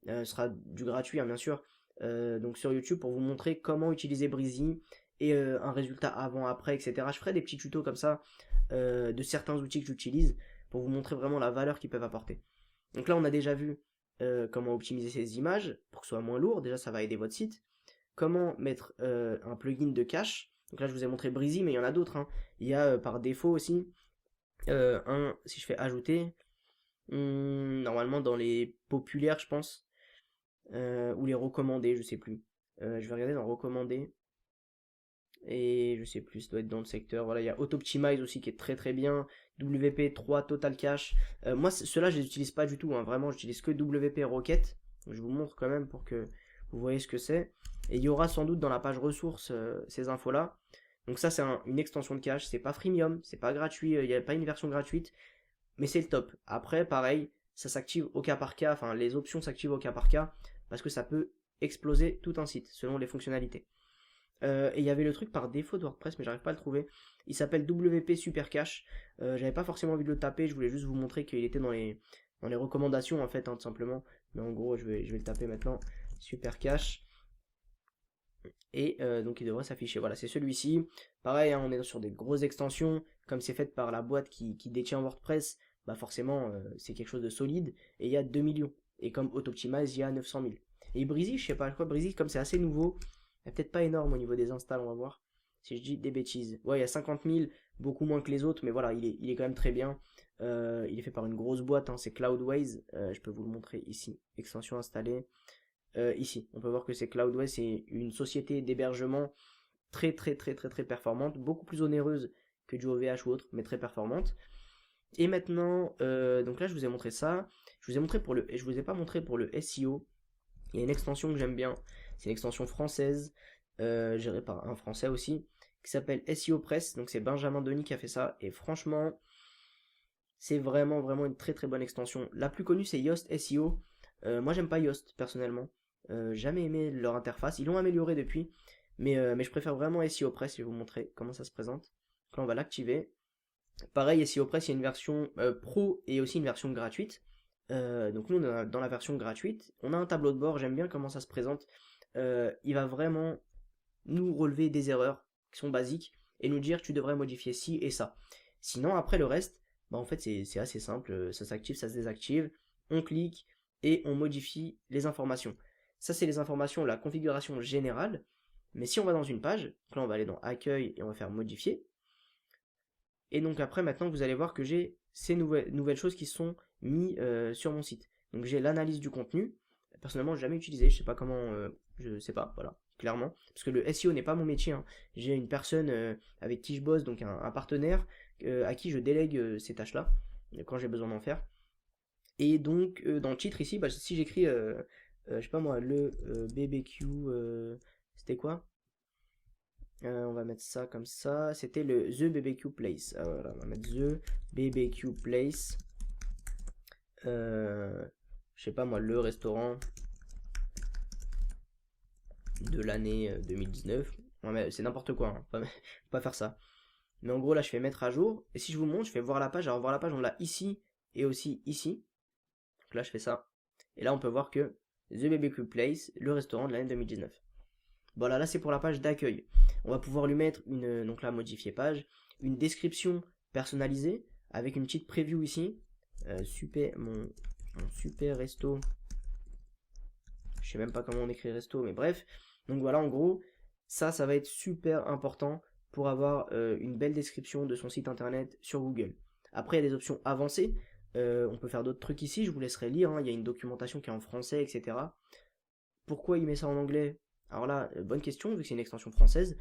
Ce sera du gratuit, hein, bien sûr. Donc sur YouTube pour vous montrer comment utiliser Breezy et un résultat avant-après, etc. Je ferai des petits tutos comme ça de certains outils que j'utilise pour vous montrer vraiment la valeur qu'ils peuvent apporter. Donc là, on a déjà vu comment optimiser ces images pour que ce soit moins lourd. Déjà, ça va aider votre site. Comment mettre un plugin de cache. Donc là, je vous ai montré Breezy, mais il y en a d'autres, hein. Il y a par défaut aussi si je fais ajouter, normalement dans les populaires, je pense, ou les recommandés, je sais plus. Je vais regarder dans recommandés. Et je sais plus, ça doit être dans le secteur. Voilà, il y a Auto-Optimize aussi qui est très très bien. WP3 Total Cache. Moi, ceux-là, je les utilise pas du tout, hein. Vraiment, j'utilise que WP Rocket. Je vous montre quand même pour que vous voyez ce que c'est. Et il y aura sans doute dans la page ressources ces infos-là. Donc ça, c'est une extension de cache. C'est pas freemium, c'est pas gratuit. Il n'y a pas une version gratuite, mais c'est le top. Après, pareil, ça s'active au cas par cas. Enfin, les options s'activent au cas par cas parce que ça peut exploser tout un site selon les fonctionnalités. Et il y avait le truc par défaut de WordPress, mais j'arrive pas à le trouver. Il s'appelle WP Super Cache. J'avais pas forcément envie de le taper, je voulais juste vous montrer qu'il était dans les recommandations en fait, hein, tout simplement. Mais en gros, je vais le taper maintenant. Super Cache. Et donc il devrait s'afficher. Voilà, c'est celui-ci. Pareil, hein, on est sur des grosses extensions. Comme c'est fait par la boîte qui détient WordPress, bah forcément, c'est quelque chose de solide. Et il y a 2 millions. Et comme Auto-Optimize, il y a 900 000. Et Breezy, je sais pas quoi, Breezy, comme c'est assez nouveau, il n'est peut-être pas énorme au niveau des installs, on va voir. Si je dis des bêtises. Ouais, il y a 50 000, beaucoup moins que les autres, mais voilà, il est quand même très bien. Il est fait par une grosse boîte, hein, c'est Cloudways. Je peux vous le montrer ici. Extension installée. Ici, on peut voir que c'est Cloudways, c'est une société d'hébergement très très très très très performante, beaucoup plus onéreuse que du OVH ou autre, mais très performante. Et maintenant, donc là je vous ai montré ça. Je vous ai montré je vous ai pas montré pour le SEO. Il y a une extension que j'aime bien. C'est une extension française, gérée par un français aussi, qui s'appelle SEO Press. Donc c'est Benjamin Denis qui a fait ça. Et franchement, c'est vraiment vraiment une très très bonne extension. La plus connue c'est Yoast SEO. Moi j'aime pas Yoast personnellement. Jamais aimé leur interface. Ils l'ont amélioré depuis. Mais je préfère vraiment SEO Press. Je vais vous montrer comment ça se présente. Donc là on va l'activer. Pareil, SEO Press, il y a une version pro et aussi une version gratuite. Donc nous, dans la version gratuite, on a un tableau de bord, j'aime bien comment ça se présente. Il va vraiment nous relever des erreurs qui sont basiques et nous dire tu devrais modifier ci et ça. Sinon, après le reste, bah en fait c'est assez simple, ça s'active, ça se désactive, on clique et on modifie les informations. Ça c'est les informations, la configuration générale, mais si on va dans une page, donc là on va aller dans accueil et on va faire modifier. Et donc après maintenant vous allez voir que j'ai ces nouvelles choses qui sont mises sur mon site. Donc j'ai l'analyse du contenu. Personnellement jamais utilisé, je sais pas comment, je sais pas, voilà, clairement. Parce que le SEO n'est pas mon métier, hein. J'ai une personne avec qui je bosse, donc un partenaire à qui je délègue ces tâches-là, quand j'ai besoin d'en faire. Et donc dans le titre ici, bah, si j'écris, je sais pas moi, le BBQ, c'était quoi? On va mettre ça comme ça. C'était le The BBQ Place. Ah, voilà, on va mettre The BBQ Place. Je sais pas moi, le restaurant de l'année 2019. C'est n'importe quoi, hein. Pas faire ça. Mais en gros, là, je fais mettre à jour. Et si je vous montre, je fais voir la page. Alors, voir la page, on l'a ici et aussi ici. Donc là, je fais ça. Et là, on peut voir que The BBQ Place, le restaurant de l'année 2019. Voilà, là, c'est pour la page d'accueil. On va pouvoir lui mettre donc là, modifier page, une description personnalisée avec une petite preview ici. Mon super resto. Je sais même pas comment on écrit resto, mais bref. Donc voilà, en gros, ça va être super important pour avoir une belle description de son site internet sur Google. Après, il y a des options avancées. On peut faire d'autres trucs ici, je vous laisserai lire, hein. Il y a une documentation qui est en français, etc. Pourquoi il met ça en anglais? Alors là, bonne question, vu que c'est une extension française,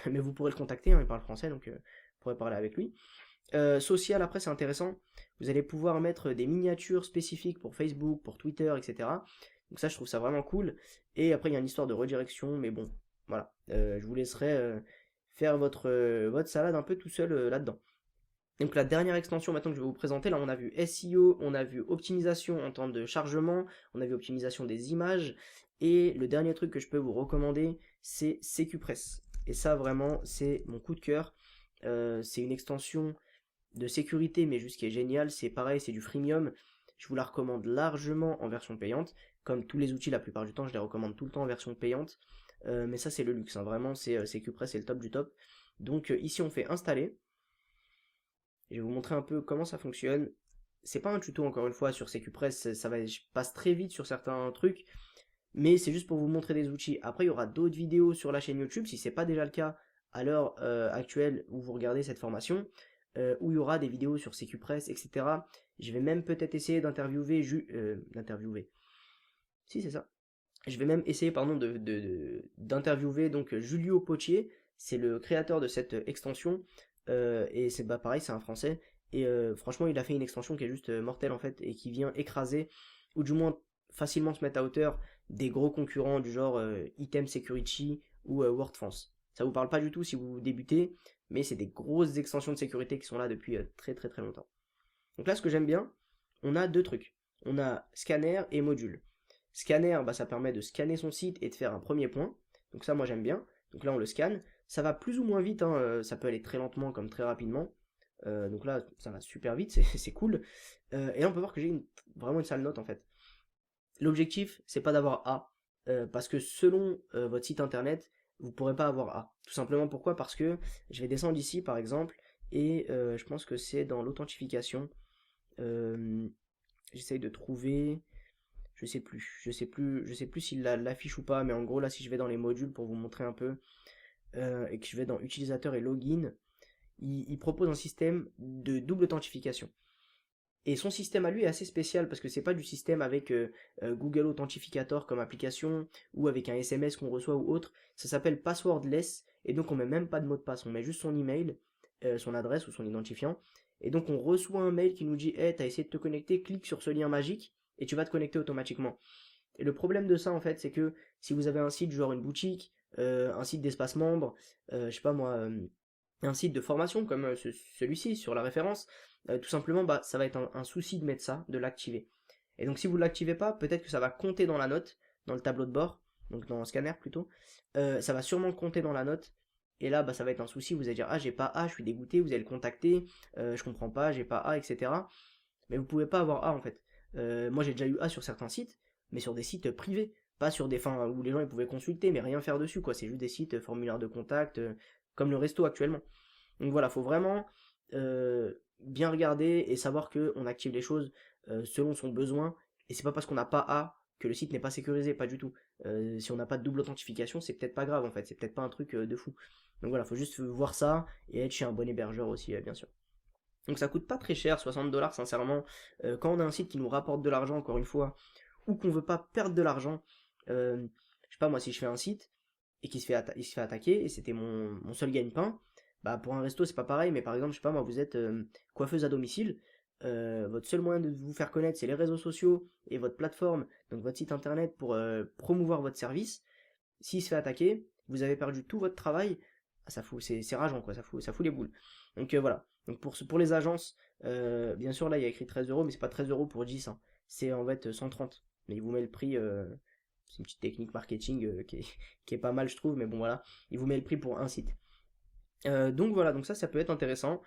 mais vous pourrez le contacter, hein, il parle français, donc vous pourrez parler avec lui. Social, après, c'est intéressant. Vous allez pouvoir mettre des miniatures spécifiques pour Facebook, pour Twitter, etc. Donc ça, je trouve ça vraiment cool. Et après, il y a une histoire de redirection, mais bon, voilà. Je vous laisserai faire votre salade un peu tout seul là-dedans. Donc la dernière extension maintenant que je vais vous présenter, là on a vu SEO, on a vu optimisation en temps de chargement, on a vu optimisation des images, et le dernier truc que je peux vous recommander, c'est SecuPress. Et ça vraiment, c'est mon coup de cœur. C'est une extension de sécurité, mais juste qui est géniale. C'est pareil, c'est du freemium. Je vous la recommande largement en version payante. Comme tous les outils, la plupart du temps, je les recommande tout le temps en version payante. Mais ça, c'est le luxe, hein. Vraiment, c'est SecuPress, c'est le top du top. Donc ici, on fait installer. Je vais vous montrer un peu comment ça fonctionne. C'est pas un tuto encore une fois sur SecuPress, je passe très vite sur certains trucs, mais c'est juste pour vous montrer des outils. Après, il y aura d'autres vidéos sur la chaîne YouTube, si c'est pas déjà le cas à l'heure actuelle où vous regardez cette formation, où il y aura des vidéos sur SecuPress, etc. Je vais même peut-être essayer d'interviewer, si c'est ça. Je vais même essayer, pardon, d'interviewer donc Julio Potier, c'est le créateur de cette extension, et c'est pareil, c'est un Français, et franchement, il a fait une extension qui est juste mortelle en fait, et qui vient écraser, ou du moins facilement se mettre à hauteur des gros concurrents du genre Item Security ou WordFence. Ça vous parle pas du tout si vous débutez, mais c'est des grosses extensions de sécurité qui sont là depuis très très très longtemps. Donc là, ce que j'aime bien, on a deux trucs. On a scanner et module. Scanner, ça permet de scanner son site et de faire un premier point. Donc ça, moi j'aime bien. Donc là, on le scanne. Ça va plus ou moins vite, hein. Ça peut aller très lentement comme très rapidement. Donc là, ça va super vite, c'est cool. Et là, on peut voir que j'ai vraiment une sale note en fait. L'objectif, c'est pas d'avoir A. Parce que selon votre site internet, vous pourrez pas avoir A. Tout simplement pourquoi? Parce que je vais descendre ici par exemple, et je pense que c'est dans l'authentification. J'essaye de trouver. Je sais plus s'il l'affiche ou pas, mais en gros là si je vais dans les modules pour vous montrer un peu, et que je vais dans utilisateur et login, il propose un système de double authentification. Et son système à lui est assez spécial parce que c'est pas du système avec Google Authentificator comme application ou avec un SMS qu'on reçoit ou autre. Ça s'appelle passwordless et donc on met même pas de mot de passe, on met juste son email, son adresse ou son identifiant. Et donc on reçoit un mail qui nous dit hey, t'as essayé de te connecter, clique sur ce lien magique et tu vas te connecter automatiquement. Et le problème de ça en fait, c'est que si vous avez un site genre une boutique, un site d'espace membre, je sais pas moi, un site de formation comme celui-ci sur la référence, tout simplement ça va être un souci de mettre ça, de l'activer. Et donc si vous ne l'activez pas, peut-être que ça va compter dans la note, dans le tableau de bord, donc dans le scanner plutôt, ça va sûrement compter dans la note, et là ça va être un souci, vous allez dire ah j'ai pas A, je suis dégoûté, vous allez le contacter, je comprends pas, j'ai pas A, etc. Mais vous pouvez pas avoir A en fait. Moi j'ai déjà eu A sur certains sites, mais sur des sites privés, pas sur des fins où les gens ils pouvaient consulter, mais rien faire dessus quoi, c'est juste des sites formulaires de contact, comme le resto actuellement. Donc voilà, faut vraiment bien regarder et savoir qu'on active les choses selon son besoin. Et c'est pas parce qu'on n'a pas A que le site n'est pas sécurisé, pas du tout. Si on n'a pas de double authentification, c'est peut-être pas grave en fait, c'est peut-être pas un truc de fou. Donc voilà, faut juste voir ça et être chez un bon hébergeur aussi, bien sûr. Donc ça coûte pas très cher, 60$ sincèrement. Quand on a un site qui nous rapporte de l'argent, encore une fois, ou qu'on veut pas perdre de l'argent, je sais pas moi, si je fais un site et qu'il il se fait attaquer, et c'était mon seul gagne-pain, pour un resto c'est pas pareil, mais par exemple, je sais pas moi, vous êtes coiffeuse à domicile, votre seul moyen de vous faire connaître c'est les réseaux sociaux et votre plateforme, donc votre site internet pour promouvoir votre service. S'il se fait attaquer, vous avez perdu tout votre travail, ça fout, c'est rageant quoi, ça fout les boules. Donc voilà. Donc pour les agences, bien sûr là il y a écrit 13€, mais c'est pas 13€ pour 10, hein. C'est en fait 130. Mais il vous met le prix, c'est une petite technique marketing qui est pas mal je trouve, mais bon voilà, il vous met le prix pour un site. Donc voilà, donc ça peut être intéressant.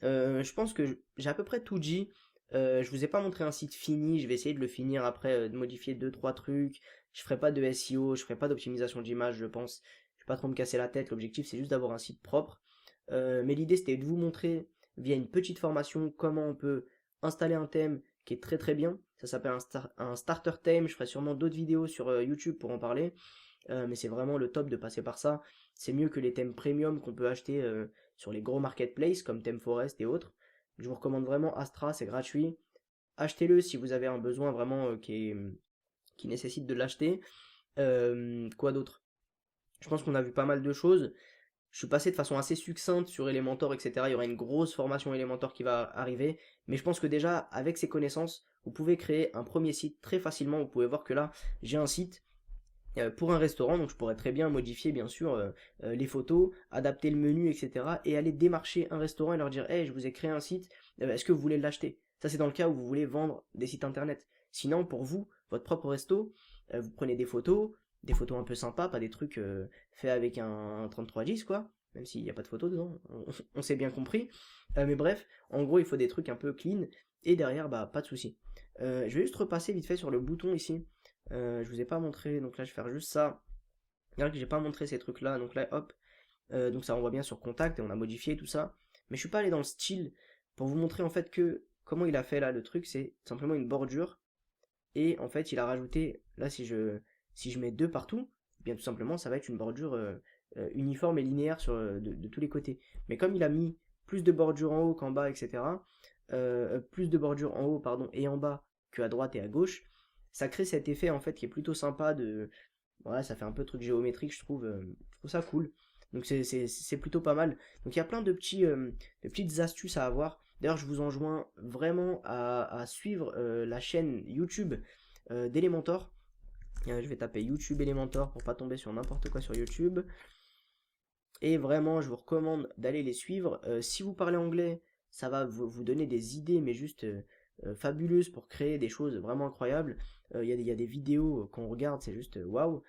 Je pense que j'ai à peu près tout dit. Je vous ai pas montré un site fini, je vais essayer de le finir après, de modifier 2-3 trucs. Je ferai pas de SEO, je ferai pas d'optimisation d'image, je pense. Je vais pas trop me casser la tête, l'objectif c'est juste d'avoir un site propre. Mais l'idée c'était de vous montrer via une petite formation comment on peut installer un thème qui est très très bien. Ça s'appelle un starter theme, je ferai sûrement d'autres vidéos sur YouTube pour en parler. Mais c'est vraiment le top de passer par ça. C'est mieux que les thèmes premium qu'on peut acheter sur les gros marketplaces comme ThemeForest et autres. Je vous recommande vraiment Astra, c'est gratuit. Achetez-le si vous avez un besoin vraiment qui nécessite de l'acheter. Quoi d'autre? Je pense qu'on a vu pas mal de choses. Je suis passé de façon assez succincte sur Elementor, etc. Il y aura une grosse formation Elementor qui va arriver. Mais je pense que déjà, avec ces connaissances, vous pouvez créer un premier site très facilement. Vous pouvez voir que là, j'ai un site pour un restaurant, donc je pourrais très bien modifier bien sûr les photos, adapter le menu, etc. et aller démarcher un restaurant et leur dire hey, je vous ai créé un site, est-ce que vous voulez l'acheter? Ça c'est dans le cas où vous voulez vendre des sites internet. Sinon pour vous, votre propre resto, vous prenez des photos un peu sympas, pas des trucs faits avec un 3310 quoi, même s'il n'y a pas de photos dedans, on s'est bien compris. Mais bref, en gros il faut des trucs un peu clean et derrière bah pas de souci. Je vais juste repasser vite fait sur le bouton ici. Je vous ai pas montré, donc là je vais faire juste ça. Regarde que j'ai pas montré ces trucs là, donc là hop, donc ça renvoie bien sur contact et on a modifié tout ça. Mais je suis pas allé dans le style pour vous montrer en fait que comment il a fait là le truc, c'est simplement une bordure et en fait il a rajouté là si je mets deux partout, eh bien tout simplement ça va être une bordure uniforme et linéaire de tous les côtés. Mais comme il a mis plus de bordures en haut qu'en bas, etc. Plus de bordures en haut pardon et en bas que à droite et à gauche, ça crée cet effet en fait qui est plutôt sympa de voilà, ça fait un peu truc géométrique, je trouve ça cool. Donc c'est plutôt pas mal. Donc il y a plein de petites astuces à avoir. D'ailleurs, je vous enjoins vraiment à suivre la chaîne YouTube d'Elementor. Je vais taper YouTube Elementor pour pas tomber sur n'importe quoi sur YouTube. Et vraiment, je vous recommande d'aller les suivre. Si vous parlez anglais, ça va vous donner des idées, mais juste fabuleuses pour créer des choses vraiment incroyables. Il y a des vidéos qu'on regarde, c'est juste waouh.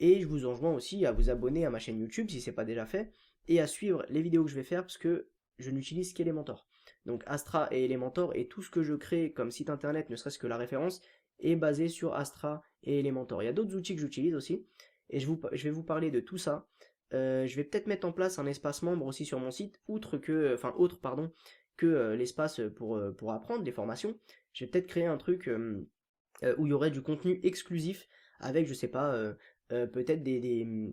Et je vous enjoins aussi à vous abonner à ma chaîne YouTube si ce n'est pas déjà fait, et à suivre les vidéos que je vais faire parce que je n'utilise qu'Elementor. Donc Astra et Elementor, et tout ce que je crée comme site internet, ne serait-ce que la référence, est basé sur Astra et Elementor. Il y a d'autres outils que j'utilise aussi, et je vais vous parler de tout ça. Je vais peut-être mettre en place un espace membre aussi sur mon site, autre pardon, que l'espace pour apprendre les formations. Je vais peut-être créer un truc où il y aurait du contenu exclusif avec, je sais pas, peut-être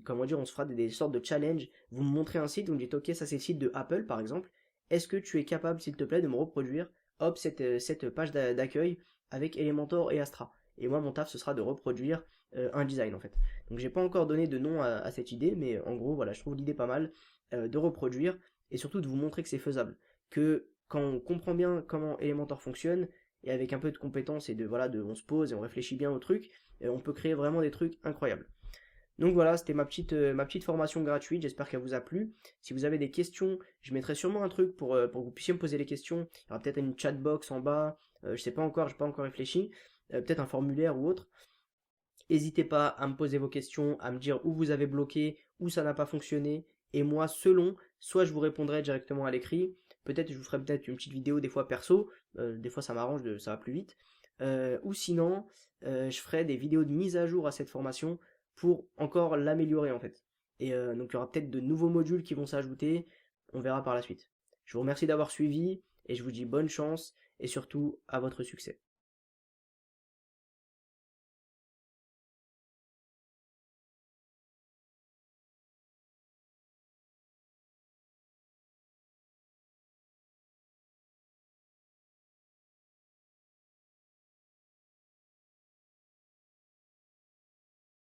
comment dire, on se fera des sortes de challenge. Vous me montrez un site, vous me dites, ok, ça c'est le site de Apple par exemple. Est-ce que tu es capable, s'il te plaît, de me reproduire, hop, cette page d'accueil avec Elementor et Astra? Et moi, mon taf, ce sera de reproduire un design en fait. Donc, j'ai pas encore donné de nom à cette idée, mais en gros, voilà, je trouve l'idée pas mal de reproduire et surtout de vous montrer que c'est faisable. Que quand on comprend bien comment Elementor fonctionne, et avec un peu de compétences et on se pose et on réfléchit bien au truc, on peut créer vraiment des trucs incroyables. Donc voilà, c'était ma petite formation gratuite, j'espère qu'elle vous a plu. Si vous avez des questions, je mettrai sûrement un truc pour que vous puissiez me poser les questions. Il y aura peut-être une chatbox en bas, je sais pas encore, j'ai pas encore réfléchi, peut-être un formulaire ou autre. N'hésitez pas à me poser vos questions, à me dire où vous avez bloqué, où ça n'a pas fonctionné, et moi, soit je vous répondrai directement à l'écrit, peut-être je vous ferai peut-être une petite vidéo des fois perso, des fois ça m'arrange, ça va plus vite, ou sinon, je ferai des vidéos de mise à jour à cette formation pour encore l'améliorer en fait. Et donc il y aura peut-être de nouveaux modules qui vont s'ajouter, on verra par la suite. Je vous remercie d'avoir suivi, et je vous dis bonne chance, et surtout à votre succès.